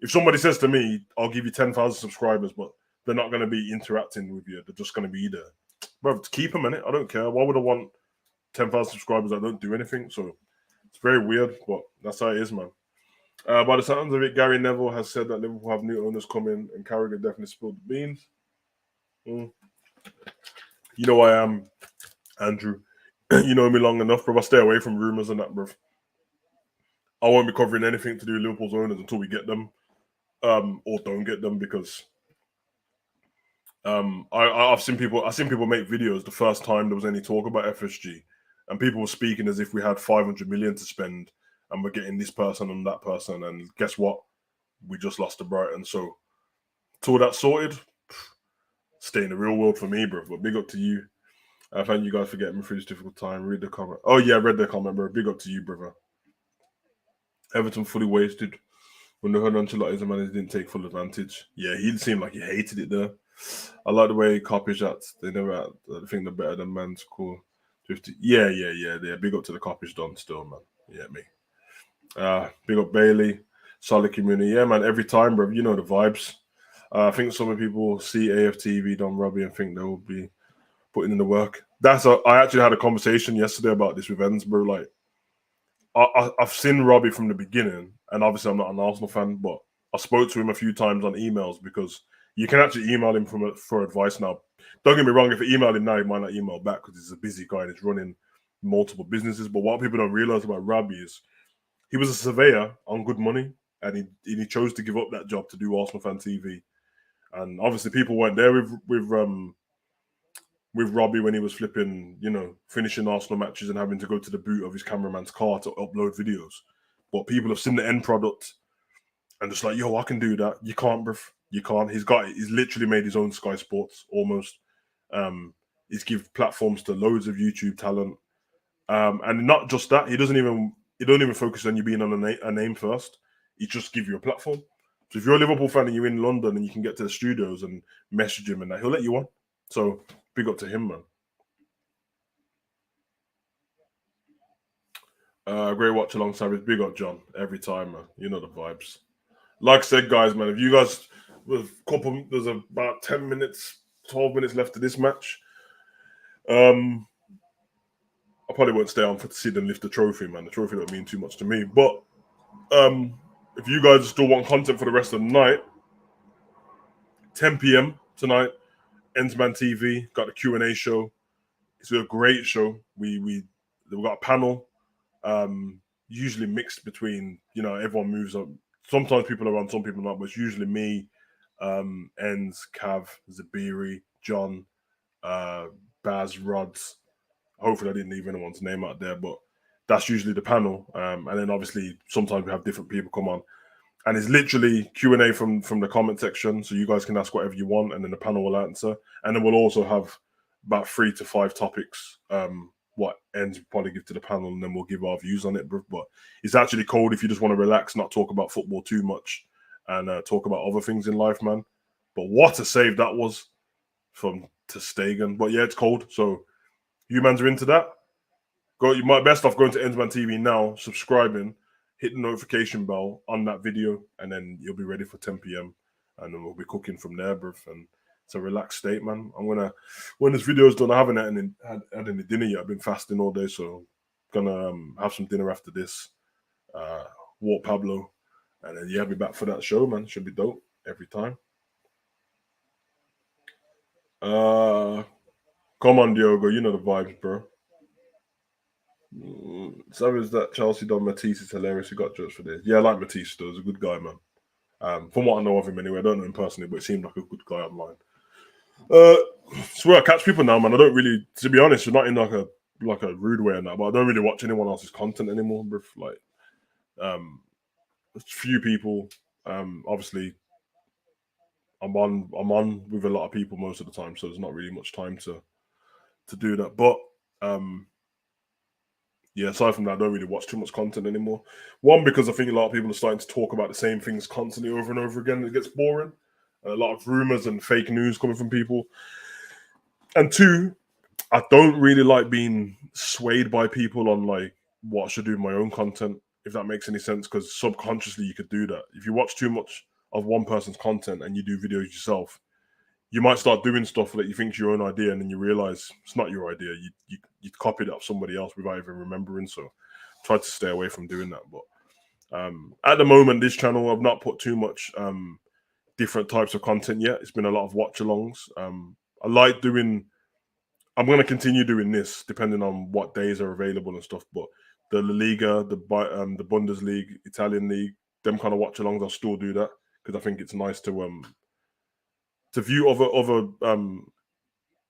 if somebody says to me, I'll give you 10,000 subscribers, but they're not going to be interacting with you. They're just going to be there. Bro, to keep them in it, I don't care. Why would I want 10,000 subscribers that don't do anything? So it's very weird, but that's how it is, man. By the sounds of it, Gary Neville has said that Liverpool have new owners coming, and Carragher definitely spilled the beans. You know I am, Andrew. You know me long enough, bro. I stay away from rumours and that, bro. I won't be covering anything to do with Liverpool's owners until we get them, or don't get them, because I've seen people make videos the first time there was any talk about FSG, and people were speaking as if we had 500 million to spend and we're getting this person and that person, and guess what? We just lost to Brighton. So till that's sorted, stay in the real world for me, bro. But big up to you. Thank you guys for getting me through this difficult time. Read the comment. Oh yeah, I read the comment, bro. Big up to you, brother. Everton fully wasted when they heard Ancelotti's a manager didn't take full advantage. Yeah, he seemed like he hated it there. I like the way Coppage acts. They never act. I think they're better than man's cool. 50. Yeah. Big up to the Coppage done still, man. Yeah, me. Big up Bailey, solid community. Yeah, man. Every time, bro. You know the vibes. I think some people see AFTV done Robbie and think they will be putting in the work. I actually had a conversation yesterday about this with Enz, bro. Like, I've seen Robbie from the beginning, and obviously I'm not an Arsenal fan, but I spoke to him a few times on emails because you can actually email him for advice now. Don't get me wrong, if I email him now, he might not email back because he's a busy guy and he's running multiple businesses. But what people don't realize about Robbie is he was a surveyor on good money, and he chose to give up that job to do Arsenal Fan TV. And obviously people weren't there with Robbie when he was flipping, finishing Arsenal matches and having to go to the boot of his cameraman's car to upload videos. But people have seen the end product and just like, yo, I can do that. You can't, bruv. You can't. He's literally made his own Sky Sports almost. He's given platforms to loads of YouTube talent. And not just that, he don't even focus on you being on a name first. He just give you a platform. So if you're a Liverpool fan and you're in London and you can get to the studios and message him and that, he'll let you on. So big up to him, man. Great watch along, Savage. Big up, John. Every time, man. You know the vibes. Like I said, guys, man, if you guys, there's about 10 minutes, 12 minutes left of this match. I probably won't stay on to see them lift the trophy, man. The trophy don't mean too much to me. But if you guys still want content for the rest of the night, 10 p.m. tonight, Ensman TV got a Q&A show. It's a great show. We've got a panel, usually mixed between, everyone moves up. Sometimes people are on, some people not, but it's usually me, Enz, Cav, Zabiri, John, Baz, Rods. Hopefully I didn't leave anyone's name out there, but that's usually the panel. And then obviously sometimes we have different people come on. And it's literally Q&A from the comment section, so you guys can ask whatever you want, and then the panel will answer. And then we'll also have about 3 to 5 topics, what Ends probably give to the panel, and then we'll give our views on it, bro. But it's actually cold if you just want to relax, not talk about football too much, and talk about other things in life, man. But what a save that was from ter Stegen. But yeah, it's cold, so you mans are into that. You might best off going to Ensman TV now, subscribing, hit the notification bell on that video, and then you'll be ready for 10 p.m. And then we'll be cooking from there, bruv. And it's a relaxed state, man. I'm gonna, when this video's done, I haven't had any dinner yet. I've been fasting all day, so I'm gonna have some dinner after this. Walk Pablo, and then yeah, be back for that show, man. Should be dope every time. Come on, Diogo, you know the vibes, bro. So is that Chelsea done Matisse is hilarious. He got judged for this. Yeah, I like Matisse though. He's a good guy, man. From what I know of him anyway, I don't know him personally, but he seemed like a good guy online. Swear I catch people now, man. I don't really, to be honest, not in like a rude way and that, but I don't really watch anyone else's content anymore, bro. Like, a few people. Obviously, I'm on with a lot of people most of the time, so there's not really much time to do that. But yeah, aside from that, I don't really watch too much content anymore. One, because I think a lot of people are starting to talk about the same things constantly over and over again. It gets boring. A lot of rumors and fake news coming from people. And two, I don't really like being swayed by people on like what I should do with my own content, if that makes any sense, because subconsciously you could do that. If you watch too much of one person's content and you do videos yourself, you might start doing stuff that you think is your own idea, and then you realize it's not your idea. You copied it off somebody else without even remembering. So try to stay away from doing that. But at the moment, this channel, I've not put too much different types of content yet. It's been a lot of watch-alongs. I like doing. I'm going to continue doing this depending on what days are available and stuff. But the La Liga, the Bundesliga, Italian league, them kind of watch-alongs, I'll still do that because I think it's nice to view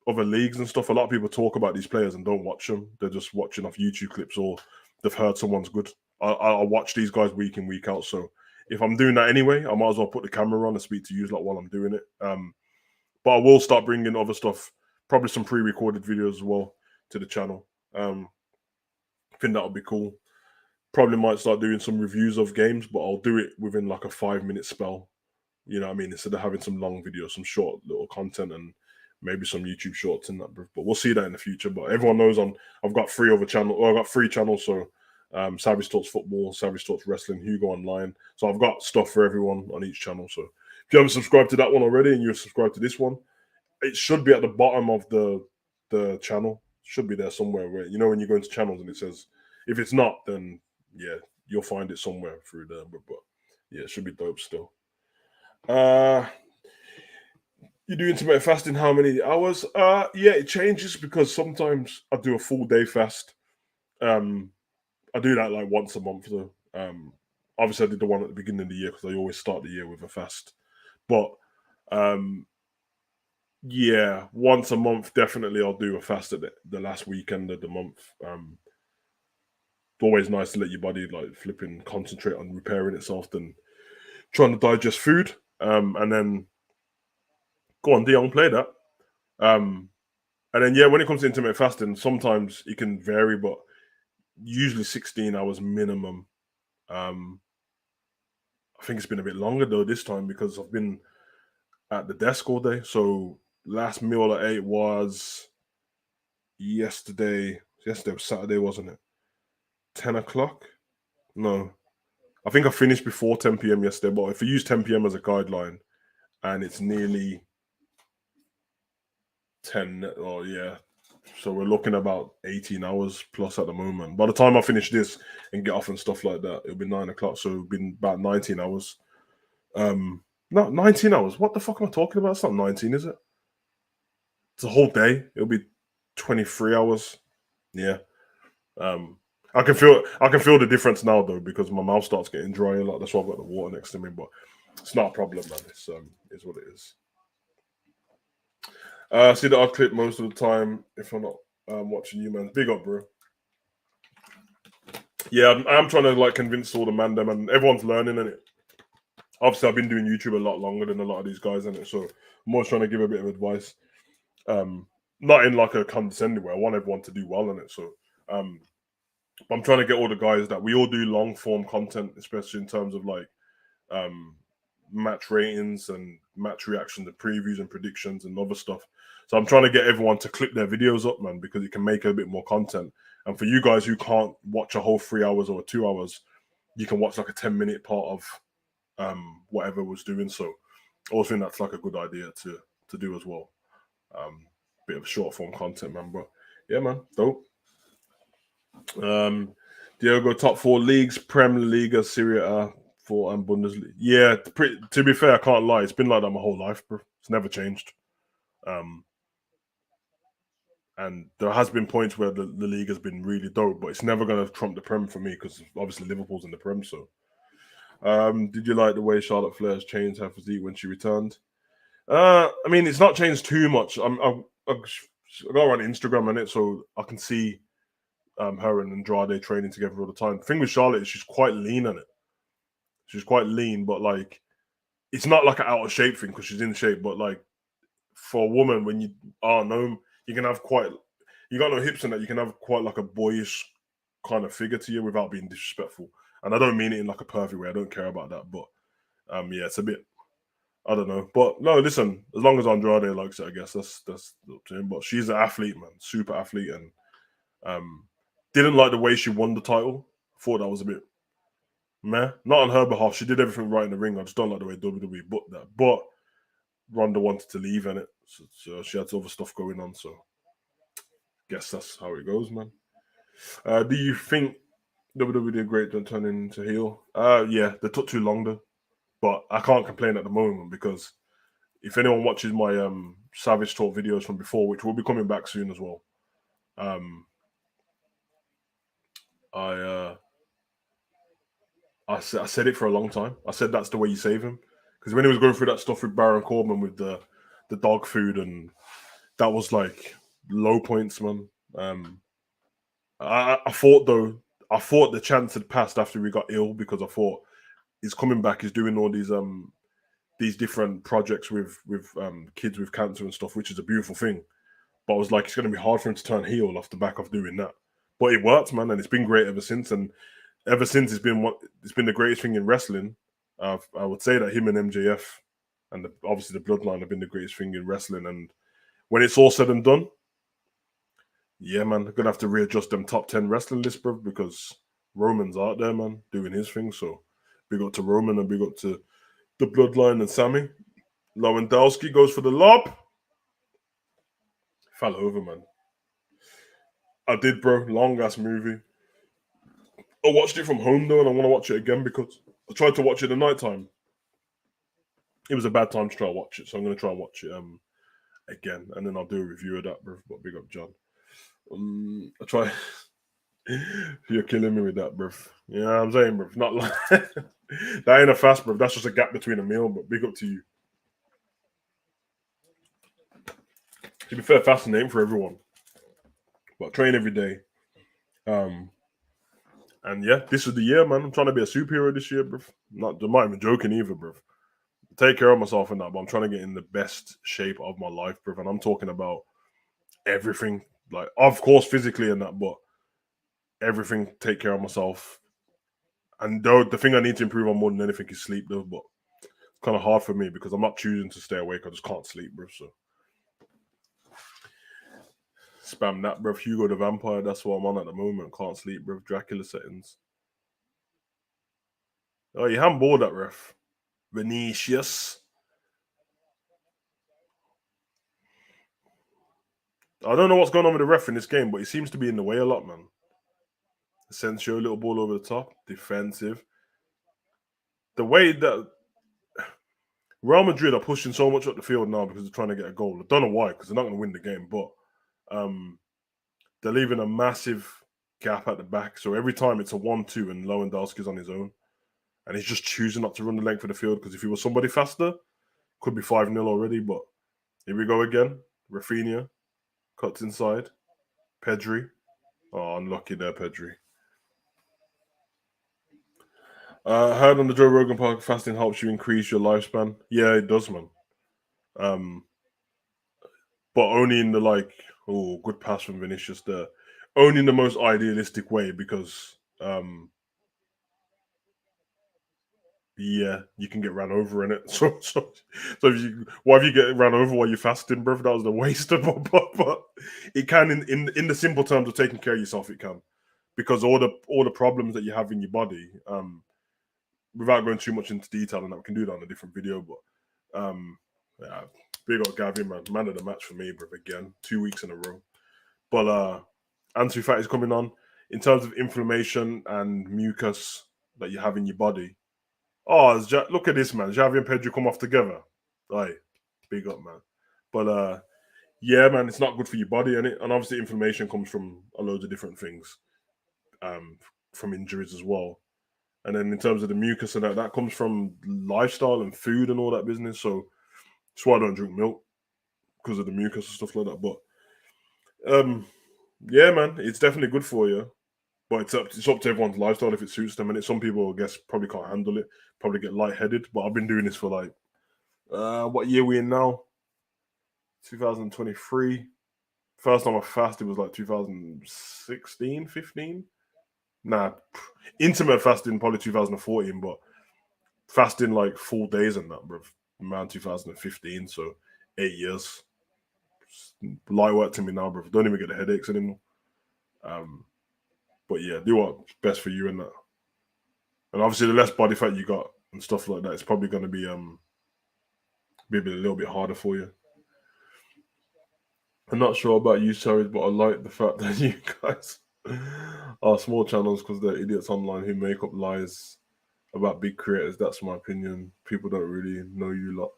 other leagues and stuff. A lot of people talk about these players and don't watch them. They're just watching off YouTube clips or they've heard someone's good. I watch these guys week in, week out. So if I'm doing that anyway, I might as well put the camera on and speak to you like while I'm doing it. But I will start bringing other stuff, probably some pre-recorded videos as well to the channel. I think that'll be cool. Probably might start doing some reviews of games, but I'll do it within like a 5-minute spell. You know what I mean? Instead of having some long videos, some short little content and maybe some YouTube shorts and that. But we'll see that in the future. But everyone knows I've got 3 other channels. I've got 3 channels. So Savage Talks Football, Savage Talks Wrestling, HUGO Online. So I've got stuff for everyone on each channel. So if you haven't subscribed to that one already and you're subscribed to this one, it should be at the bottom of the channel. It should be there somewhere where, you know, when you go into channels and it says, if it's not, then yeah, you'll find it somewhere through there. But yeah, it should be dope still. You do intermittent fasting how many hours? Yeah, it changes because sometimes I do a full day fast. I do that like once a month though. Obviously I did the one at the beginning of the year because I always start the year with a fast. But yeah, once a month definitely I'll do a fast at the last weekend of the month. It's always nice to let your body like flipping concentrate on repairing itself than trying to digest food. And then go on, Dion, play that. And then yeah, when it comes to intermittent fasting, sometimes it can vary, but usually 16 hours minimum. I think it's been a bit longer though this time because I've been at the desk all day. So last meal I ate was yesterday. Yesterday was Saturday, wasn't it? 10 o'clock? No. I think I finished before 10 p.m. yesterday, but if you use 10 p.m. as a guideline and it's nearly 10, or yeah, so we're looking about 18 hours plus at the moment. By the time I finish this and get off and stuff like that, it'll be 9 o'clock, so it'll be about 19 hours. No, 19 hours. What the fuck am I talking about? It's not 19, is it? It's a whole day. It'll be 23 hours. Yeah. I can feel the difference now though because my mouth starts getting dry a lot. That's why I've got the water next to me, but it's not a problem, man. It's what it is. See that I clip most of the time if I'm not watching you, man. Big up, bro. Yeah, I'm trying to like convince all the man them, and everyone's learning in it. Obviously, I've been doing YouTube a lot longer than a lot of these guys in it, so I'm always trying to give a bit of advice. Not in like a condescending way. I want everyone to do well in it, so I'm trying to get all the guys that we all do long form content, especially in terms of like match ratings and match reactions and previews and predictions and other stuff. So I'm trying to get everyone to clip their videos up, man, because it can make a bit more content And for you guys who can't watch a whole 3 hours or 2 hours, you can watch like a 10-minute part of whatever was doing. So I also think that's like a good idea to do as well. Bit of short form content, man. But yeah, man, dope. Diogo, top 4 leagues: Premier League, Serie A, and Bundesliga. Yeah, to be fair, I can't lie. It's been like that my whole life, bro. It's never changed. And there has been points where the league has been really dope, but it's never going to trump the Prem for me because obviously Liverpool's in the Prem. So, did you like the way Charlotte Flair's changed her physique when she returned? I mean, it's not changed too much. I go on Instagram and it, so I can see her and Andrade training together all the time. The thing with Charlotte is she's quite lean on it. She's quite lean, but like it's not like an out of shape thing because she's in shape. But like for a woman, when you are known, you can have you got no hips in that. You can have quite like a boyish kind of figure to you without being disrespectful. And I don't mean it in like a perfect way. I don't care about that. But yeah, it's a bit. I don't know, but no. Listen, as long as Andrade likes it, I guess that's up to him. But she's an athlete, man, super athlete, and didn't like the way she won the title. Thought that was a bit meh. Not on her behalf. She did everything right in the ring. I just don't like the way WWE booked that. But Ronda wanted to leave in it, so she had other stuff going on. So, guess that's how it goes, man. Do you think WWE did great on turning into heel? Yeah, they took too long though. But I can't complain at the moment because if anyone watches my Savage Talk videos from before, which will be coming back soon as well, I said it for a long time. I said that's the way you save him because when he was going through that stuff with Baron Corbin with the dog food, and that was like low points, man. I thought though, the chance had passed after he got ill because I thought he's coming back. He's doing all these different projects with kids with cancer and stuff, which is a beautiful thing. But I was like, it's going to be hard for him to turn heel off the back of doing that. But it worked, man, and it's been great ever since. And ever since, it's been the greatest thing in wrestling. I would say that him and MJF and obviously the Bloodline have been the greatest thing in wrestling. And when it's all said and done, yeah, man, they're gonna have to readjust them top 10 wrestling lists, bro, because Roman's out there, man, doing his thing. So big up to Roman and big up to the Bloodline and Sammy. Lewandowski goes for the lob. Fell over, man. I did, bro. Long ass movie. I watched it from home though, and I want to watch it again because I tried to watch it at night time. It was a bad time to try to watch it, so I'm gonna try and watch it again, and then I'll do a review of that, bro. But big up, John. I try. You're killing me with that, bro. You know what I'm saying, bro? Not like that ain't a fast, bro. That's just a gap between a meal. But big up to you. To be fair, fast name for everyone. But train every day. And yeah, this is the year, man. I'm trying to be a superhero this year, bro. I'm not even joking either, bro. Take care of myself and that, but I'm trying to get in the best shape of my life, bro. And I'm talking about everything, like, of course, physically and that, but everything. Take care of myself. And though the thing I need to improve on more than anything is sleep, though. But it's kind of hard for me because I'm not choosing to stay awake. I just can't sleep, bro. So spam that, bro. Hugo the Vampire. That's what I'm on at the moment. Can't sleep, bro. Dracula settings. Oh, you handballed that, ref. Vinicius. I don't know what's going on with the ref in this game, but he seems to be in the way a lot, man. Asensio, little ball over the top, defensive. The way that Real Madrid are pushing so much up the field now because they're trying to get a goal. I don't know why, because they're not going to win the game, but they're leaving a massive gap at the back. So every time it's a 1-2 and Lewandowski's on his own. And he's just choosing not to run the length of the field because if he was somebody faster, could be 5-0 already. But here we go again. Rafinha cuts inside. Pedri. Oh, unlucky there, Pedri. Heard on the Joe Rogan podcast, fasting helps you increase your lifespan. Yeah, it does, man. But only in the good pass from Vinicius there. Only in the most idealistic way because yeah, you can get ran over in it. So if you why if you get ran over while you're fasting, bro? That was the waste of but it can in the simple terms of taking care of yourself, it can. Because all the problems that you have in your body, without going too much into detail, and that we can do that on a different video, but yeah, big up Gavin, man of the match for me, bro, again, 2 weeks in a row. But anti-fat is coming on. In terms of inflammation and mucus that you have in your body, look at this, man. Xavi and Pedro come off together. Like, big up, man. But yeah, man, it's not good for your body, and obviously inflammation comes from a load of different things, from injuries as well. And then in terms of the mucus and that comes from lifestyle and food and all that business. So that's why I don't drink milk, because of the mucus and stuff like that. But yeah, man, it's definitely good for you. But it's up to everyone's lifestyle if it suits them. And some people, I guess, probably can't handle it, probably get lightheaded. But I've been doing this for like, what year we in now? 2023. First time I fasted was like 2016, 15. Nah, intimate fasting probably 2014, but fasting like full days and that, bro, around 2015. So 8 years. Light work to me now, bro. Don't even get the headaches anymore. But yeah, do what's best for you in that. And obviously, the less body fat you got and stuff like that, it's probably going to be a little bit harder for you. I'm not sure about you, sorry, but I like the fact that you guys are small channels because they're idiots online who make up lies about big creators. That's my opinion. People don't really know you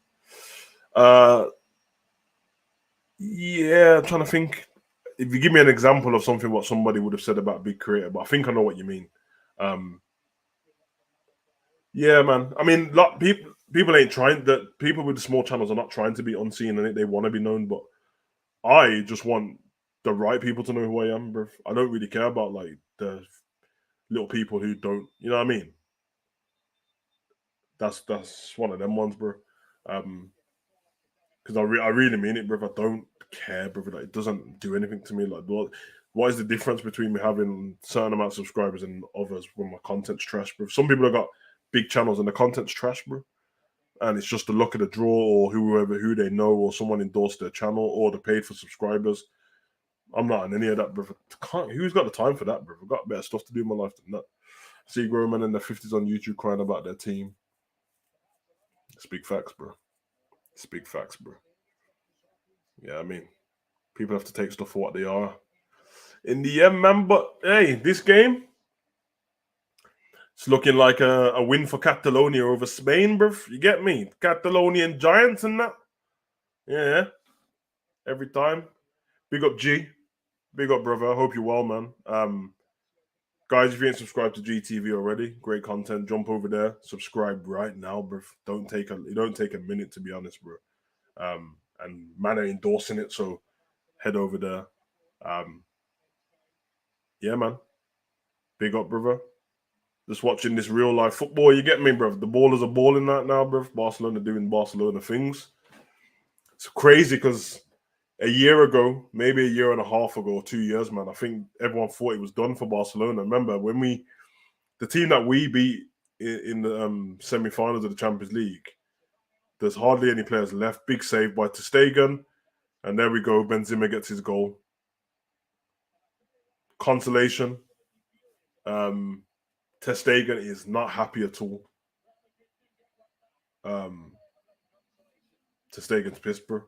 lot. Yeah, I'm trying to think. If you give me an example of something what somebody would have said about big creator, but I think I know what you mean. Yeah, man. I mean, people ain't trying. That people with the small channels are not trying to be unseen, and they want to be known. But I just want the right people to know who I am, bro. I don't really care about like the little people who don't. You know what I mean? That's one of them ones, bro. Because I really mean it, bro. I don't care, bro. Like, it doesn't do anything to me. Like, what is the difference between me having certain amount of subscribers and others when my content's trash, bro? Some people have got big channels and the content's trash, bro. And it's just the luck of the draw, or who they know, or someone endorsed their channel, or they paid for subscribers. I'm not in any of that, bro. Who's got the time for that, bro? I've got better stuff to do in my life than that. See grown men in their 50s on YouTube crying about their team. It's big facts, bro. It's big facts, bro. Yeah, I mean, people have to take stuff for what they are. In the end, man, but hey, this game, it's looking like a win for Catalonia over Spain, bro. You get me? Catalonian Giants and that. Yeah. Every time. Big up, G. Big up, brother. I hope you're well, man. Guys, if you ain't subscribed to GTV already, great content. Jump over there. Subscribe right now, bro. It don't take a minute, to be honest, bro. And man are endorsing it, so head over there. Yeah, man. Big up, brother. Just watching this real life football, you get me, bro. The ballers are balling that now, bro. Barcelona doing Barcelona things. It's crazy because a year ago, maybe a year and a half ago, 2 years, man, I think everyone thought it was done for Barcelona. Remember when the team that we beat in the semi-finals of the Champions League, there's hardly any players left. Big save by ter Stegen, and there we go. Benzema gets his goal. Consolation. Ter Stegen is not happy at all. Ter Stegen's pissed, bro.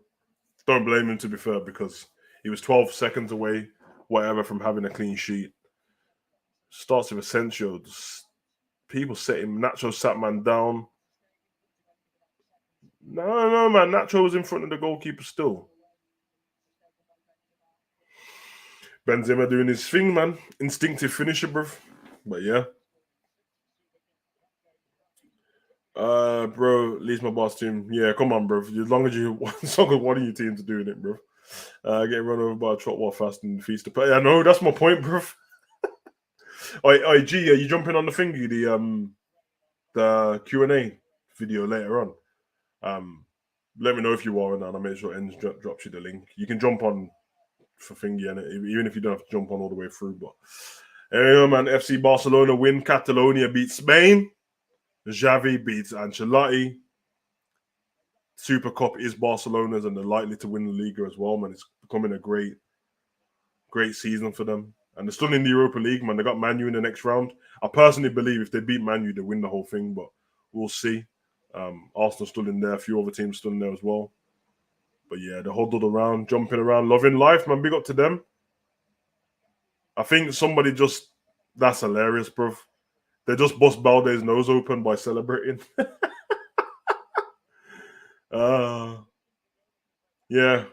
Don't blame him, to be fair, because he was 12 seconds away, whatever, from having a clean sheet. Starts with Asensio. People set him. Nacho sat man down. No, man. Nacho was in front of the goalkeeper still. Benzema doing his thing, man. Instinctive finisher, bro. But yeah. Bro, leaves my boss team. Yeah, come on, bro. As long as one of your teams are doing it, bro. Getting run over by a trot while fasting defeats the player. I know, that's my point, bro. G, are you jumping on the thingy, the Q&A video later on? Let me know if you are, and I'll make sure Ends drops you the link. You can jump on for thingy, and even if you don't have to jump on all the way through. But anyway, man, FC Barcelona win. Catalonia beat Spain. Xavi beats Ancelotti. Super Cup is Barcelona's, and they're likely to win the Liga as well, man. It's becoming a great season for them. And they're still in the Europa League, man. They got Man U in the next round. I personally believe if they beat Man U, they win the whole thing, but we'll see. Arsenal's still in there. A few other teams still in there as well. But yeah, they're huddled around, jumping around, loving life, man. Big up to them. I think somebody that's hilarious, bro. They just bust Balde's nose open by celebrating. Yeah.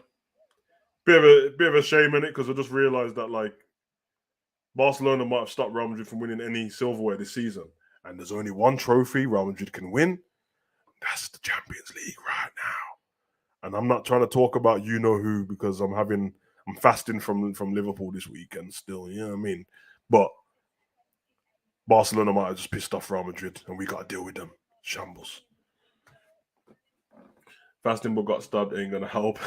Bit of a shame in it, because I just realized that, like, Barcelona might have stopped Real Madrid from winning any silverware this season. And there's only one trophy Real Madrid can win. That's the Champions League right now. And I'm not trying to talk about you know who, because I'm fasting from Liverpool this weekend still, you know what I mean? But Barcelona might have just pissed off Real Madrid, and we got to deal with them. Shambles. Fasting but got stabbed ain't gonna help.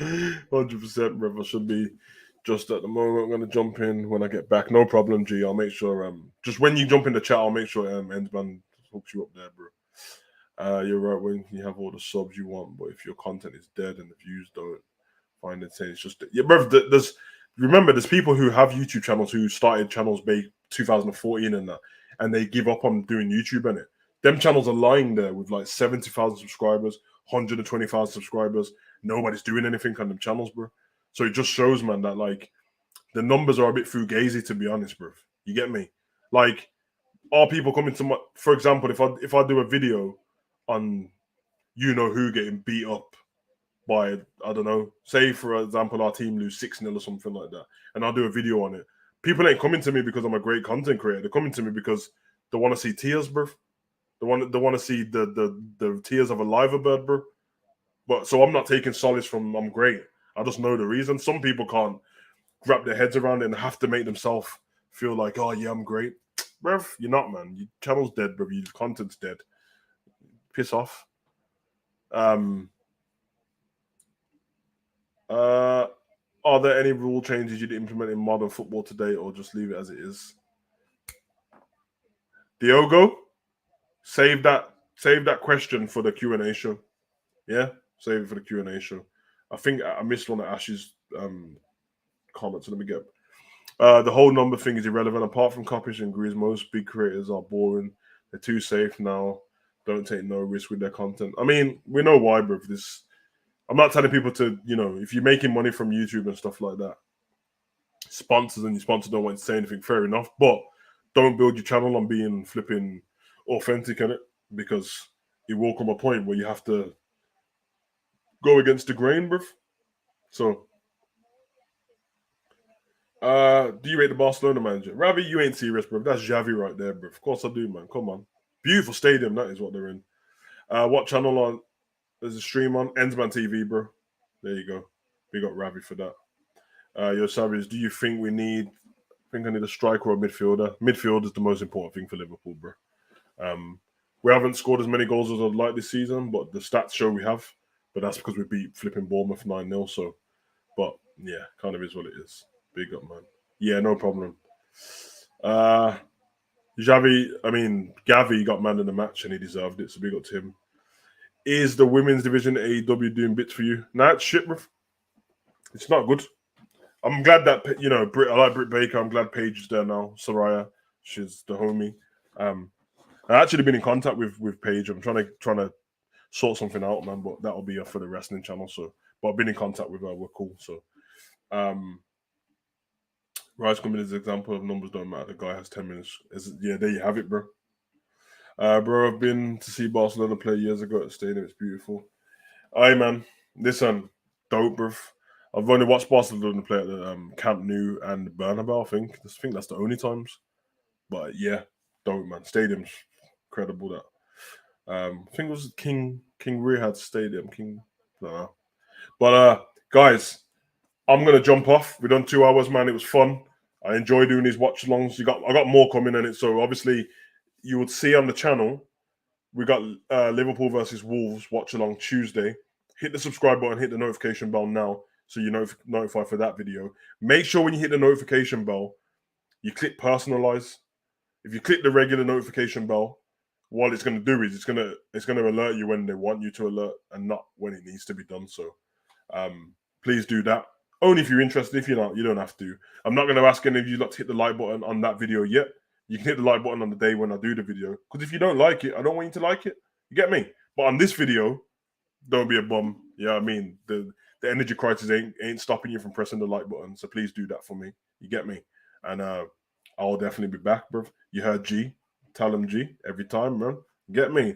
100%, brother. Should be just at the moment. I'm gonna jump in when I get back. No problem, G. I'll make sure. Just when you jump in the chat, I'll make sure Endsman hooks you up there, bro. You're right when you have all the subs you want, but if your content is dead and the views don't find it, it's just bro. There's people who have YouTube channels who started channels by 2014 and that, and they give up on doing YouTube in it. Them channels are lying there with like 70,000 subscribers, 120,000 subscribers. Nobody's doing anything on them channels, bro. So it just shows, man, that like the numbers are a bit fugazi, to be honest, bro. You get me? Like, are people coming to my? For example, if I do a video on you know who getting beat up by, I don't know, say for example our team lose 6-0 or something like that, and I'll do a video on it. People ain't coming to me because I'm a great content creator. They're coming to me because they want to see tears, bro. They want to see the tears of a liver bird, bro. But so I'm not taking solace from I'm great. I just know the reason. Some people can't wrap their heads around it and have to make themselves feel like, oh yeah, I'm great. Bruv, you're not, man. Your channel's dead, bro. Your content's dead. Piss off. Are there any rule changes you'd implement in modern football today, or just leave it as it is? Diogo, save that question for the Q&A show. Yeah, save it for the Q&A show. I think I missed one of Ash's comments. Let me get the whole number thing is irrelevant. Apart from Kopic and Grease, most big creators are boring. They're too safe now. Don't take no risk with their content. I mean, we know why, bro. I'm not telling people to, if you're making money from YouTube and stuff like that, sponsors and your sponsors don't want to say anything, fair enough. But don't build your channel on being flipping authentic in it, because it will come a point where you have to go against the grain, bro. So, do you rate the Barcelona manager? Ravi, you ain't serious, bro. That's Xavi right there, bro. Of course I do, man. Come on. Beautiful stadium, that is what they're in. What channel on? There's a stream on Endsman TV, bro. There you go. We got Ravi for that. Yo, Savage, do you think I need a striker or a midfielder? Midfield is the most important thing for Liverpool, bro. We haven't scored as many goals as I'd like this season, but the stats show we have. But that's because we beat flipping Bournemouth 9-0. So, but yeah, kind of is what it is. Big up, man. Yeah, no problem. Gavi got man in the match and he deserved it, so big up to him. Is the women's division AEW doing bits for you? Nah, it's shit, bro. It's not good. I'm glad that, I like Britt Baker. I'm glad Paige is there now. Soraya, she's the homie. I've actually been in contact with Paige. I'm trying to sort something out, man, but that'll be for the wrestling channel. So, but I've been in contact with her. We're cool. So, Rise coming as an example of numbers don't matter. The guy has 10 minutes. Yeah, there you have it, bro. Bro, I've been to see Barcelona play years ago at the stadium. It's beautiful. Aye, man. Listen, dope, bro. I've only watched Barcelona play at the Camp Nou and Bernabeu, I think. I think that's the only times. But yeah, dope, man. Stadium's incredible, that. I think it was King Riyadh Stadium. I don't know. But guys, I'm gonna jump off. We've done 2 hours, man. It was fun. I enjoy doing these watch alongs. I got more coming in it. So obviously, you would see on the channel, we got Liverpool versus Wolves watch along Tuesday. Hit the subscribe button, hit the notification bell now, so you're notified for that video. Make sure when you hit the notification bell, you click personalize. If you click the regular notification bell, what it's going to do is it's going to alert you when they want you to alert and not when it needs to be done. So please do that. Only if you're interested. If you're not, you don't have to. I'm not going to ask any of you not to hit the like button on that video yet. You can hit the like button on the day when I do the video. Because if you don't like it, I don't want you to like it. You get me? But on this video, don't be a bum. Yeah, I mean, the energy crisis ain't stopping you from pressing the like button. So please do that for me. You get me? And I'll definitely be back, bro. You heard G. Tell him G every time, man. You get me?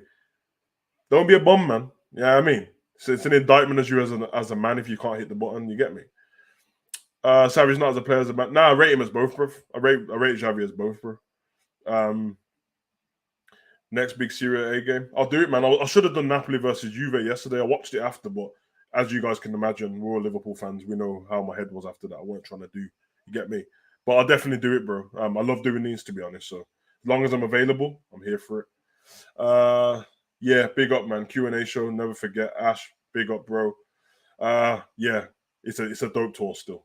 Don't be a bum, man. Yeah, I mean, so it's an indictment as you as a man if you can't hit the button. You get me? Xavi's not as a player as a man. Nah, I rate him as both, bro. I rate Xavi as both, bro. Next big Serie A game. I'll do it, man. I should have done Napoli versus Juve yesterday. I watched it after, but as you guys can imagine, we're all Liverpool fans. We know how my head was after that. I weren't trying to do. You get me? But I'll definitely do it, bro. I love doing these, to be honest. So as long as I'm available, I'm here for it. Yeah, big up, man. Q&A show. Never forget. Ash, big up, bro. Yeah, it's a dope tour still.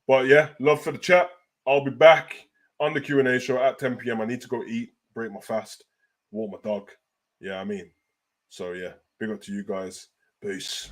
But yeah, love for the chat. I'll be back on the Q&A show at 10 p.m. I need to go eat, break my fast, walk my dog. Yeah, I mean. So yeah, big up to you guys. Peace.